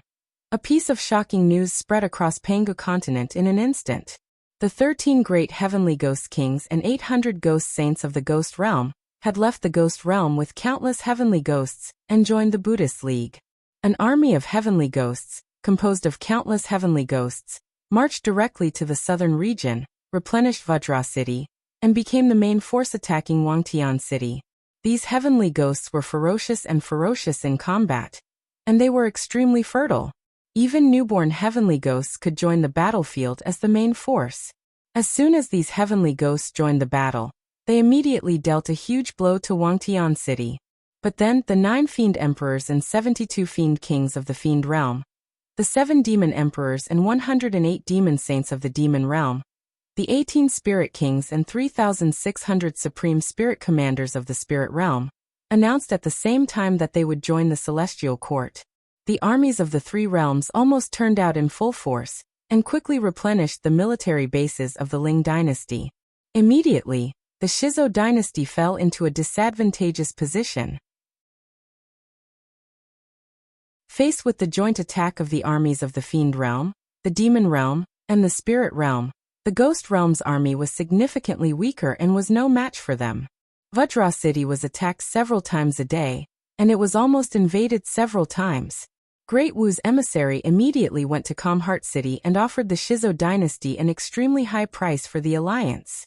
a piece of shocking news spread across Pangu continent in an instant. The 13 great heavenly ghost kings and 800 ghost saints of the ghost realm had left the ghost realm with countless heavenly ghosts and joined the Buddhist League. An army of heavenly ghosts, composed of countless heavenly ghosts, marched directly to the southern region, replenished Vajra City, and became the main force attacking Wangtian City. These heavenly ghosts were ferocious in combat, and they were extremely fertile. Even newborn heavenly ghosts could join the battlefield as the main force. As soon as these heavenly ghosts joined the battle, they immediately dealt a huge blow to Wangtian City. But then the 9 fiend emperors and 72 fiend kings of the fiend realm, the 7 demon emperors and 108 demon saints of the demon realm, the 18 spirit kings and 3,600 supreme spirit commanders of the spirit realm, announced at the same time that they would join the celestial court. The armies of the 3 realms almost turned out in full force, and quickly replenished the military bases of the Ling dynasty. Immediately, the Shizou dynasty fell into a disadvantageous position. Faced with the joint attack of the armies of the fiend realm, the demon realm, and the spirit realm, the ghost realm's army was significantly weaker and was no match for them. Vajra City was attacked several times a day, and it was almost invaded several times. Great Wu's emissary immediately went to Calm Heart City and offered the Shizou dynasty an extremely high price for the alliance.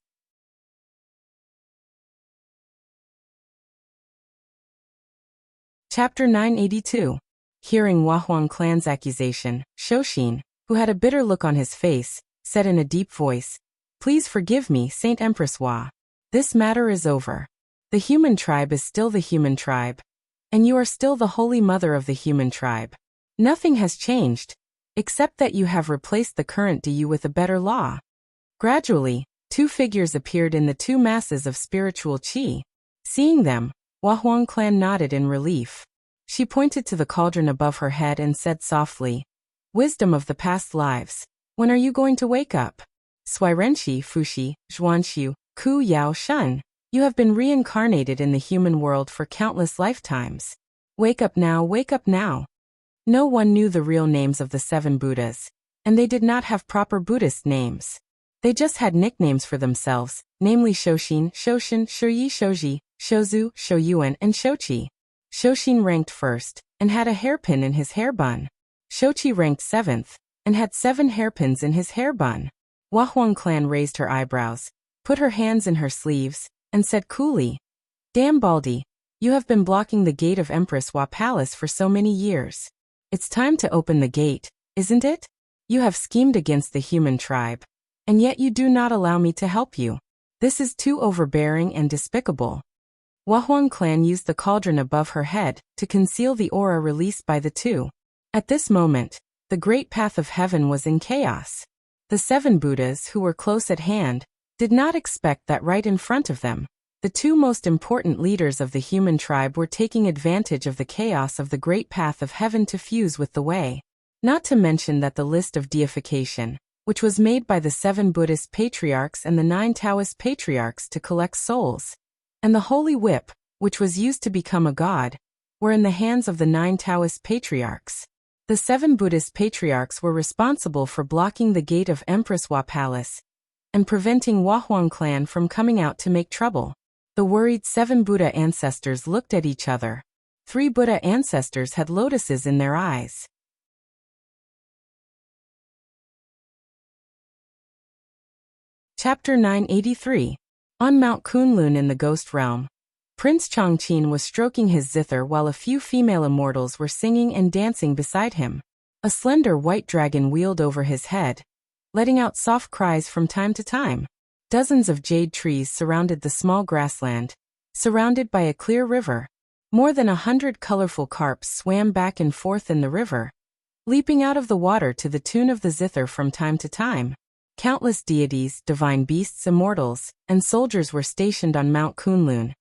Chapter 982. Hearing Huahuang clan's accusation, Shoshin, who had a bitter look on his face, said in a deep voice, "Please forgive me, Saint Empress Hua. This matter is over. The human tribe is still the human tribe, and you are still the holy mother of the human tribe. Nothing has changed, except that you have replaced the current Diyu with a better law." Gradually, 2 figures appeared in the 2 masses of spiritual qi. Seeing them, Huahuang clan nodded in relief. She pointed to the cauldron above her head and said softly, "Wisdom of the past lives. When are you going to wake up? Swirenshi, Fushi, Zhuanshu, Ku Yao Shun. You have been reincarnated in the human world for countless lifetimes. Wake up now, wake up now." No one knew the real names of the 7 Buddhas, and they did not have proper Buddhist names. They just had nicknames for themselves, namely Shoshin, Shoshin, Shoyi, Shoji, Shozu, Shoyuan, and Shochi. Shoshin ranked first, and had a hairpin in his hair bun. Shochi ranked 7th, and had 7 hairpins in his hair bun. Huahuang clan raised her eyebrows, put her hands in her sleeves, and said coolly, "Damn Baldy, you have been blocking the gate of Empress Hua Palace for so many years. It's time to open the gate, isn't it? You have schemed against the human tribe, and yet you do not allow me to help you. This is too overbearing and despicable." Huahuang clan used the cauldron above her head to conceal the aura released by the 2. At this moment, the great path of heaven was in chaos. The 7 Buddhas who were close at hand did not expect that right in front of them, the 2 most important leaders of the human tribe were taking advantage of the chaos of the great path of heaven to fuse with the way. Not to mention that the list of deification, which was made by the 7 Buddhist patriarchs and the 9 Taoist patriarchs to collect souls, and the holy whip, which was used to become a god, were in the hands of the 9 Taoist patriarchs. The 7 Buddhist patriarchs were responsible for blocking the gate of Empress Hua Palace and preventing Huahuang clan from coming out to make trouble. The worried 7 Buddha ancestors looked at each other. 3 Buddha ancestors had lotuses in their eyes. Chapter 983. On Mount Kunlun in the Ghost Realm. Prince Chongqing was stroking his zither while a few female immortals were singing and dancing beside him. A slender white dragon wheeled over his head, letting out soft cries from time to time. Dozens of jade trees surrounded the small grassland, surrounded by a clear river. More than 100 colorful carps swam back and forth in the river, leaping out of the water to the tune of the zither from time to time. Countless deities, divine beasts, immortals, and soldiers were stationed on Mount Kunlun,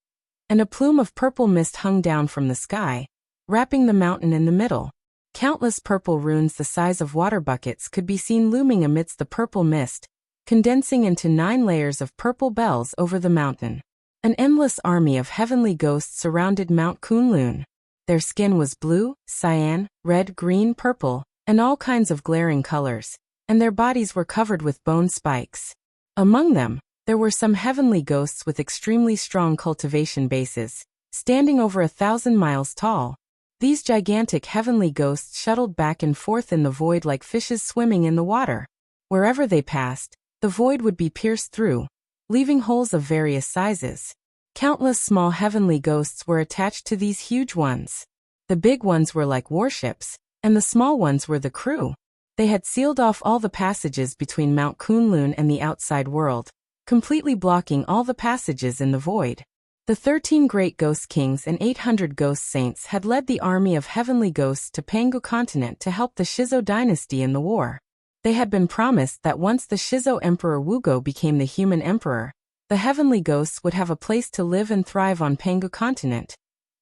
and a plume of purple mist hung down from the sky, wrapping the mountain in the middle. Countless purple runes the size of water buckets could be seen looming amidst the purple mist, condensing into 9 layers of purple bells over the mountain. An endless army of heavenly ghosts surrounded Mount Kunlun. Their skin was blue, cyan, red, green, purple, and all kinds of glaring colors, and their bodies were covered with bone spikes. Among them, there were some heavenly ghosts with extremely strong cultivation bases, standing over 1,000 miles tall. These gigantic heavenly ghosts shuttled back and forth in the void like fishes swimming in the water. Wherever they passed, the void would be pierced through, leaving holes of various sizes. Countless small heavenly ghosts were attached to these huge ones. The big ones were like warships, and the small ones were the crew. They had sealed off all the passages between Mount Kunlun and the outside world, completely blocking all the passages in the void. The 13 great ghost kings and 800 ghost saints had led the army of heavenly ghosts to Pangu continent to help the Shizo dynasty in the war. They had been promised that once the Shizo Emperor Wugo became the human emperor, the heavenly ghosts would have a place to live and thrive on Pangu continent,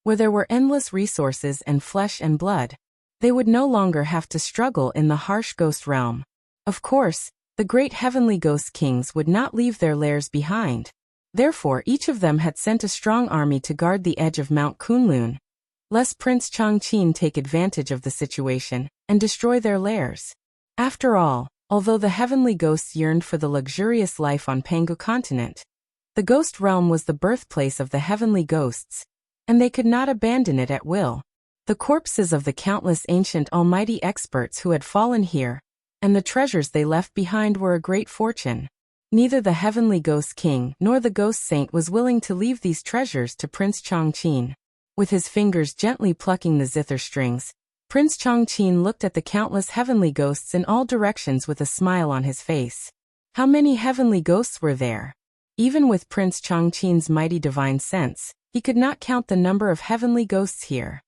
where there were endless resources and flesh and blood. They would no longer have to struggle in the harsh ghost realm. Of course, the great heavenly ghost kings would not leave their lairs behind. Therefore, each of them had sent a strong army to guard the edge of Mount Kunlun, lest Prince Chongqing take advantage of the situation and destroy their lairs. After all, although the heavenly ghosts yearned for the luxurious life on Pangu continent, the ghost realm was the birthplace of the heavenly ghosts, and they could not abandon it at will. The corpses of the countless ancient almighty experts who had fallen here, and the treasures they left behind were a great fortune. Neither the heavenly ghost king nor the ghost saint was willing to leave these treasures to Prince Chongqing. With his fingers gently plucking the zither strings, Prince Chongqing looked at the countless heavenly ghosts in all directions with a smile on his face. How many heavenly ghosts were there? Even with Prince Chongqing's mighty divine sense, he could not count the number of heavenly ghosts here.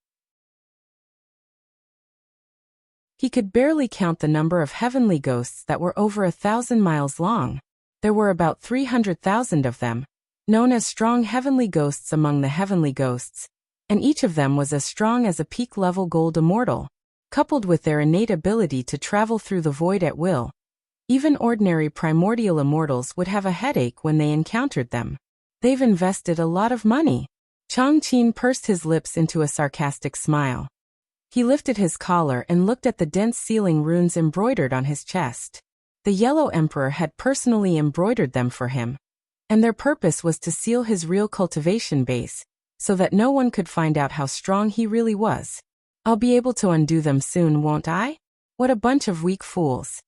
He could barely count the number of heavenly ghosts that were over 1,000 miles long. There were about 300,000 of them, known as strong heavenly ghosts among the heavenly ghosts, and each of them was as strong as a peak-level gold immortal, coupled with their innate ability to travel through the void at will. Even ordinary primordial immortals would have a headache when they encountered them. They've invested a lot of money. Chongqing pursed his lips into a sarcastic smile. He lifted his collar and looked at the dense sealing runes embroidered on his chest. The Yellow Emperor had personally embroidered them for him, and their purpose was to seal his real cultivation base, so that no one could find out how strong he really was. I'll be able to undo them soon, won't I? What a bunch of weak fools.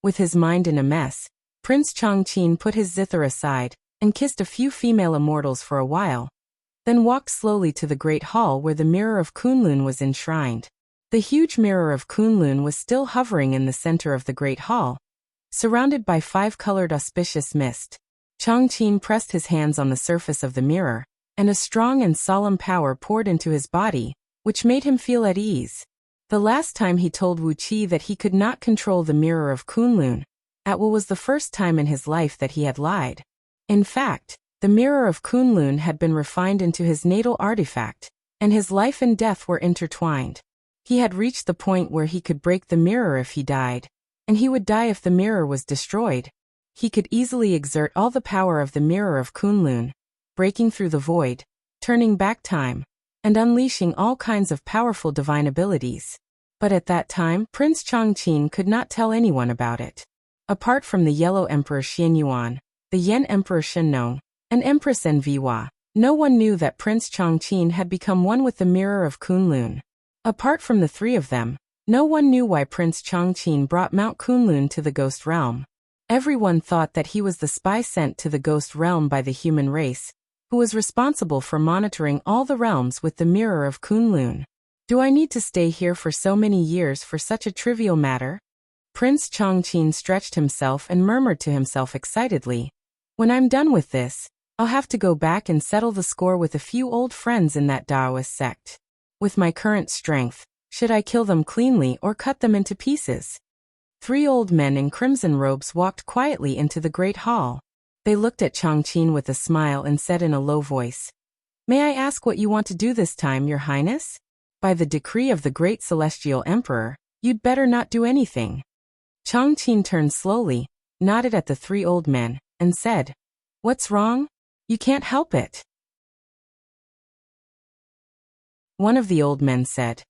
With his mind in a mess, Prince Chongqing put his zither aside and kissed a few female immortals for a while, then walked slowly to the great hall where the mirror of Kunlun was enshrined. The huge mirror of Kunlun was still hovering in the center of the great hall, surrounded by 5-colored auspicious mist. Chongqing pressed his hands on the surface of the mirror, and a strong and solemn power poured into his body, which made him feel at ease. The last time he told Wuxia that he could not control the mirror of Kunlun, it was the first time in his life that he had lied. In fact, the mirror of Kunlun had been refined into his natal artifact, and his life and death were intertwined. He had reached the point where he could break the mirror if he died, and he would die if the mirror was destroyed. He could easily exert all the power of the mirror of Kunlun, breaking through the void, turning back time, and unleashing all kinds of powerful divine abilities. But at that time, Prince Chongqing could not tell anyone about it. Apart from the Yellow Emperor Xianyuan, the Yen Emperor Shenong, and Empress Enviwa, no one knew that Prince Chongqing had become one with the mirror of Kunlun. Apart from the 3 of them, no one knew why Prince Chongqing brought Mount Kunlun to the ghost realm. Everyone thought that he was the spy sent to the ghost realm by the human race, who was responsible for monitoring all the realms with the mirror of Kunlun. Do I need to stay here for so many years for such a trivial matter? Prince Chongqing stretched himself and murmured to himself excitedly. When I'm done with this, I'll have to go back and settle the score with a few old friends in that Taoist sect. With my current strength, should I kill them cleanly or cut them into pieces? 3 old men in crimson robes walked quietly into the great hall. They looked at Chongqing with a smile and said in a low voice, "May I ask what you want to do this time, Your Highness? By the decree of the great celestial emperor, you'd better not do anything." Chongqing turned slowly, nodded at the 3 old men, and said, "What's wrong? You can't help it." One of the old men said,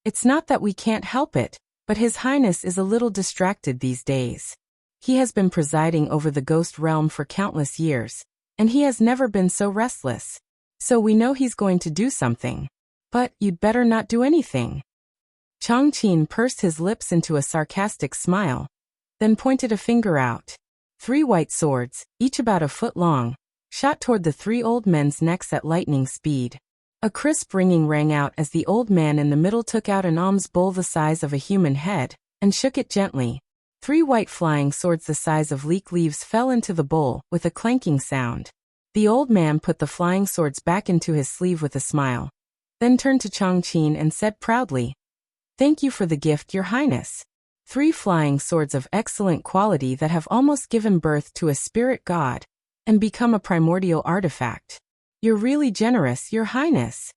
"It's not that we can't help it, but His Highness is a little distracted these days. He has been presiding over the ghost realm for countless years, and he has never been so restless. So we know he's going to do something. But you'd better not do anything." Chongqing pursed his lips into a sarcastic smile, then pointed a finger out. 3 white swords, each about a foot long, shot toward the 3 old men's necks at lightning speed. A crisp ringing rang out as the old man in the middle took out an alms bowl the size of a human head, and shook it gently. 3 white flying swords the size of leek leaves fell into the bowl, with a clanking sound. The old man put the flying swords back into his sleeve with a smile, then turned to Chongqing and said proudly, "Thank you for the gift, Your Highness. 3 flying swords of excellent quality that have almost given birth to a spirit god, and become a primordial artifact. You're really generous, Your Highness."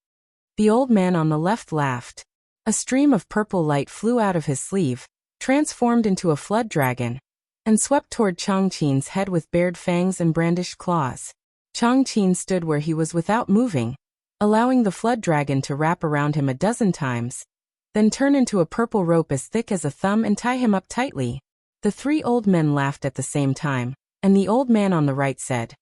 The old man on the left laughed. A stream of purple light flew out of his sleeve, transformed into a flood dragon, and swept toward Chongqing's head with bared fangs and brandished claws. Chongqing stood where he was without moving, allowing the flood dragon to wrap around him a dozen times, then turn into a purple rope as thick as a thumb and tie him up tightly. The 3 old men laughed at the same time, and the old man on the right said,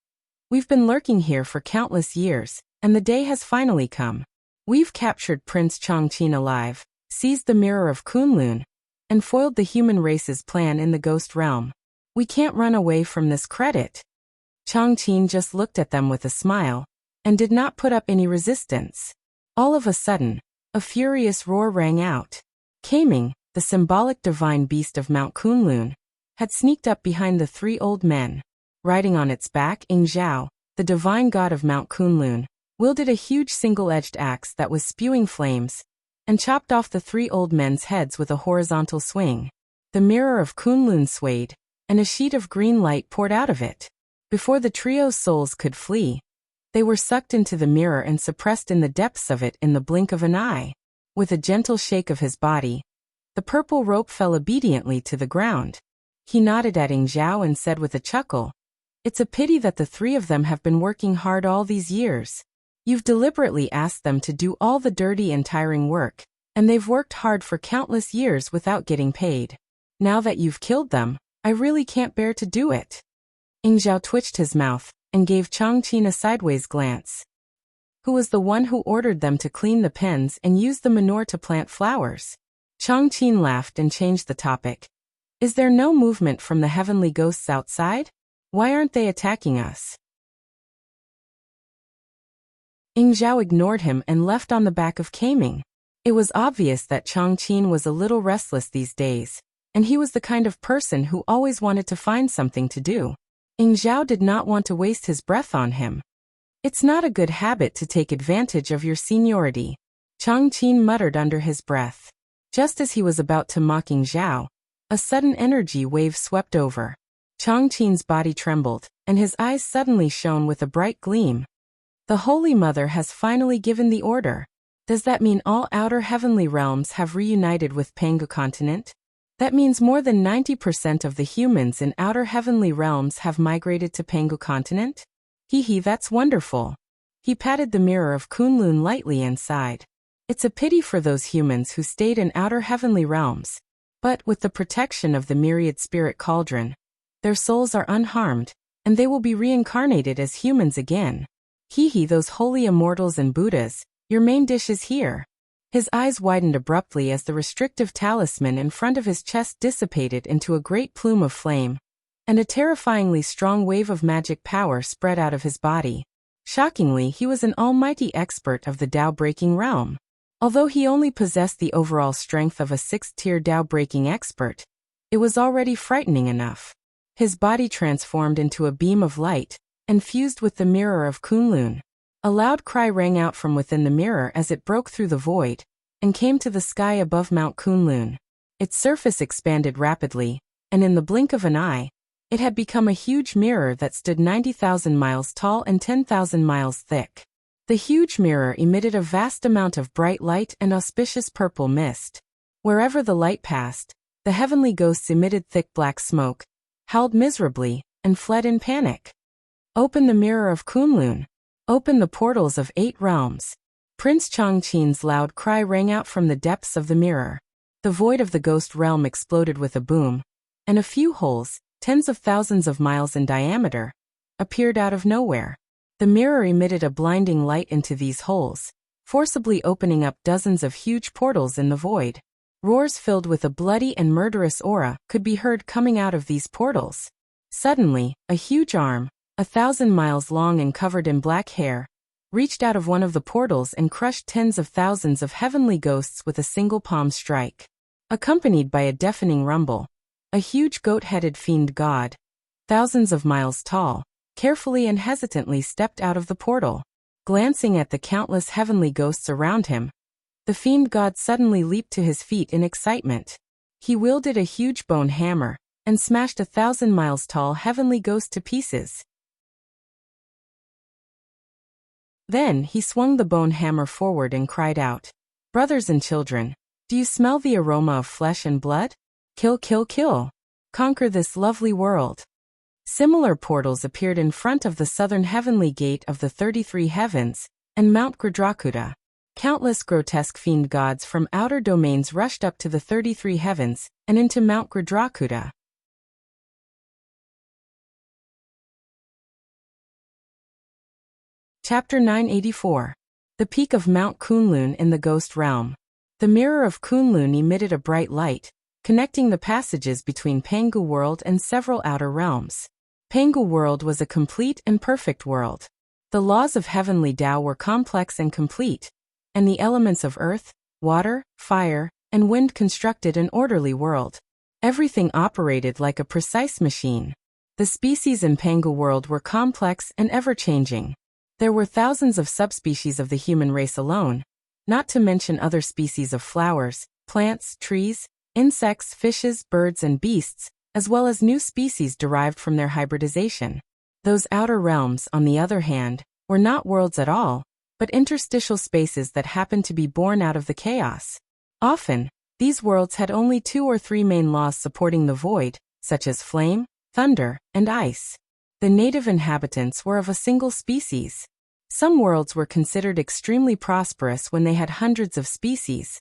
"We've been lurking here for countless years, and the day has finally come. We've captured Prince Chongqing alive, seized the mirror of Kunlun, and foiled the human race's plan in the ghost realm. We can't run away from this credit." Chongqing just looked at them with a smile, and did not put up any resistance. All of a sudden, a furious roar rang out. Kaming, the symbolic divine beast of Mount Kunlun, had sneaked up behind the 3 old men. Riding on its back, Yingzhao, the divine god of Mount Kunlun, wielded a huge single-edged axe that was spewing flames, and chopped off the 3 old men's heads with a horizontal swing. The mirror of Kunlun swayed, and a sheet of green light poured out of it. Before the trio's souls could flee, they were sucked into the mirror and suppressed in the depths of it in the blink of an eye. With a gentle shake of his body, the purple rope fell obediently to the ground. He nodded at Yingzhao and said with a chuckle, "It's a pity that the 3 of them have been working hard all these years. You've deliberately asked them to do all the dirty and tiring work, and they've worked hard for countless years without getting paid. Now that you've killed them, I really can't bear to do it." Yingzhao twitched his mouth, and gave Chongqing a sideways glance. "Who was the one who ordered them to clean the pens and use the manure to plant flowers?" Chongqing laughed and changed the topic. "Is there no movement from the heavenly ghosts outside? Why aren't they attacking us?" Yingzhao ignored him and left on the back of Kaming. It was obvious that Chongqing was a little restless these days, and he was the kind of person who always wanted to find something to do. Yingzhao did not want to waste his breath on him. "It's not a good habit to take advantage of your seniority," Chongqing muttered under his breath. Just as he was about to mock Yingzhao, a sudden energy wave swept over. Chongqing's body trembled, and his eyes suddenly shone with a bright gleam. "The Holy Mother has finally given the order. Does that mean all outer heavenly realms have reunited with Pangu continent? That means more than 90% of the humans in outer heavenly realms have migrated to Pangu continent? Hee, that's wonderful." He patted the mirror of Kunlun lightly and sighed. "It's a pity for those humans who stayed in outer heavenly realms. But with the protection of the myriad spirit cauldron, their souls are unharmed, and they will be reincarnated as humans again. Hee, those holy immortals and Buddhas, your main dish is here." His eyes widened abruptly as the restrictive talisman in front of his chest dissipated into a great plume of flame, and a terrifyingly strong wave of magic power spread out of his body. Shockingly, he was an almighty expert of the Tao-breaking realm. Although he only possessed the overall strength of a 6th-tier Tao-breaking expert, it was already frightening enough. His body transformed into a beam of light and fused with the mirror of Kunlun. A loud cry rang out from within the mirror as it broke through the void and came to the sky above Mount Kunlun. Its surface expanded rapidly, and in the blink of an eye, it had become a huge mirror that stood 90,000 miles tall and 10,000 miles thick. The huge mirror emitted a vast amount of bright light and auspicious purple mist. Wherever the light passed, the heavenly ghosts emitted thick black smoke, howled miserably, and fled in panic. Open the mirror of Kunlun. Open the portals of 8 realms. Prince Chongqing's loud cry rang out from the depths of the mirror. The void of the ghost realm exploded with a boom, and a few holes, tens of thousands of miles in diameter, appeared out of nowhere. The mirror emitted a blinding light into these holes, forcibly opening up dozens of huge portals in the void. Roars filled with a bloody and murderous aura could be heard coming out of these portals. Suddenly, a huge arm, 1,000 miles long and covered in black hair, reached out of one of the portals and crushed tens of thousands of heavenly ghosts with a single palm strike. Accompanied by a deafening rumble, a huge goat-headed fiend god, thousands of miles tall, carefully and hesitantly stepped out of the portal. Glancing at the countless heavenly ghosts around him, the fiend god suddenly leaped to his feet in excitement. He wielded a huge bone hammer and smashed 1,000 miles tall heavenly ghost to pieces. Then he swung the bone hammer forward and cried out, "Brothers and children, do you smell the aroma of flesh and blood? Kill, kill, kill. Conquer this lovely world." Similar portals appeared in front of the southern heavenly gate of the 33 heavens and Mount Gradrakuta. Countless grotesque fiend gods from outer domains rushed up to the 33 heavens and into Mount Gradrakuta. Chapter 984. The Peak of Mount Kunlun in the Ghost Realm. The mirror of Kunlun emitted a bright light, connecting the passages between Pangu World and several outer realms. Pangu World was a complete and perfect world. The laws of heavenly Tao were complex and complete, and the elements of earth, water, fire, and wind constructed an orderly world. Everything operated like a precise machine. The species in Pangu World were complex and ever-changing. There were thousands of subspecies of the human race alone, not to mention other species of flowers, plants, trees, insects, fishes, birds, and beasts, as well as new species derived from their hybridization. Those outer realms, on the other hand, were not worlds at all, but interstitial spaces that happened to be born out of the chaos. Often, these worlds had only 2 or 3 main laws supporting the void, such as flame, thunder, and ice. The native inhabitants were of a single species. Some worlds were considered extremely prosperous when they had hundreds of species,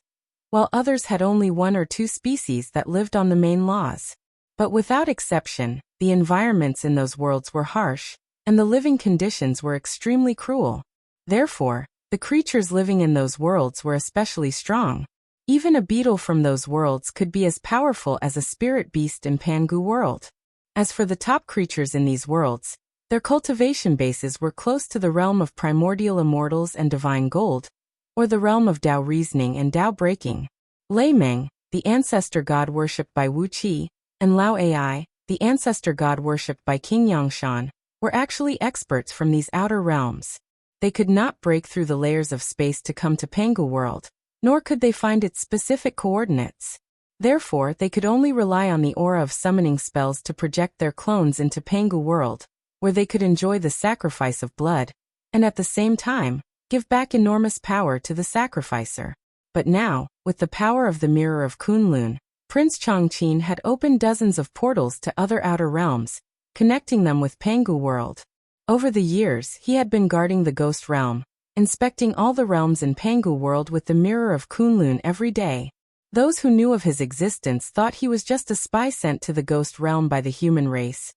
while others had only 1 or 2 species that lived on the main laws. But without exception, the environments in those worlds were harsh, and the living conditions were extremely cruel. Therefore, the creatures living in those worlds were especially strong. Even a beetle from those worlds could be as powerful as a spirit beast in Pangu World. As for the top creatures in these worlds, their cultivation bases were close to the realm of primordial immortals and divine gold, or the realm of Tao reasoning and Tao breaking. Lei Meng, the ancestor god worshipped by Wuxia, and Lao Ai, the ancestor god worshipped by King Yangshan, were actually experts from these outer realms. They could not break through the layers of space to come to Pangu World, nor could they find its specific coordinates. Therefore, they could only rely on the aura of summoning spells to project their clones into Pangu World, where they could enjoy the sacrifice of blood, and at the same time, give back enormous power to the sacrificer. But now, with the power of the Mirror of Kunlun, Prince Chongqing had opened dozens of portals to other outer realms, connecting them with Pangu World. Over the years, he had been guarding the Ghost Realm, inspecting all the realms in Pangu World with the Mirror of Kunlun every day. Those who knew of his existence thought he was just a spy sent to the Ghost Realm by the human race,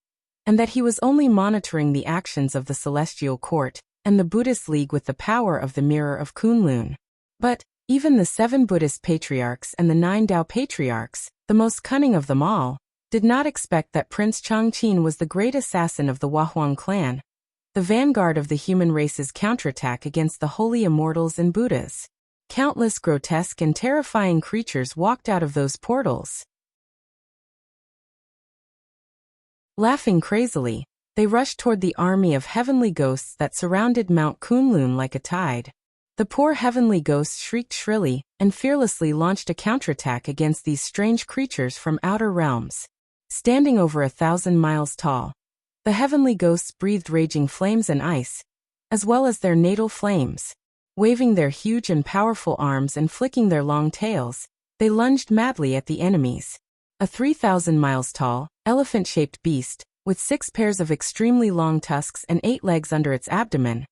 and that he was only monitoring the actions of the Celestial Court and the Buddhist League with the power of the Mirror of Kunlun. But even the 7 Buddhist patriarchs and the 9 Tao patriarchs, the most cunning of them all, did not expect that Prince Changqin was the great assassin of the Huahuang clan, the vanguard of the human race's counterattack against the holy immortals and Buddhas. Countless grotesque and terrifying creatures walked out of those portals. Laughing crazily, they rushed toward the army of heavenly ghosts that surrounded Mount Kunlun like a tide. The poor heavenly ghosts shrieked shrilly and fearlessly launched a counterattack against these strange creatures from outer realms. Standing over 1,000 miles tall, the heavenly ghosts breathed raging flames and ice, as well as their natal flames. Waving their huge and powerful arms and flicking their long tails, they lunged madly at the enemies. A 3,000 miles tall, elephant-shaped beast, with 6 pairs of extremely long tusks and 8 legs under its abdomen,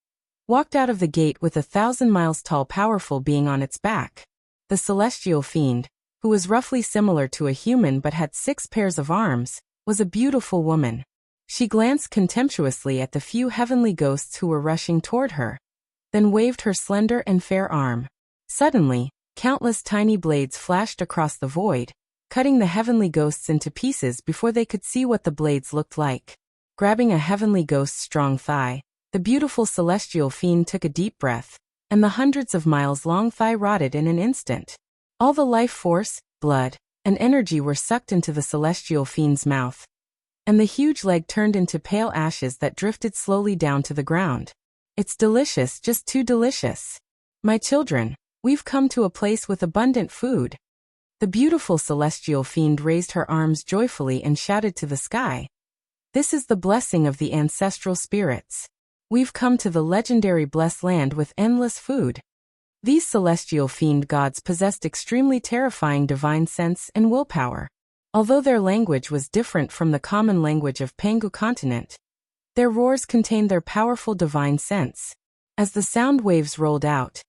walked out of the gate with 1,000 miles tall powerful being on its back. The celestial fiend, who was roughly similar to a human but had 6 pairs of arms, was a beautiful woman. She glanced contemptuously at the few heavenly ghosts who were rushing toward her, then waved her slender and fair arm. Suddenly, countless tiny blades flashed across the void, cutting the heavenly ghosts into pieces before they could see what the blades looked like. Grabbing a heavenly ghost's strong thigh, the beautiful celestial fiend took a deep breath, and the hundreds of miles-long thigh rotted in an instant. All the life force, blood, and energy were sucked into the celestial fiend's mouth, and the huge leg turned into pale ashes that drifted slowly down to the ground. It's delicious, just too delicious. My children, we've come to a place with abundant food. The beautiful celestial fiend raised her arms joyfully and shouted to the sky. This is the blessing of the ancestral spirits. We've come to the legendary blessed land with endless food. These celestial fiend gods possessed extremely terrifying divine sense and willpower. Although their language was different from the common language of Pangu continent, their roars contained their powerful divine sense. As the sound waves rolled out,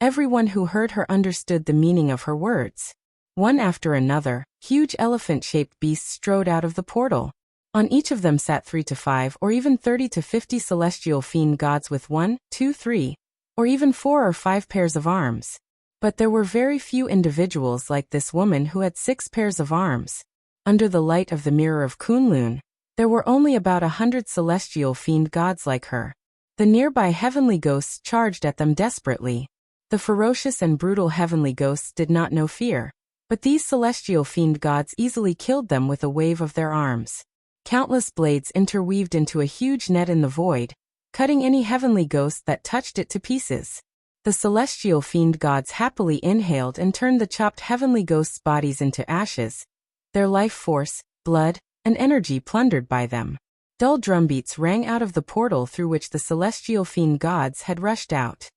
everyone who heard her understood the meaning of her words. One after another, huge elephant-shaped beasts strode out of the portal. On each of them sat 3 to 5 or even 30 to 50 celestial fiend gods with 1, 2, 3, or even 4 or 5 pairs of arms. But there were very few individuals like this woman who had 6 pairs of arms. Under the light of the mirror of Kunlun, there were only about 100 celestial fiend gods like her. The nearby heavenly ghosts charged at them desperately. The ferocious and brutal heavenly ghosts did not know fear, but these celestial fiend gods easily killed them with a wave of their arms. Countless blades interweaved into a huge net in the void, cutting any heavenly ghost that touched it to pieces. The celestial fiend gods happily inhaled and turned the chopped heavenly ghosts' bodies into ashes, their life force, blood, and energy plundered by them. Dull drumbeats rang out of the portal through which the celestial fiend gods had rushed out.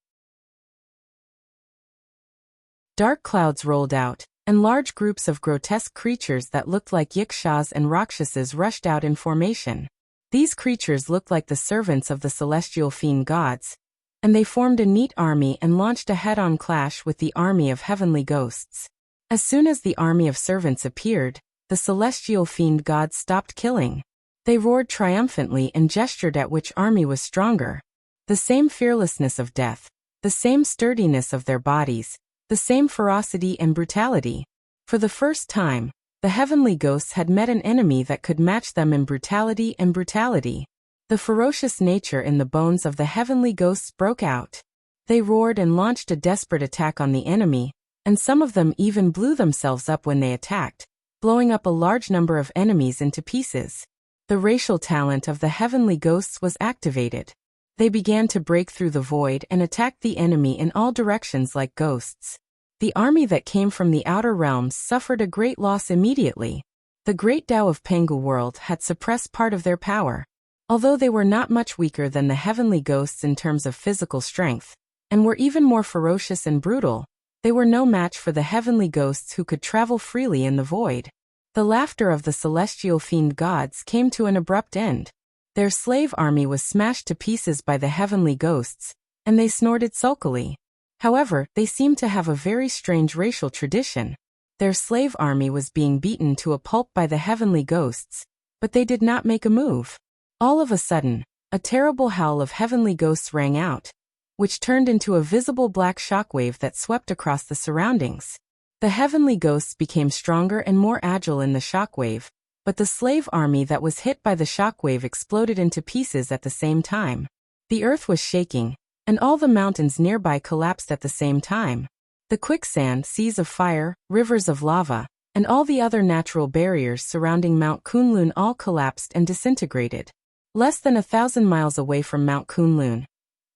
Dark clouds rolled out, and large groups of grotesque creatures that looked like yakshas and rakshasas rushed out in formation. These creatures looked like the servants of the celestial fiend gods, and they formed a neat army and launched a head-on clash with the army of heavenly ghosts. As soon as the army of servants appeared, the celestial fiend gods stopped killing. They roared triumphantly and gestured at which army was stronger. The same fearlessness of death, the same sturdiness of their bodies, the same ferocity and brutality. For the first time, the heavenly ghosts had met an enemy that could match them in brutality and brutality. The ferocious nature in the bones of the heavenly ghosts broke out. They roared and launched a desperate attack on the enemy, and some of them even blew themselves up when they attacked, blowing up a large number of enemies into pieces. The racial talent of the heavenly ghosts was activated. They began to break through the void and attacked the enemy in all directions like ghosts. The army that came from the outer realms suffered a great loss immediately. The great Tao of Pangu world had suppressed part of their power. Although they were not much weaker than the heavenly ghosts in terms of physical strength, and were even more ferocious and brutal, they were no match for the heavenly ghosts who could travel freely in the void. The laughter of the celestial fiend gods came to an abrupt end. Their slave army was smashed to pieces by the heavenly ghosts, and they snorted sulkily. However, they seemed to have a very strange racial tradition. Their slave army was being beaten to a pulp by the heavenly ghosts, but they did not make a move. All of a sudden, a terrible howl of heavenly ghosts rang out, which turned into a visible black shockwave that swept across the surroundings. The heavenly ghosts became stronger and more agile in the shockwave, but the slave army that was hit by the shockwave exploded into pieces at the same time. The earth was shaking, and all the mountains nearby collapsed at the same time. The quicksand, seas of fire, rivers of lava, and all the other natural barriers surrounding Mount Kunlun all collapsed and disintegrated. Less than 1,000 miles away from Mount Kunlun,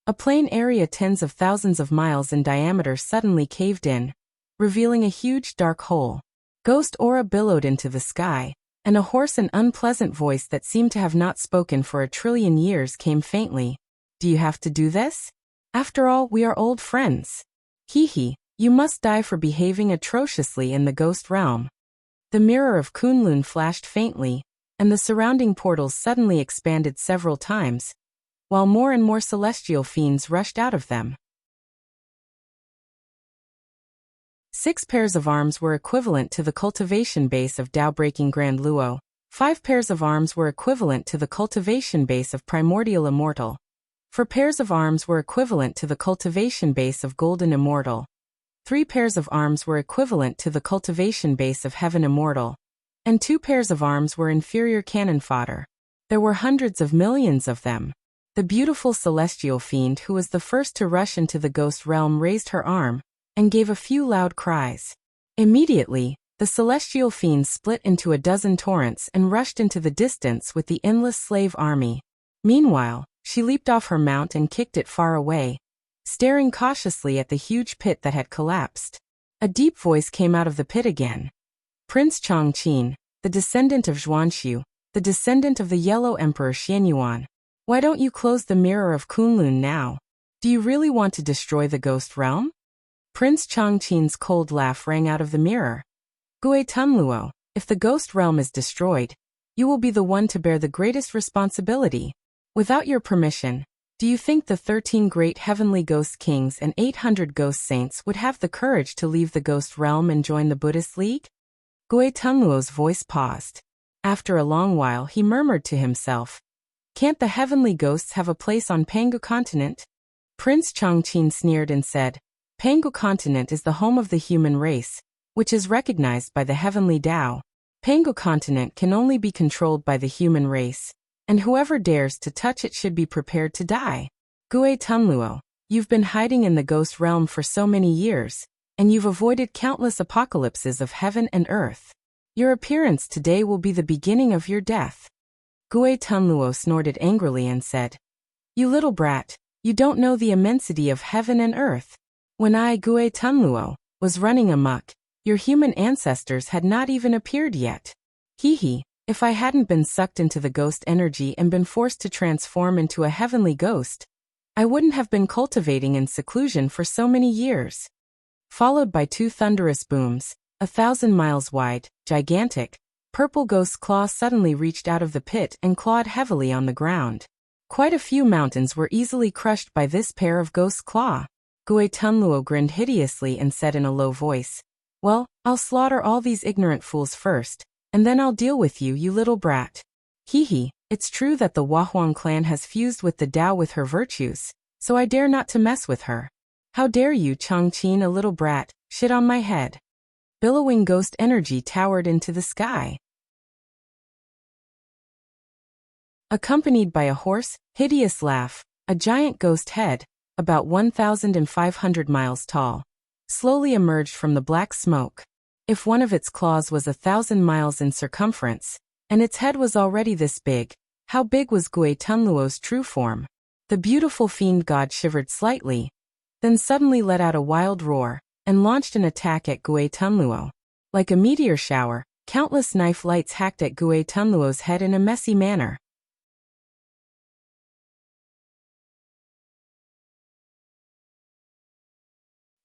a plain area tens of thousands of miles in diameter suddenly caved in, revealing a huge dark hole. Ghost aura billowed into the sky, and a hoarse and unpleasant voice that seemed to have not spoken for 1,000,000,000,000 years came faintly. Do you have to do this? After all, we are old friends. Hee. You must die for behaving atrociously in the ghost realm. The mirror of Kunlun flashed faintly, and the surrounding portals suddenly expanded several times, while more and more celestial fiends rushed out of them. 6 pairs of arms were equivalent to the cultivation base of Tao-breaking Grand Luo. 5 pairs of arms were equivalent to the cultivation base of Primordial Immortal. 4 pairs of arms were equivalent to the cultivation base of Golden Immortal. 3 pairs of arms were equivalent to the cultivation base of Heaven Immortal. And 2 pairs of arms were inferior cannon fodder. There were hundreds of millions of them. The beautiful celestial fiend who was the first to rush into the ghost realm raised her arm, and gave a few loud cries. Immediately, the celestial fiend split into a dozen torrents and rushed into the distance with the endless slave army. Meanwhile, she leaped off her mount and kicked it far away, staring cautiously at the huge pit that had collapsed. A deep voice came out of the pit again. Prince Chongqing, the descendant of Zhuanshu, the descendant of the Yellow Emperor Xianyuan. Why don't you close the mirror of Kunlun now? Do you really want to destroy the ghost realm? Prince Chongqing's cold laugh rang out of the mirror. Gui Tunluo, if the ghost realm is destroyed, you will be the one to bear the greatest responsibility. Without your permission, do you think the 13 great heavenly ghost kings and 800 ghost saints would have the courage to leave the ghost realm and join the Buddhist League? Gui Tunluo's voice paused. After a long while he murmured to himself, can't the heavenly ghosts have a place on Pangu continent? Prince Chongqing sneered and said, Pangu continent is the home of the human race, which is recognized by the heavenly Tao. Pangu continent can only be controlled by the human race, and whoever dares to touch it should be prepared to die. Gui Tunluo, you've been hiding in the ghost realm for so many years, and you've avoided countless apocalypses of heaven and earth. Your appearance today will be the beginning of your death. Gui Tunluo snorted angrily and said, You little brat, you don't know the immensity of heaven and earth. When I, Gui Tunluo, was running amok, your human ancestors had not even appeared yet. Hee, if I hadn't been sucked into the ghost energy and been forced to transform into a heavenly ghost, I wouldn't have been cultivating in seclusion for so many years. Followed by 2 thunderous booms, 1,000 miles wide, gigantic, purple ghost claw suddenly reached out of the pit and clawed heavily on the ground. Quite a few mountains were easily crushed by this pair of ghost claw. Gui Tunluo grinned hideously and said in a low voice, Well, I'll slaughter all these ignorant fools first, and then I'll deal with you, you little brat. Hee, it's true that the Wahuang clan has fused with the Tao with her virtues, so I dare not to mess with her. How dare you, Chongqing, a little brat, shit on my head. Billowing ghost energy towered into the sky. Accompanied by a hoarse, hideous laugh, a giant ghost head, about 1,500 miles tall, slowly emerged from the black smoke. If one of its claws was 1,000 miles in circumference, and its head was already this big, how big was Gui Tunluo's true form? The beautiful fiend god shivered slightly, then suddenly let out a wild roar, and launched an attack at Gui Tunluo. Like a meteor shower, countless knife lights hacked at Gui Tunluo's head in a messy manner.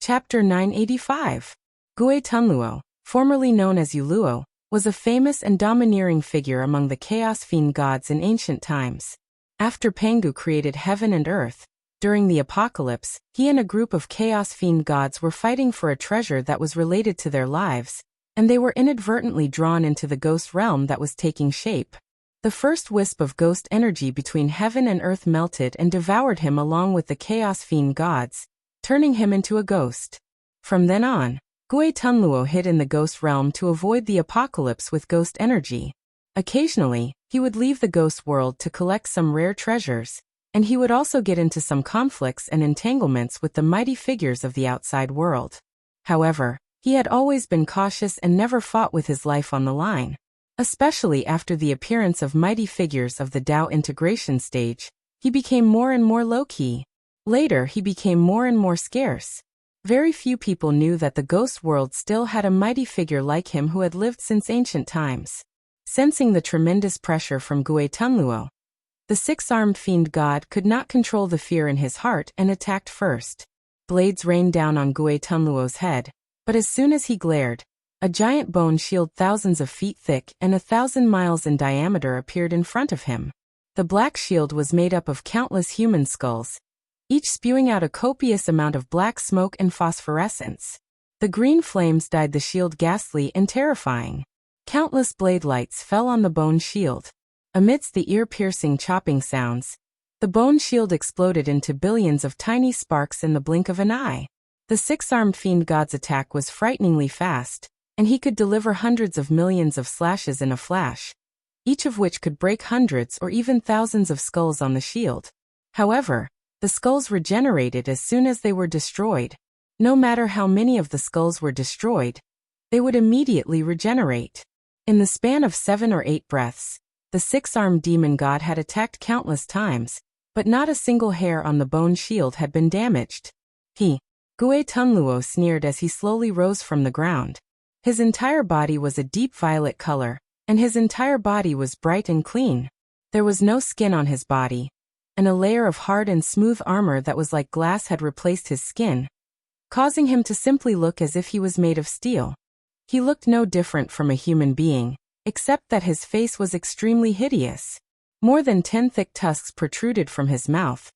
Chapter 985. Gui Tunluo, formerly known as Yuluo, was a famous and domineering figure among the Chaos Fiend gods in ancient times. After Pangu created heaven and earth, during the apocalypse, he and a group of Chaos Fiend gods were fighting for a treasure that was related to their lives, and they were inadvertently drawn into the ghost realm that was taking shape. The first wisp of ghost energy between heaven and earth melted and devoured him along with the Chaos Fiend gods, turning him into a ghost. From then on, Gui Tunluo hid in the ghost realm to avoid the apocalypse with ghost energy. Occasionally, he would leave the ghost world to collect some rare treasures, and he would also get into some conflicts and entanglements with the mighty figures of the outside world. However, he had always been cautious and never fought with his life on the line. Especially after the appearance of mighty figures of the Dao integration stage, he became more and more low-key. Later he became more and more scarce. Very few people knew that the ghost world still had a mighty figure like him who had lived since ancient times. Sensing the tremendous pressure from Gui Tunluo, the six-armed fiend god could not control the fear in his heart and attacked first. Blades rained down on Gui Tunluo's head, but as soon as he glared, a giant bone shield thousands of feet thick and 1,000 miles in diameter appeared in front of him. The black shield was made up of countless human skulls, each spewing out a copious amount of black smoke and phosphorescence. The green flames dyed the shield ghastly and terrifying. Countless blade lights fell on the bone shield. Amidst the ear-piercing chopping sounds, the bone shield exploded into billions of tiny sparks in the blink of an eye. The six-armed fiend god's attack was frighteningly fast, and he could deliver hundreds of millions of slashes in a flash, each of which could break hundreds or even thousands of skulls on the shield. However, the skulls regenerated as soon as they were destroyed. No matter how many of the skulls were destroyed, they would immediately regenerate. In the span of 7 or 8 breaths, the six-armed demon god had attacked countless times, but not a single hair on the bone shield had been damaged. Gui Tunluo sneered as he slowly rose from the ground. His entire body was a deep violet color, and his entire body was bright and clean. There was no skin on his body, and a layer of hard and smooth armor that was like glass had replaced his skin, causing him to simply look as if he was made of steel. He looked no different from a human being, except that his face was extremely hideous. More than 10 thick tusks protruded from his mouth,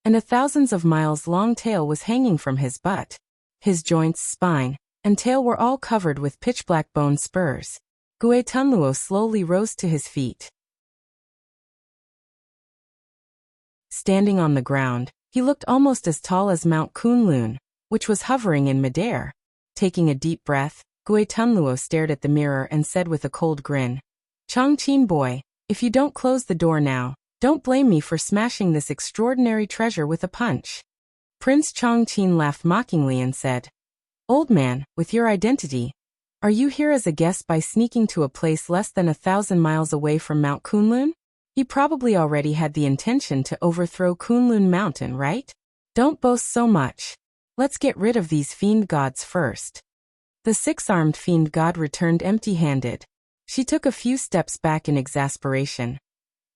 and a thousands of miles long tail was hanging from his butt. His joints, spine, and tail were all covered with pitch-black bone spurs. Gui Tunluo slowly rose to his feet. Standing on the ground, he looked almost as tall as Mount Kunlun, which was hovering in midair. Taking a deep breath, Gui Tunluo stared at the mirror and said with a cold grin, "Chongqing boy, if you don't close the door now, don't blame me for smashing this extraordinary treasure with a punch." Prince Chongqing laughed mockingly and said, "Old man, with your identity, are you here as a guest by sneaking to a place less than 1,000 miles away from Mount Kunlun? He probably already had the intention to overthrow Kunlun Mountain, right? Don't boast so much. Let's get rid of these fiend gods first." The six-armed fiend god returned empty-handed. She took a few steps back in exasperation,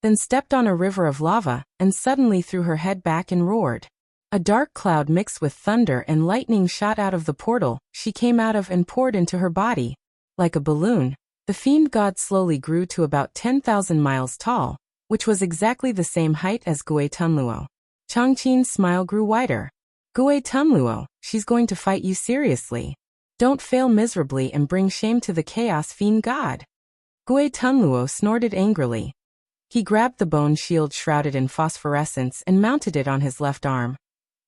then stepped on a river of lava and suddenly threw her head back and roared. A dark cloud mixed with thunder and lightning shot out of the portal she came out of and poured into her body. Like a balloon, the fiend god slowly grew to about 10,000 miles tall, which was exactly the same height as Gui Tunluo. Chongqing's smile grew wider. "Gui Tunluo, she's going to fight you seriously. Don't fail miserably and bring shame to the chaos fiend god." Gui Tunluo snorted angrily. He grabbed the bone shield shrouded in phosphorescence and mounted it on his left arm,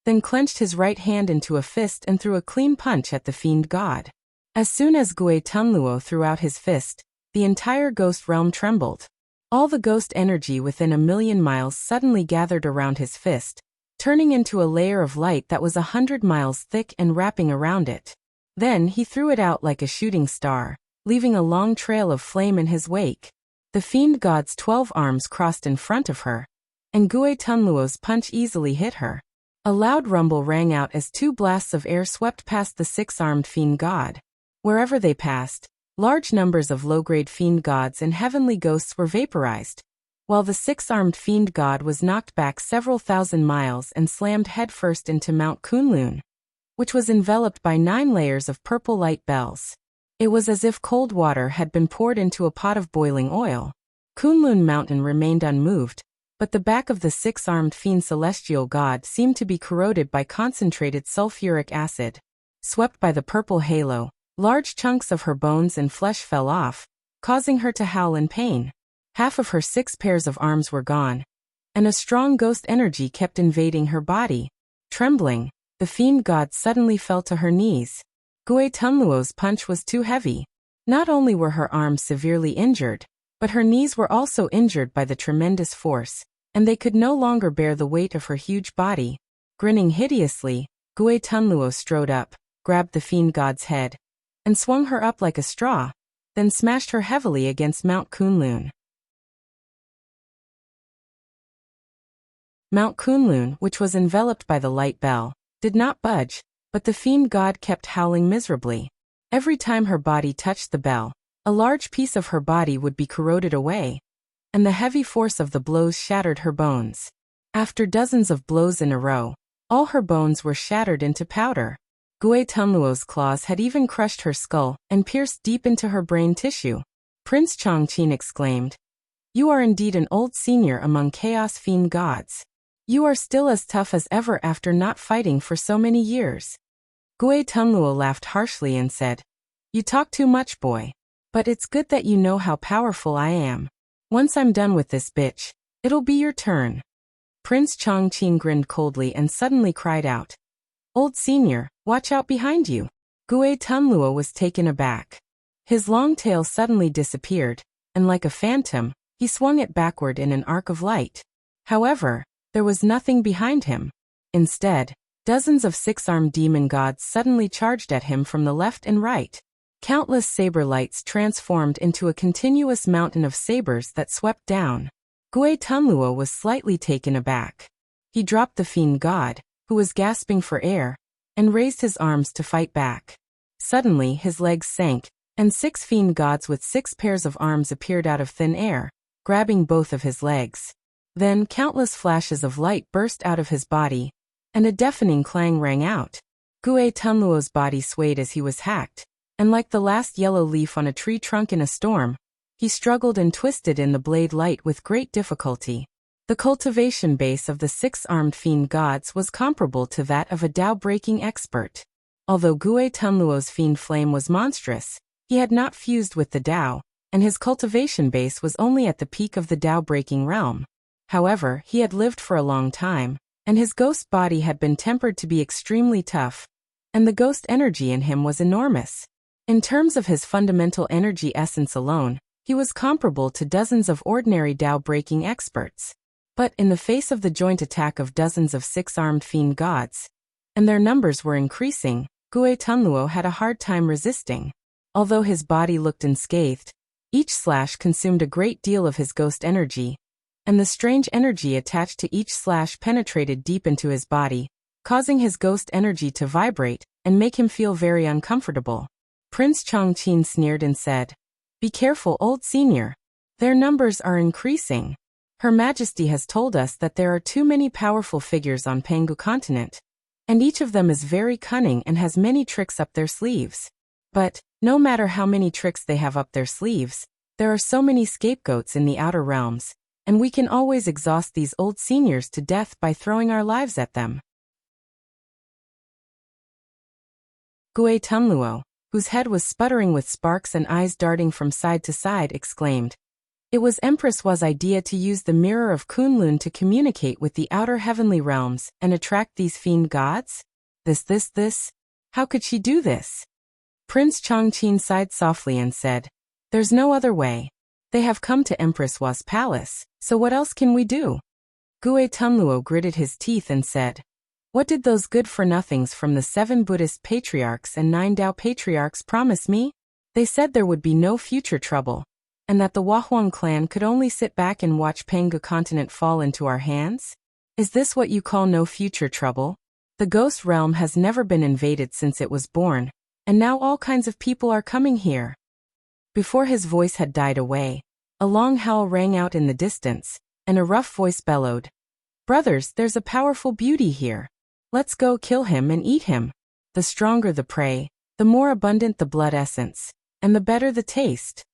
then clenched his right hand into a fist and threw a clean punch at the fiend god. As soon as Gui Tunluo threw out his fist, the entire ghost realm trembled. All the ghost energy within 1,000,000 miles suddenly gathered around his fist, turning into a layer of light that was 100 miles thick and wrapping around it. Then he threw it out like a shooting star, leaving a long trail of flame in his wake. The fiend god's 12 arms crossed in front of her, and Gui Tunluo's punch easily hit her. A loud rumble rang out as 2 blasts of air swept past the six-armed fiend god. Wherever they passed, large numbers of low-grade fiend gods and heavenly ghosts were vaporized, while the six-armed fiend god was knocked back several thousand miles and slammed headfirst into Mount Kunlun, which was enveloped by 9 layers of purple light bells. It was as if cold water had been poured into a pot of boiling oil. Kunlun Mountain remained unmoved, but the back of the six-armed fiend celestial god seemed to be corroded by concentrated sulfuric acid. Swept by the purple halo, large chunks of her bones and flesh fell off, causing her to howl in pain. Half of her 6 pairs of arms were gone, and a strong ghost energy kept invading her body. Trembling, the fiend god suddenly fell to her knees. Gui Tunluo's punch was too heavy. Not only were her arms severely injured, But her knees were also injured by the tremendous force, and they could no longer bear the weight of her huge body. Grinning hideously, Gui Tunluo strode up, grabbed the fiend god's head, and swung her up like a straw, then smashed her heavily against Mount Kunlun. Mount Kunlun, which was enveloped by the light bell, did not budge, but the fiend god kept howling miserably. Every time her body touched the bell, a large piece of her body would be corroded away, and the heavy force of the blows shattered her bones. After dozens of blows in a row, all her bones were shattered into powder. Gui Tunluo's claws had even crushed her skull and pierced deep into her brain tissue. Prince Chongqing exclaimed, "You are indeed an old senior among chaos fiend gods. You are still as tough as ever after not fighting for so many years." Gui Tunluo laughed harshly and said, "You talk too much, boy. But it's good that you know how powerful I am. Once I'm done with this bitch, it'll be your turn." Prince Chongqing grinned coldly and suddenly cried out, "Old senior, watch out behind you." Gui Tunluo was taken aback. His long tail suddenly disappeared, and like a phantom, he swung it backward in an arc of light. However, there was nothing behind him. Instead, dozens of six-armed demon gods suddenly charged at him from the left and right. Countless saber lights transformed into a continuous mountain of sabers that swept down. Gui Tunluo was slightly taken aback. He dropped the fiend god, who was gasping for air, and raised his arms to fight back. Suddenly his legs sank, and 6 fiend gods with 6 pairs of arms appeared out of thin air, grabbing both of his legs. Then countless flashes of light burst out of his body, and a deafening clang rang out. Gui Tunluo's body swayed as he was hacked, and like the last yellow leaf on a tree trunk in a storm, he struggled and twisted in the blade light with great difficulty. The cultivation base of the 6-armed fiend gods was comparable to that of a Tao-breaking expert. Although Gui Tunluo's fiend flame was monstrous, he had not fused with the Tao, and his cultivation base was only at the peak of the Tao-breaking realm. However, he had lived for a long time, and his ghost body had been tempered to be extremely tough, and the ghost energy in him was enormous. In terms of his fundamental energy essence alone, he was comparable to dozens of ordinary Tao-breaking experts. But in the face of the joint attack of dozens of 6-armed fiend gods, and their numbers were increasing, Gui Tunluo had a hard time resisting. Although his body looked unscathed, each slash consumed a great deal of his ghost energy, and the strange energy attached to each slash penetrated deep into his body, causing his ghost energy to vibrate and make him feel very uncomfortable. Prince Chongqing sneered and said, "Be careful, old senior. Their numbers are increasing. Her Majesty has told us that there are too many powerful figures on Pangu continent, and each of them is very cunning and has many tricks up their sleeves. But, no matter how many tricks they have up their sleeves, there are so many scapegoats in the outer realms, and we can always exhaust these old seniors to death by throwing our lives at them." Gui Tunluo, whose head was sputtering with sparks and eyes darting from side to side, exclaimed, "It was Empress Wa's idea to use the mirror of Kunlun to communicate with the outer heavenly realms and attract these fiend gods? This? How could she do this?" Prince Chongqing sighed softly and said, "There's no other way. They have come to Empress Wa's palace, so what else can we do?" Gui Tunluo gritted his teeth and said, "What did those good-for-nothings from the 7 Buddhist patriarchs and 9 Tao patriarchs promise me? They said there would be no future trouble, and that the Wahuang clan could only sit back and watch Pangu continent fall into our hands? Is this what you call no future trouble? The ghost realm has never been invaded since it was born, and now all kinds of people are coming here." Before his voice had died away, a long howl rang out in the distance, and a rough voice bellowed, "Brothers, there's a powerful beauty here. Let's go kill him and eat him. The stronger the prey, the more abundant the blood essence, and the better the taste."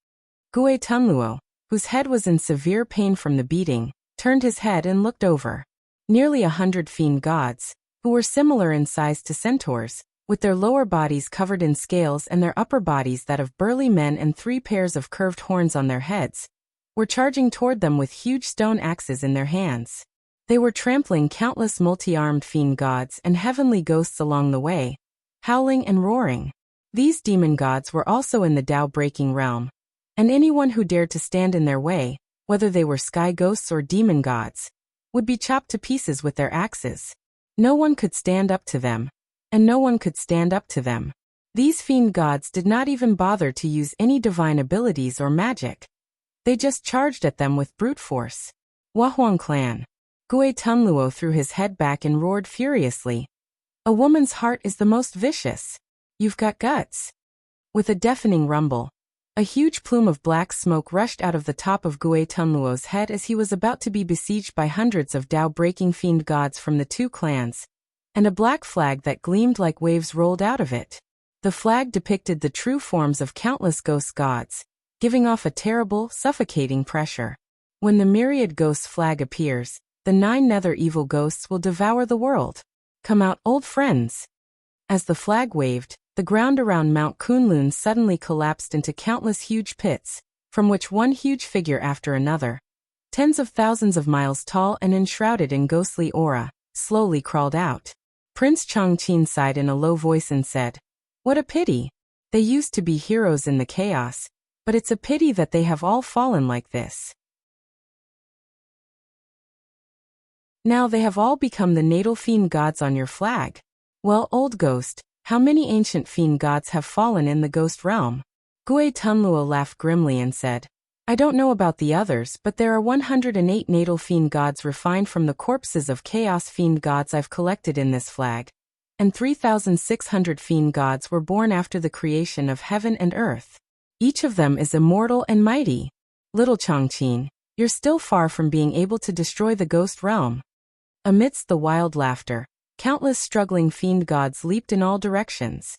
Gui Tunluo, whose head was in severe pain from the beating, turned his head and looked over. Nearly 100 fiend gods, who were similar in size to centaurs, with their lower bodies covered in scales and their upper bodies that of burly men and 3 pairs of curved horns on their heads, were charging toward them with huge stone axes in their hands. They were trampling countless multi-armed fiend gods and heavenly ghosts along the way, howling and roaring. These demon gods were also in the Tao-breaking realm, and anyone who dared to stand in their way, whether they were sky ghosts or demon gods, would be chopped to pieces with their axes. No one could stand up to them, and no one could stand up to them. These fiend gods did not even bother to use any divine abilities or magic. They just charged at them with brute force. Wahuang clan. Gui Tunluo threw his head back and roared furiously. A woman's heart is the most vicious. You've got guts. With a deafening rumble, a huge plume of black smoke rushed out of the top of Gui Tunluo's head as he was about to be besieged by hundreds of Tao-breaking fiend gods from the two clans, and a black flag that gleamed like waves rolled out of it. The flag depicted the true forms of countless ghost gods, giving off a terrible, suffocating pressure. When the myriad ghosts flag appears, the 9 nether evil ghosts will devour the world. Come out, old friends. As the flag waved, the ground around Mount Kunlun suddenly collapsed into countless huge pits, from which one huge figure after another, tens of thousands of miles tall and enshrouded in ghostly aura, slowly crawled out. Prince Chongqing sighed in a low voice and said, "What a pity. They used to be heroes in the chaos, but it's a pity that they have all fallen like this. Now they have all become the natal fiend gods on your flag. Well, old ghost, how many ancient fiend gods have fallen in the ghost realm?" Gui Tunluo laughed grimly and said, "I don't know about the others, but there are 108 natal fiend gods refined from the corpses of chaos fiend gods I've collected in this flag, and 3,600 fiend gods were born after the creation of heaven and earth. Each of them is immortal and mighty. Little Chongqing, you're still far from being able to destroy the ghost realm." Amidst the wild laughter, countless struggling fiend gods leaped in all directions.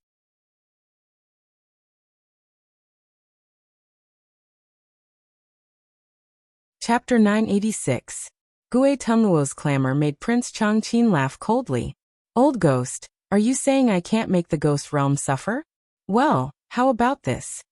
Chapter 986. Gui Tunluo's clamor made Prince Chongqing laugh coldly. "Old ghost, are you saying I can't make the ghost realm suffer? Well, how about this?"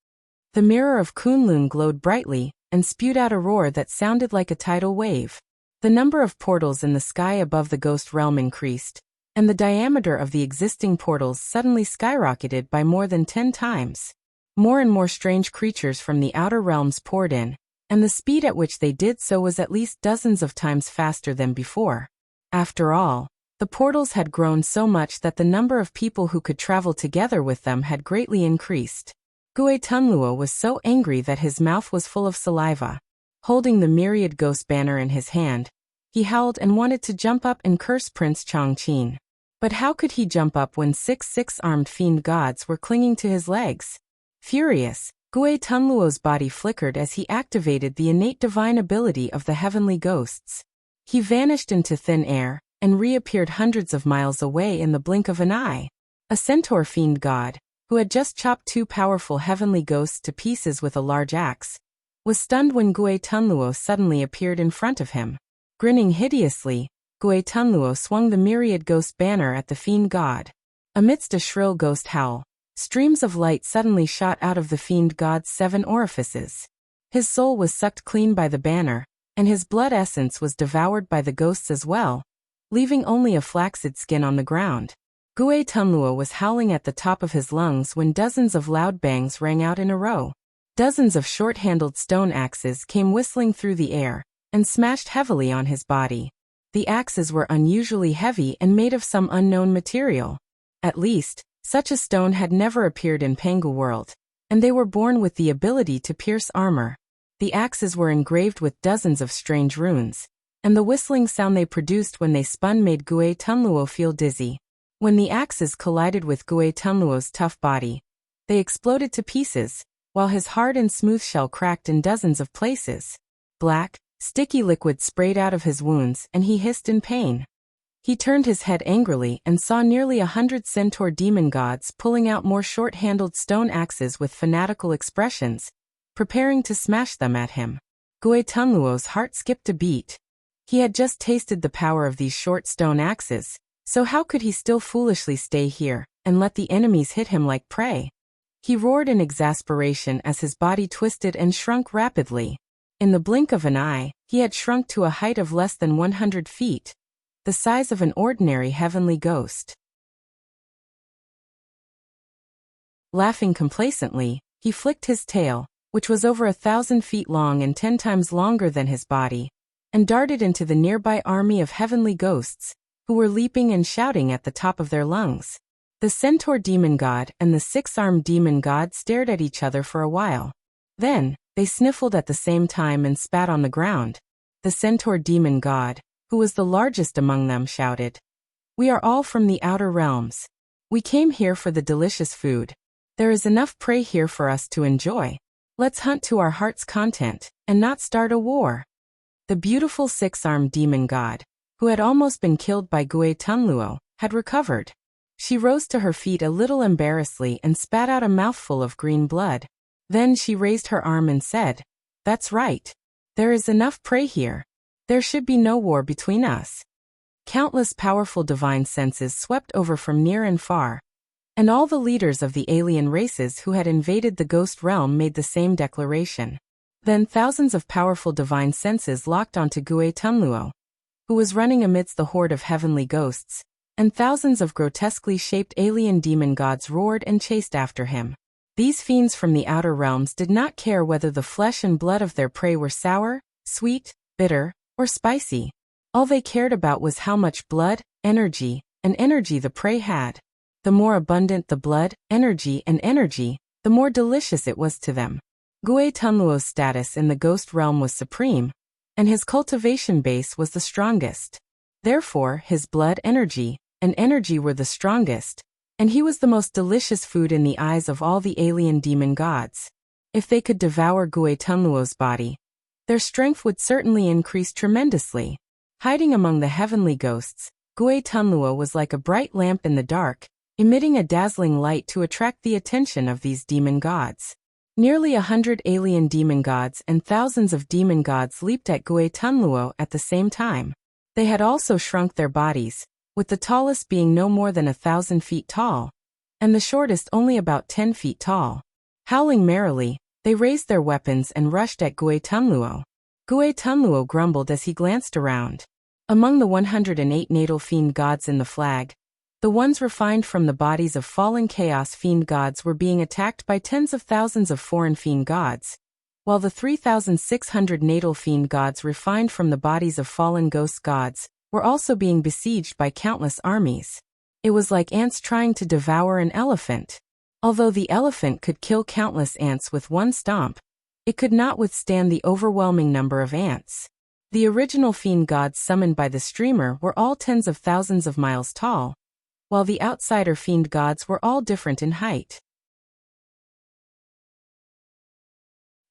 The mirror of Kunlun glowed brightly, and spewed out a roar that sounded like a tidal wave. The number of portals in the sky above the ghost realm increased, and the diameter of the existing portals suddenly skyrocketed by more than 10 times. More and more strange creatures from the outer realms poured in, and the speed at which they did so was at least dozens of times faster than before. After all, the portals had grown so much that the number of people who could travel together with them had greatly increased. Gui Tunluo was so angry that his mouth was full of saliva. Holding the myriad ghost banner in his hand, he howled and wanted to jump up and curse Prince Chongqing. But how could he jump up when 6 six-armed fiend gods were clinging to his legs? Furious, Gui Tunluo's body flickered as he activated the innate divine ability of the heavenly ghosts. He vanished into thin air, and reappeared hundreds of miles away in the blink of an eye. A centaur fiend god, who had just chopped 2 powerful heavenly ghosts to pieces with a large axe, was stunned when Gui Tunluo suddenly appeared in front of him. Grinning hideously, Gui Tunluo swung the myriad ghost banner at the fiend god. Amidst a shrill ghost howl, streams of light suddenly shot out of the fiend god's 7 orifices. His soul was sucked clean by the banner, and his blood essence was devoured by the ghosts as well, leaving only a flaccid skin on the ground. Gui Tunluo was howling at the top of his lungs when dozens of loud bangs rang out in a row. Dozens of short-handled stone axes came whistling through the air, and smashed heavily on his body. The axes were unusually heavy and made of some unknown material. At least, such a stone had never appeared in Pangu world, and they were born with the ability to pierce armor. The axes were engraved with dozens of strange runes, and the whistling sound they produced when they spun made Gui Tunluo feel dizzy. When the axes collided with Gui Tunluo's tough body, they exploded to pieces, while his hard and smooth shell cracked in dozens of places. Black, sticky liquid sprayed out of his wounds and he hissed in pain. He turned his head angrily and saw nearly 100 centaur demon gods pulling out more short-handled stone axes with fanatical expressions, preparing to smash them at him. Gui Tunluo's heart skipped a beat. He had just tasted the power of these short stone axes, so how could he still foolishly stay here and let the enemies hit him like prey? He roared in exasperation as his body twisted and shrunk rapidly. In the blink of an eye, he had shrunk to a height of less than 100 feet, the size of an ordinary heavenly ghost. Laughing complacently, he flicked his tail, which was over 1,000 feet long and 10 times longer than his body, and darted into the nearby army of heavenly ghosts, who were leaping and shouting at the top of their lungs. The centaur demon god and the six-armed demon god stared at each other for a while. Then, they sniffled at the same time and spat on the ground. The centaur demon god, who was the largest among them, shouted, "We are all from the outer realms. We came here for the delicious food. There is enough prey here for us to enjoy. Let's hunt to our heart's content, and not start a war." The beautiful six-armed demon god, who had almost been killed by Gue Tunluo, had recovered. She rose to her feet a little embarrassedly and spat out a mouthful of green blood. Then she raised her arm and said, "That's right. There is enough prey here. There should be no war between us." Countless powerful divine senses swept over from near and far, and all the leaders of the alien races who had invaded the ghost realm made the same declaration. Then thousands of powerful divine senses locked onto Gue Tunluo, who was running amidst the horde of heavenly ghosts, and thousands of grotesquely shaped alien demon gods roared and chased after him. These fiends from the outer realms did not care whether the flesh and blood of their prey were sour, sweet, bitter, or spicy. All they cared about was how much blood, energy, and energy the prey had. The more abundant the blood, energy, the more delicious it was to them. Gue Tunluo's status in the ghost realm was supreme, and his cultivation base was the strongest. Therefore, his blood, energy, and energy were the strongest, and he was the most delicious food in the eyes of all the alien demon gods. If they could devour Gue Tunluo's body, their strength would certainly increase tremendously. Hiding among the heavenly ghosts, Gue Tunluo was like a bright lamp in the dark, emitting a dazzling light to attract the attention of these demon gods. Nearly 100 alien demon gods and thousands of demon gods leaped at Gue Tunluo at the same time. They had also shrunk their bodies, with the tallest being no more than 1,000 feet tall, and the shortest only about 10 feet tall. Howling merrily, they raised their weapons and rushed at Gue Tunluo. Gue Tunluo grumbled as he glanced around. Among the 108 natal fiend gods in the flag, the ones refined from the bodies of fallen chaos fiend gods were being attacked by tens of thousands of foreign fiend gods, while the 3,600 natal fiend gods refined from the bodies of fallen ghost gods were also being besieged by countless armies. It was like ants trying to devour an elephant. Although the elephant could kill countless ants with one stomp, it could not withstand the overwhelming number of ants. The original fiend gods summoned by the streamer were all tens of thousands of miles tall, while the outsider fiend gods were all different in height.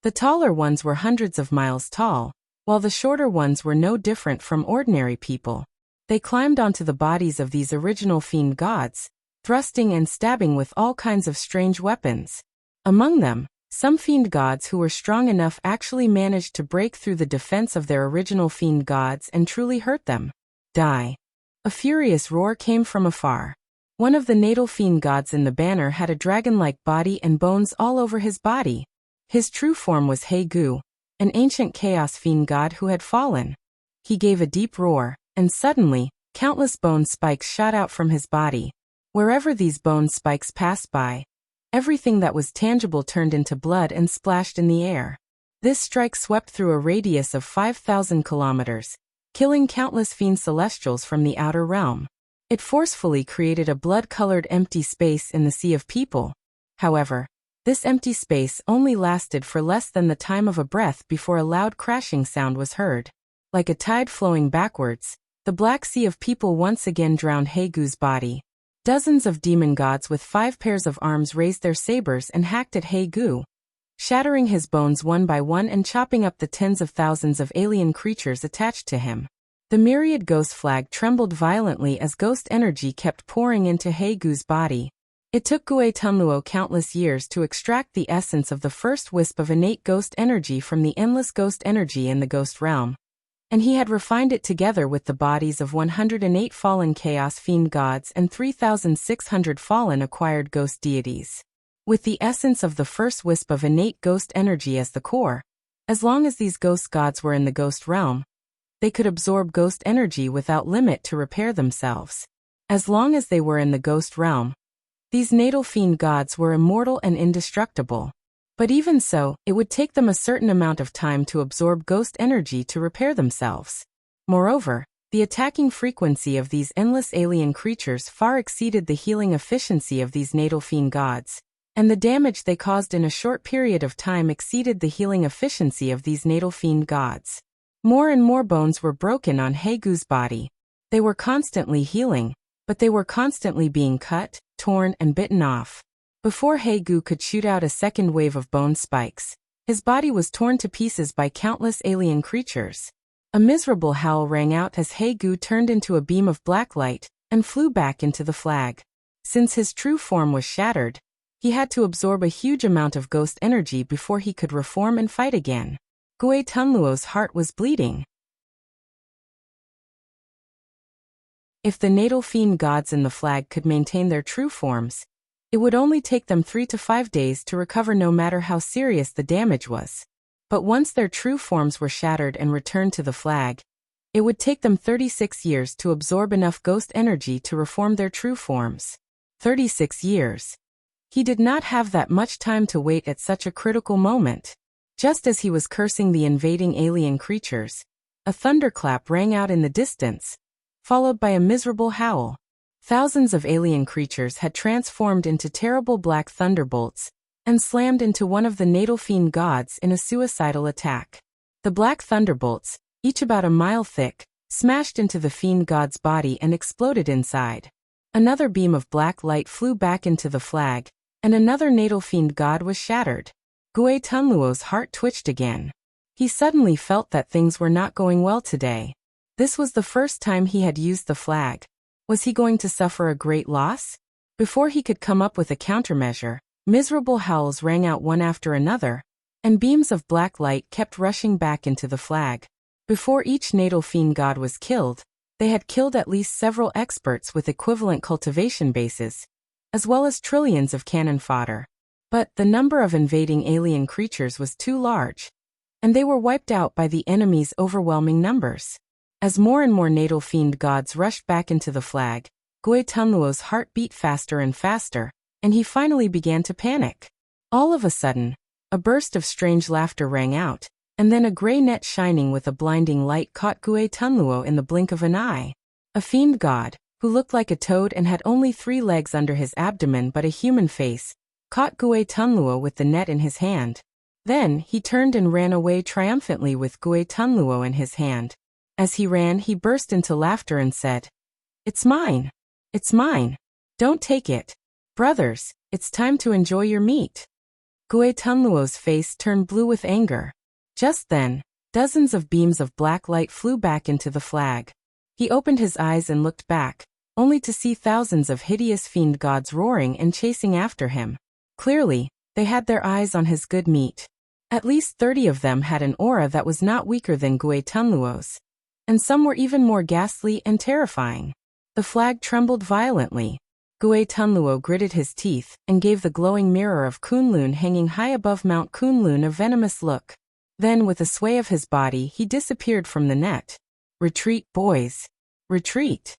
The taller ones were hundreds of miles tall, while the shorter ones were no different from ordinary people. They climbed onto the bodies of these original fiend gods, thrusting and stabbing with all kinds of strange weapons. Among them, some fiend gods who were strong enough actually managed to break through the defense of their original fiend gods and truly hurt them. Die! A furious roar came from afar. One of the natal fiend gods in the banner had a dragon-like body and bones all over his body. His true form was He Gu, an ancient chaos fiend god who had fallen. He gave a deep roar, and suddenly, countless bone spikes shot out from his body. Wherever these bone spikes passed by, everything that was tangible turned into blood and splashed in the air. This strike swept through a radius of 5,000 kilometers, killing countless fiend celestials from the outer realm. It forcefully created a blood-colored empty space in the sea of people. However, this empty space only lasted for less than the time of a breath before a loud crashing sound was heard. Like a tide flowing backwards, the black sea of people once again drowned He Gu's body. Dozens of demon gods with 5 pairs of arms raised their sabers and hacked at He Gu, shattering his bones one by one and chopping up the tens of thousands of alien creatures attached to him. The myriad ghost flag trembled violently as ghost energy kept pouring into He Gu's body. It took Gue Tunluo countless years to extract the essence of the first wisp of innate ghost energy from the endless ghost energy in the ghost realm, and he had refined it together with the bodies of 108 fallen chaos fiend gods and 3,600 fallen acquired ghost deities. With the essence of the first wisp of innate ghost energy as the core, as long as these ghost gods were in the ghost realm, they could absorb ghost energy without limit to repair themselves. As long as they were in the ghost realm, these natal fiend gods were immortal and indestructible. But even so, it would take them a certain amount of time to absorb ghost energy to repair themselves. Moreover, the attacking frequency of these endless alien creatures far exceeded the healing efficiency of these natal fiend gods, and the damage they caused in a short period of time exceeded the healing efficiency of these natal fiend gods. More and more bones were broken on Haigu's body. They were constantly healing, but they were constantly being cut, torn, and bitten off. Before Haigu could shoot out a second wave of bone spikes, his body was torn to pieces by countless alien creatures. A miserable howl rang out as Haigu turned into a beam of black light and flew back into the flag. Since his true form was shattered, he had to absorb a huge amount of ghost energy before he could reform and fight again. Gui Tunluo's heart was bleeding. If the natal fiend gods in the flag could maintain their true forms, it would only take them 3 to 5 days to recover no matter how serious the damage was. But once their true forms were shattered and returned to the flag, it would take them 36 years to absorb enough ghost energy to reform their true forms. 36 years. He did not have that much time to wait at such a critical moment. Just as he was cursing the invading alien creatures, a thunderclap rang out in the distance, followed by a miserable howl. Thousands of alien creatures had transformed into terrible black thunderbolts and slammed into one of the natal fiend gods in a suicidal attack. The black thunderbolts, each about a mile thick, smashed into the fiend god's body and exploded inside. Another beam of black light flew back into the flag, and another natal fiend god was shattered. Gui Tunluo's heart twitched again. He suddenly felt that things were not going well today. This was the first time he had used the flag. Was he going to suffer a great loss? Before he could come up with a countermeasure, miserable howls rang out one after another, and beams of black light kept rushing back into the flag. Before each natal fiend god was killed, they had killed at least several experts with equivalent cultivation bases, as well as trillions of cannon fodder. But the number of invading alien creatures was too large, and they were wiped out by the enemy's overwhelming numbers. As more and more natal fiend gods rushed back into the flag, Gui Tunluo's heart beat faster and faster, and he finally began to panic. All of a sudden, a burst of strange laughter rang out, and then a gray net shining with a blinding light caught Gui Tunluo in the blink of an eye. A fiend god, who looked like a toad and had only 3 legs under his abdomen but a human face, caught Gui Tunluo with the net in his hand. Then, he turned and ran away triumphantly with Gui Tunluo in his hand. As he ran, he burst into laughter and said, "It's mine! It's mine! Don't take it! Brothers, it's time to enjoy your meat!" Gui Tunluo's face turned blue with anger. Just then, dozens of beams of black light flew back into the flag. He opened his eyes and looked back, only to see thousands of hideous fiend gods roaring and chasing after him. Clearly, they had their eyes on his good meat. At least 30 of them had an aura that was not weaker than Gui Tunluo's, and some were even more ghastly and terrifying. The flag trembled violently. Gui Tunluo gritted his teeth and gave the glowing mirror of Kunlun hanging high above Mount Kunlun a venomous look. Then, with a sway of his body, he disappeared from the net. "Retreat, boys! Retreat!"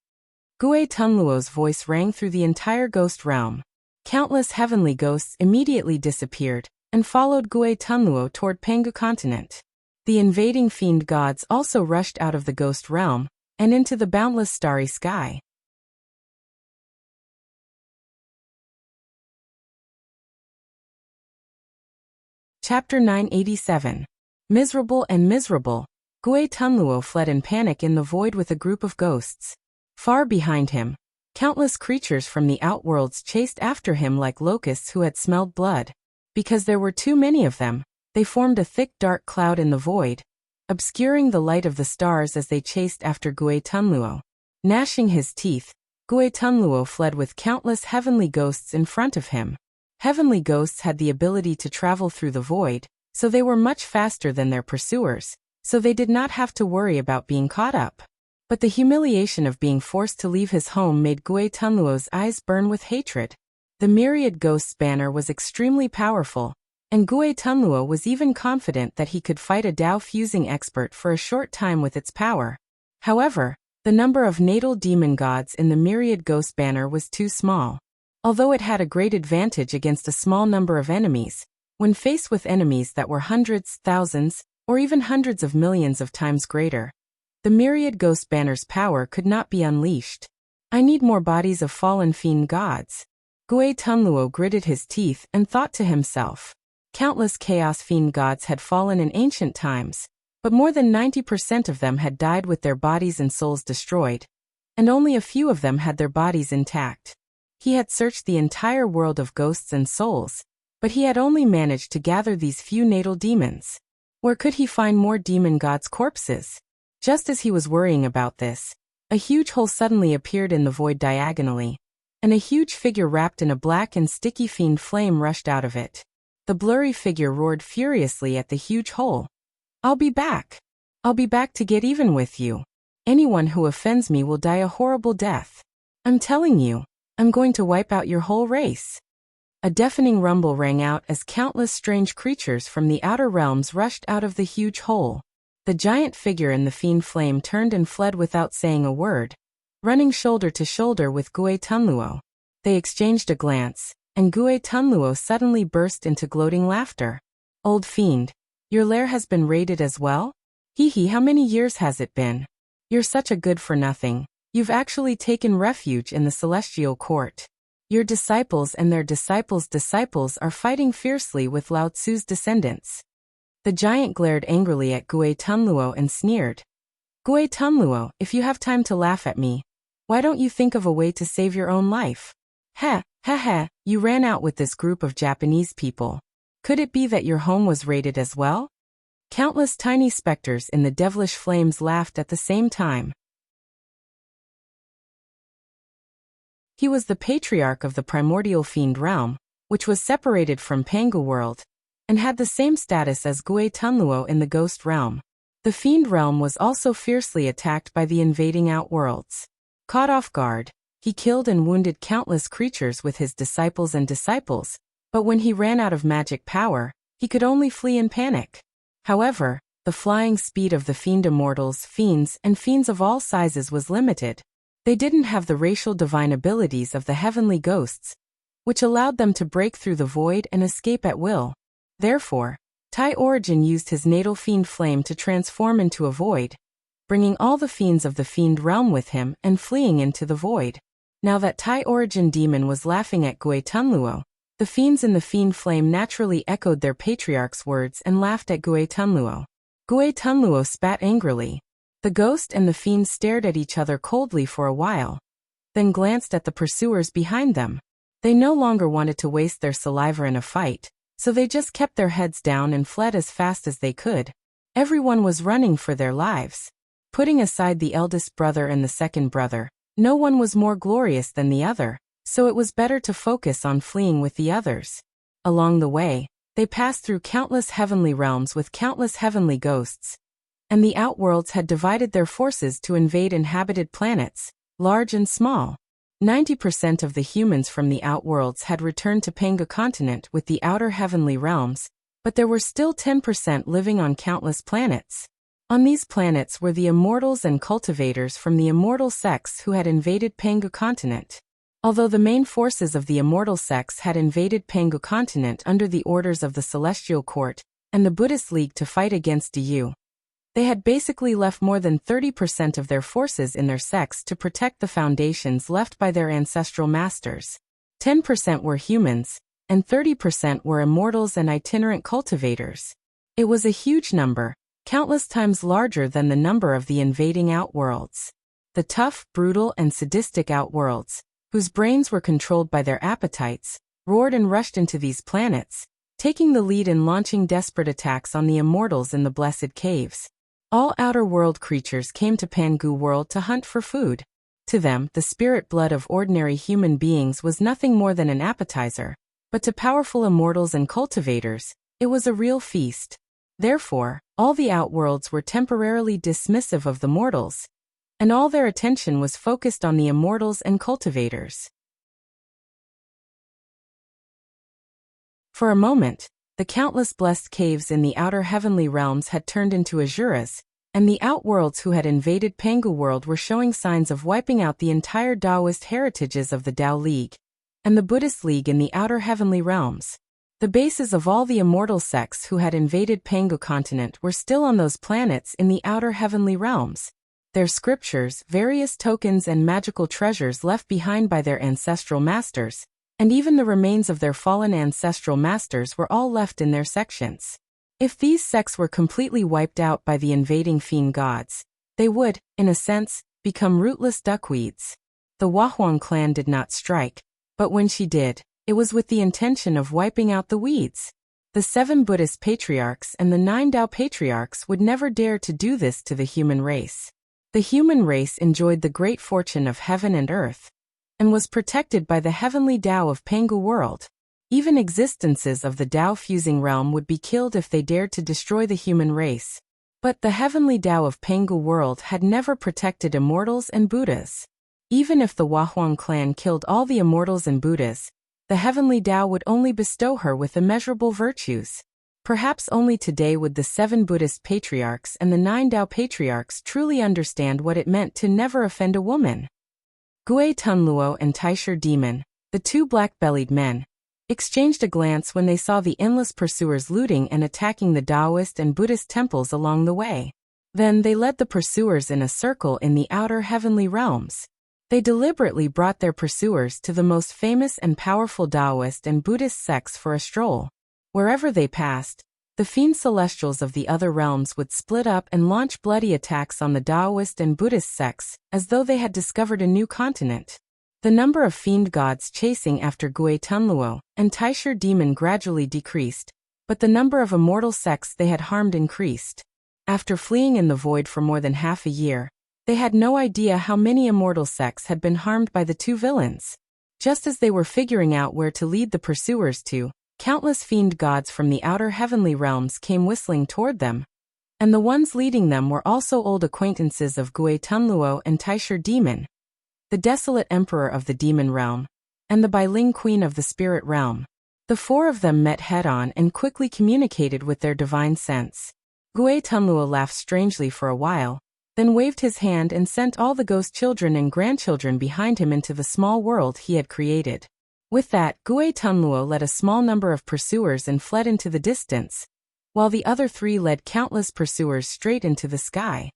Gui Tunluo's voice rang through the entire ghost realm. Countless heavenly ghosts immediately disappeared and followed Gui Tunluo toward Pangu continent. The invading fiend gods also rushed out of the ghost realm and into the boundless starry sky. Chapter 987. Miserable and miserable, Gui Tunluo fled in panic in the void with a group of ghosts. Far behind him, countless creatures from the outworlds chased after him like locusts who had smelled blood. Because there were too many of them, they formed a thick dark cloud in the void, obscuring the light of the stars as they chased after Gui Tunluo. Gnashing his teeth, Gui Tunluo fled with countless heavenly ghosts in front of him. Heavenly ghosts had the ability to travel through the void, so they were much faster than their pursuers, so they did not have to worry about being caught up. But the humiliation of being forced to leave his home made Gui Tunluo's eyes burn with hatred. The myriad ghosts banner was extremely powerful, and Gui Tunluo was even confident that he could fight a Dao fusing expert for a short time with its power. However, the number of natal demon gods in the myriad ghost banner was too small. Although it had a great advantage against a small number of enemies, When faced with enemies that were hundreds, thousands, or even hundreds of millions of times greater, the myriad ghost banner's power could not be unleashed. I need more bodies of fallen fiend gods. Gui Tunluo gritted his teeth and thought to himself. Countless chaos fiend gods had fallen in ancient times, but more than 90% of them had died with their bodies and souls destroyed, and only a few of them had their bodies intact. He had searched the entire world of ghosts and souls, but he had only managed to gather these few natal demons. Where could he find more demon gods' corpses? Just as he was worrying about this, a huge hole suddenly appeared in the void diagonally, and a huge figure wrapped in a black and sticky fiend flame rushed out of it. The blurry figure roared furiously at the huge hole. I'll be back. I'll be back to get even with you. Anyone who offends me will die a horrible death. I'm telling you, I'm going to wipe out your whole race. A deafening rumble rang out as countless strange creatures from the outer realms rushed out of the huge hole. The giant figure in the fiend flame turned and fled without saying a word, running shoulder to shoulder with Gui Tunluo. They exchanged a glance, and Gui Tunluo suddenly burst into gloating laughter. Old fiend, your lair has been raided as well? Hee hee, how many years has it been? You're such a good-for-nothing. You've actually taken refuge in the celestial court. Your disciples and their disciples' disciples are fighting fiercely with Lao Tzu's descendants. The giant glared angrily at Gui Tunluo and sneered. Gui Tunluo, if you have time to laugh at me, why don't you think of a way to save your own life? Ha, you ran out with this group of Japanese people. Could it be that your home was raided as well? Countless tiny specters in the devilish flames laughed at the same time. He was the patriarch of the primordial fiend realm, which was separated from Pangu world, and had the same status as Gui Tunluo in the ghost realm. The fiend realm was also fiercely attacked by the invading outworlds. Caught off guard, he killed and wounded countless creatures with his disciples and disciples, but when he ran out of magic power, he could only flee in panic. However, the flying speed of the fiend immortals, fiends, and fiends of all sizes was limited. They didn't have the racial divine abilities of the heavenly ghosts, which allowed them to break through the void and escape at will. Therefore, Tai Origin used his natal fiend flame to transform into a void, bringing all the fiends of the fiend realm with him and fleeing into the void. Now that Tai Origin demon was laughing at Gui Tunluo, the fiends in the fiend flame naturally echoed their patriarch's words and laughed at Gui Tunluo. Gui Tunluo spat angrily. The ghost and the fiend stared at each other coldly for a while, then glanced at the pursuers behind them. They no longer wanted to waste their saliva in a fight, so they just kept their heads down and fled as fast as they could. Everyone was running for their lives. Putting aside the eldest brother and the second brother, no one was more glorious than the other, so it was better to focus on fleeing with the others. Along the way, they passed through countless heavenly realms with countless heavenly ghosts, and the outworlds had divided their forces to invade inhabited planets, large and small. 90% of the humans from the outworlds had returned to Pangu continent with the outer heavenly realms, but there were still 10% living on countless planets. On these planets were the immortals and cultivators from the immortal sects who had invaded Pangu continent. Although the main forces of the immortal sects had invaded Pangu continent under the orders of the Celestial Court and the Buddhist League to fight against DU, they had basically left more than 30% of their forces in their sects to protect the foundations left by their ancestral masters. 10% were humans, and 30% were immortals and itinerant cultivators. It was a huge number, countless times larger than the number of the invading outworlds. The tough, brutal, and sadistic outworlds, whose brains were controlled by their appetites, roared and rushed into these planets, taking the lead in launching desperate attacks on the immortals in the Blessed Caves. All outer world creatures came to Pangu world to hunt for food. To them, the spirit blood of ordinary human beings was nothing more than an appetizer, but to powerful immortals and cultivators, it was a real feast. Therefore, all the outworlds were temporarily dismissive of the mortals, and all their attention was focused on the immortals and cultivators. For a moment, the countless blessed caves in the outer heavenly realms had turned into azuras, and the outworlds who had invaded Pangu world were showing signs of wiping out the entire Taoist heritages of the Tao League and the Buddhist League in the outer heavenly realms. The bases of all the immortal sects who had invaded Pangu continent were still on those planets in the outer heavenly realms. Their scriptures, various tokens and magical treasures left behind by their ancestral masters, and even the remains of their fallen ancestral masters were all left in their sections. If these sects were completely wiped out by the invading fiend gods, they would, in a sense, become rootless duckweeds. The Wahuang clan did not strike, but when she did, it was with the intention of wiping out the weeds. The 7 Buddhist patriarchs and the 9 Tao patriarchs would never dare to do this to the human race. The human race enjoyed the great fortune of heaven and earth, and was protected by the heavenly Tao of Pangu world. Even existences of the Tao-fusing realm would be killed if they dared to destroy the human race. But the heavenly Tao of Pangu world had never protected immortals and Buddhas. Even if the Wahuang clan killed all the immortals and Buddhas, the heavenly Tao would only bestow her with immeasurable virtues. Perhaps only today would the 7 Buddhist patriarchs and the 9 Tao patriarchs truly understand what it meant to never offend a woman. Gui Tunluo and Taisher Demon, the 2 black-bellied men, exchanged a glance when they saw the endless pursuers looting and attacking the Taoist and Buddhist temples along the way. Then they led the pursuers in a circle in the outer heavenly realms. They deliberately brought their pursuers to the most famous and powerful Taoist and Buddhist sects for a stroll. Wherever they passed, the fiend celestials of the other realms would split up and launch bloody attacks on the Taoist and Buddhist sects, as though they had discovered a new continent. The number of fiend gods chasing after Gui Tunluo and Taisher Demon gradually decreased, but the number of immortal sects they had harmed increased. After fleeing in the void for more than half a year, they had no idea how many immortal sects had been harmed by the 2 villains. Just as they were figuring out where to lead the pursuers to, countless fiend gods from the outer heavenly realms came whistling toward them. And the ones leading them were also old acquaintances of Gui Tunluo and Taisher Demon, the desolate emperor of the demon realm, and the Bailing queen of the spirit realm. The 4 of them met head-on and quickly communicated with their divine sense. Gui Tunluo laughed strangely for a while, then waved his hand and sent all the ghost children and grandchildren behind him into the small world he had created. With that, Gui Tunluo led a small number of pursuers and fled into the distance, while the other 3 led countless pursuers straight into the sky.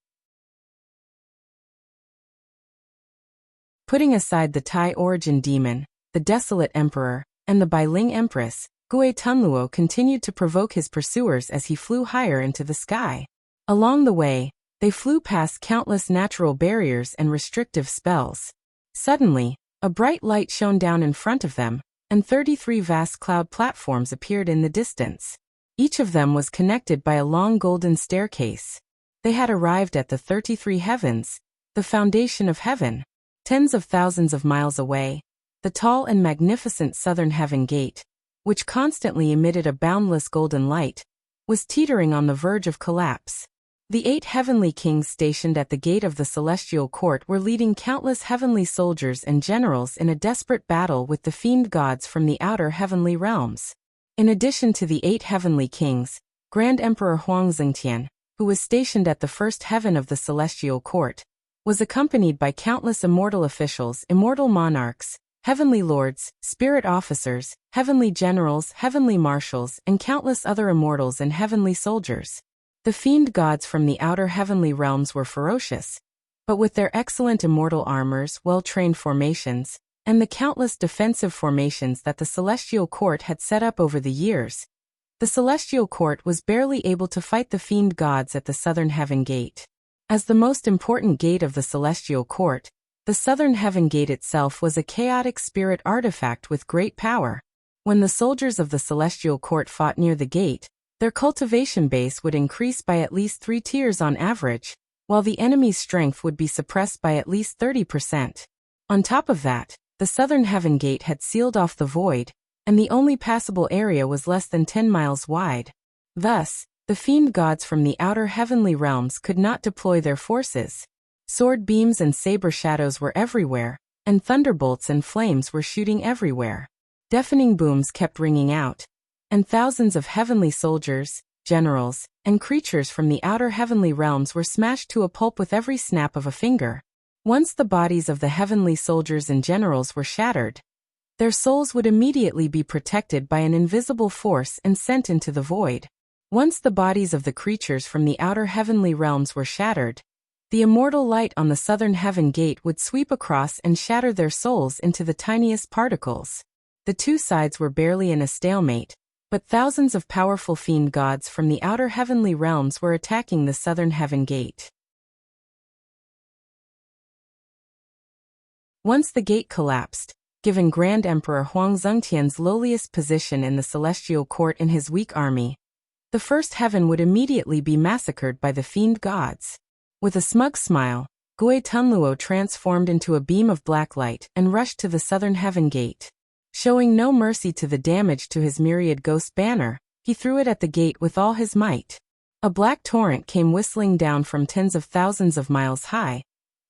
Putting aside the Tai origin demon, the desolate emperor, and the Bailing empress, Gui Tunluo continued to provoke his pursuers as he flew higher into the sky. Along the way, they flew past countless natural barriers and restrictive spells. Suddenly, a bright light shone down in front of them, and 33 vast cloud platforms appeared in the distance. Each of them was connected by a long golden staircase. They had arrived at the 33 heavens, the foundation of heaven. Tens of thousands of miles away, the tall and magnificent southern heaven gate, which constantly emitted a boundless golden light, was teetering on the verge of collapse. The 8 heavenly kings stationed at the gate of the celestial court were leading countless heavenly soldiers and generals in a desperate battle with the fiend gods from the outer heavenly realms. In addition to the 8 heavenly kings, Grand Emperor Huangzhengtian, who was stationed at the first heaven of the celestial court, was accompanied by countless immortal officials, immortal monarchs, heavenly lords, spirit officers, heavenly generals, heavenly marshals, and countless other immortals and heavenly soldiers. The fiend gods from the outer heavenly realms were ferocious, but with their excellent immortal armors, well-trained formations, and the countless defensive formations that the celestial court had set up over the years, the celestial court was barely able to fight the fiend gods at the southern heaven gate. As the most important gate of the celestial court, the southern heaven gate itself was a chaotic spirit artifact with great power. When the soldiers of the celestial court fought near the gate, their cultivation base would increase by at least 3 tiers on average, while the enemy's strength would be suppressed by at least 30%. On top of that, the southern heaven gate had sealed off the void, and the only passable area was less than 10 miles wide. Thus, the fiend gods from the outer heavenly realms could not deploy their forces. Sword beams and saber shadows were everywhere, and thunderbolts and flames were shooting everywhere. Deafening booms kept ringing out, and thousands of heavenly soldiers, generals, and creatures from the outer heavenly realms were smashed to a pulp with every snap of a finger. Once the bodies of the heavenly soldiers and generals were shattered, Their souls would immediately be protected by an invisible force and sent into the void. Once the bodies of the creatures from the outer heavenly realms were shattered, the immortal light on the southern heaven gate would sweep across and shatter their souls into the tiniest particles. The two sides were barely in a stalemate, but thousands of powerful fiend gods from the outer heavenly realms were attacking the southern heaven gate. Once the gate collapsed, giving Grand Emperor Huang Zhengtian's lowliest position in the celestial court in his weak army, the first heaven would immediately be massacred by the fiend gods. With a smug smile, Gui Tunluo transformed into a beam of black light and rushed to the southern heaven gate. Showing no mercy to the damage to his myriad ghost banner, he threw it at the gate with all his might. A black torrent came whistling down from tens of thousands of miles high,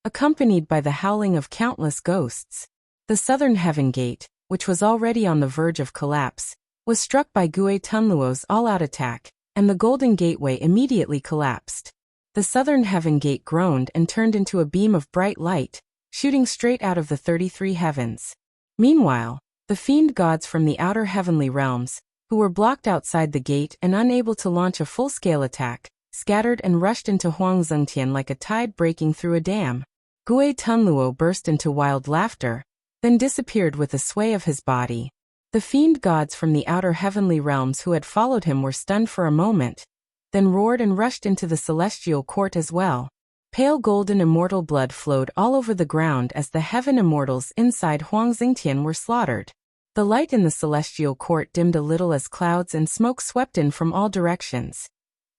accompanied by the howling of countless ghosts. The southern heaven gate, which was already on the verge of collapse, was struck by Gui Tunluo's all-out attack, and the golden gateway immediately collapsed. The southern heaven gate groaned and turned into a beam of bright light, shooting straight out of the 33 heavens. Meanwhile, the fiend gods from the outer heavenly realms, who were blocked outside the gate and unable to launch a full-scale attack, scattered and rushed into Huang Zhengtian like a tide breaking through a dam. Gui Tunluo burst into wild laughter, then disappeared with a sway of his body. The fiend gods from the outer heavenly realms who had followed him were stunned for a moment, then roared and rushed into the celestial court as well. Pale golden immortal blood flowed all over the ground as the heaven immortals inside Huang Zhengtian were slaughtered. The light in the celestial court dimmed a little as clouds and smoke swept in from all directions.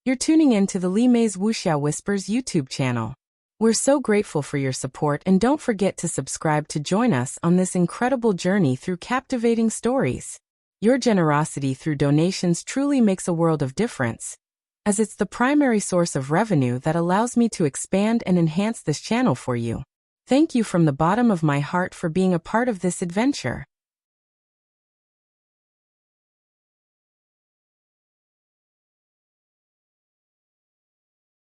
You're tuning in to the Li Mei's Wuxia Whispers YouTube channel. We're so grateful for your support, and don't forget to subscribe to join us on this incredible journey through captivating stories. Your generosity through donations truly makes a world of difference, as it's the primary source of revenue that allows me to expand and enhance this channel for you. Thank you from the bottom of my heart for being a part of this adventure.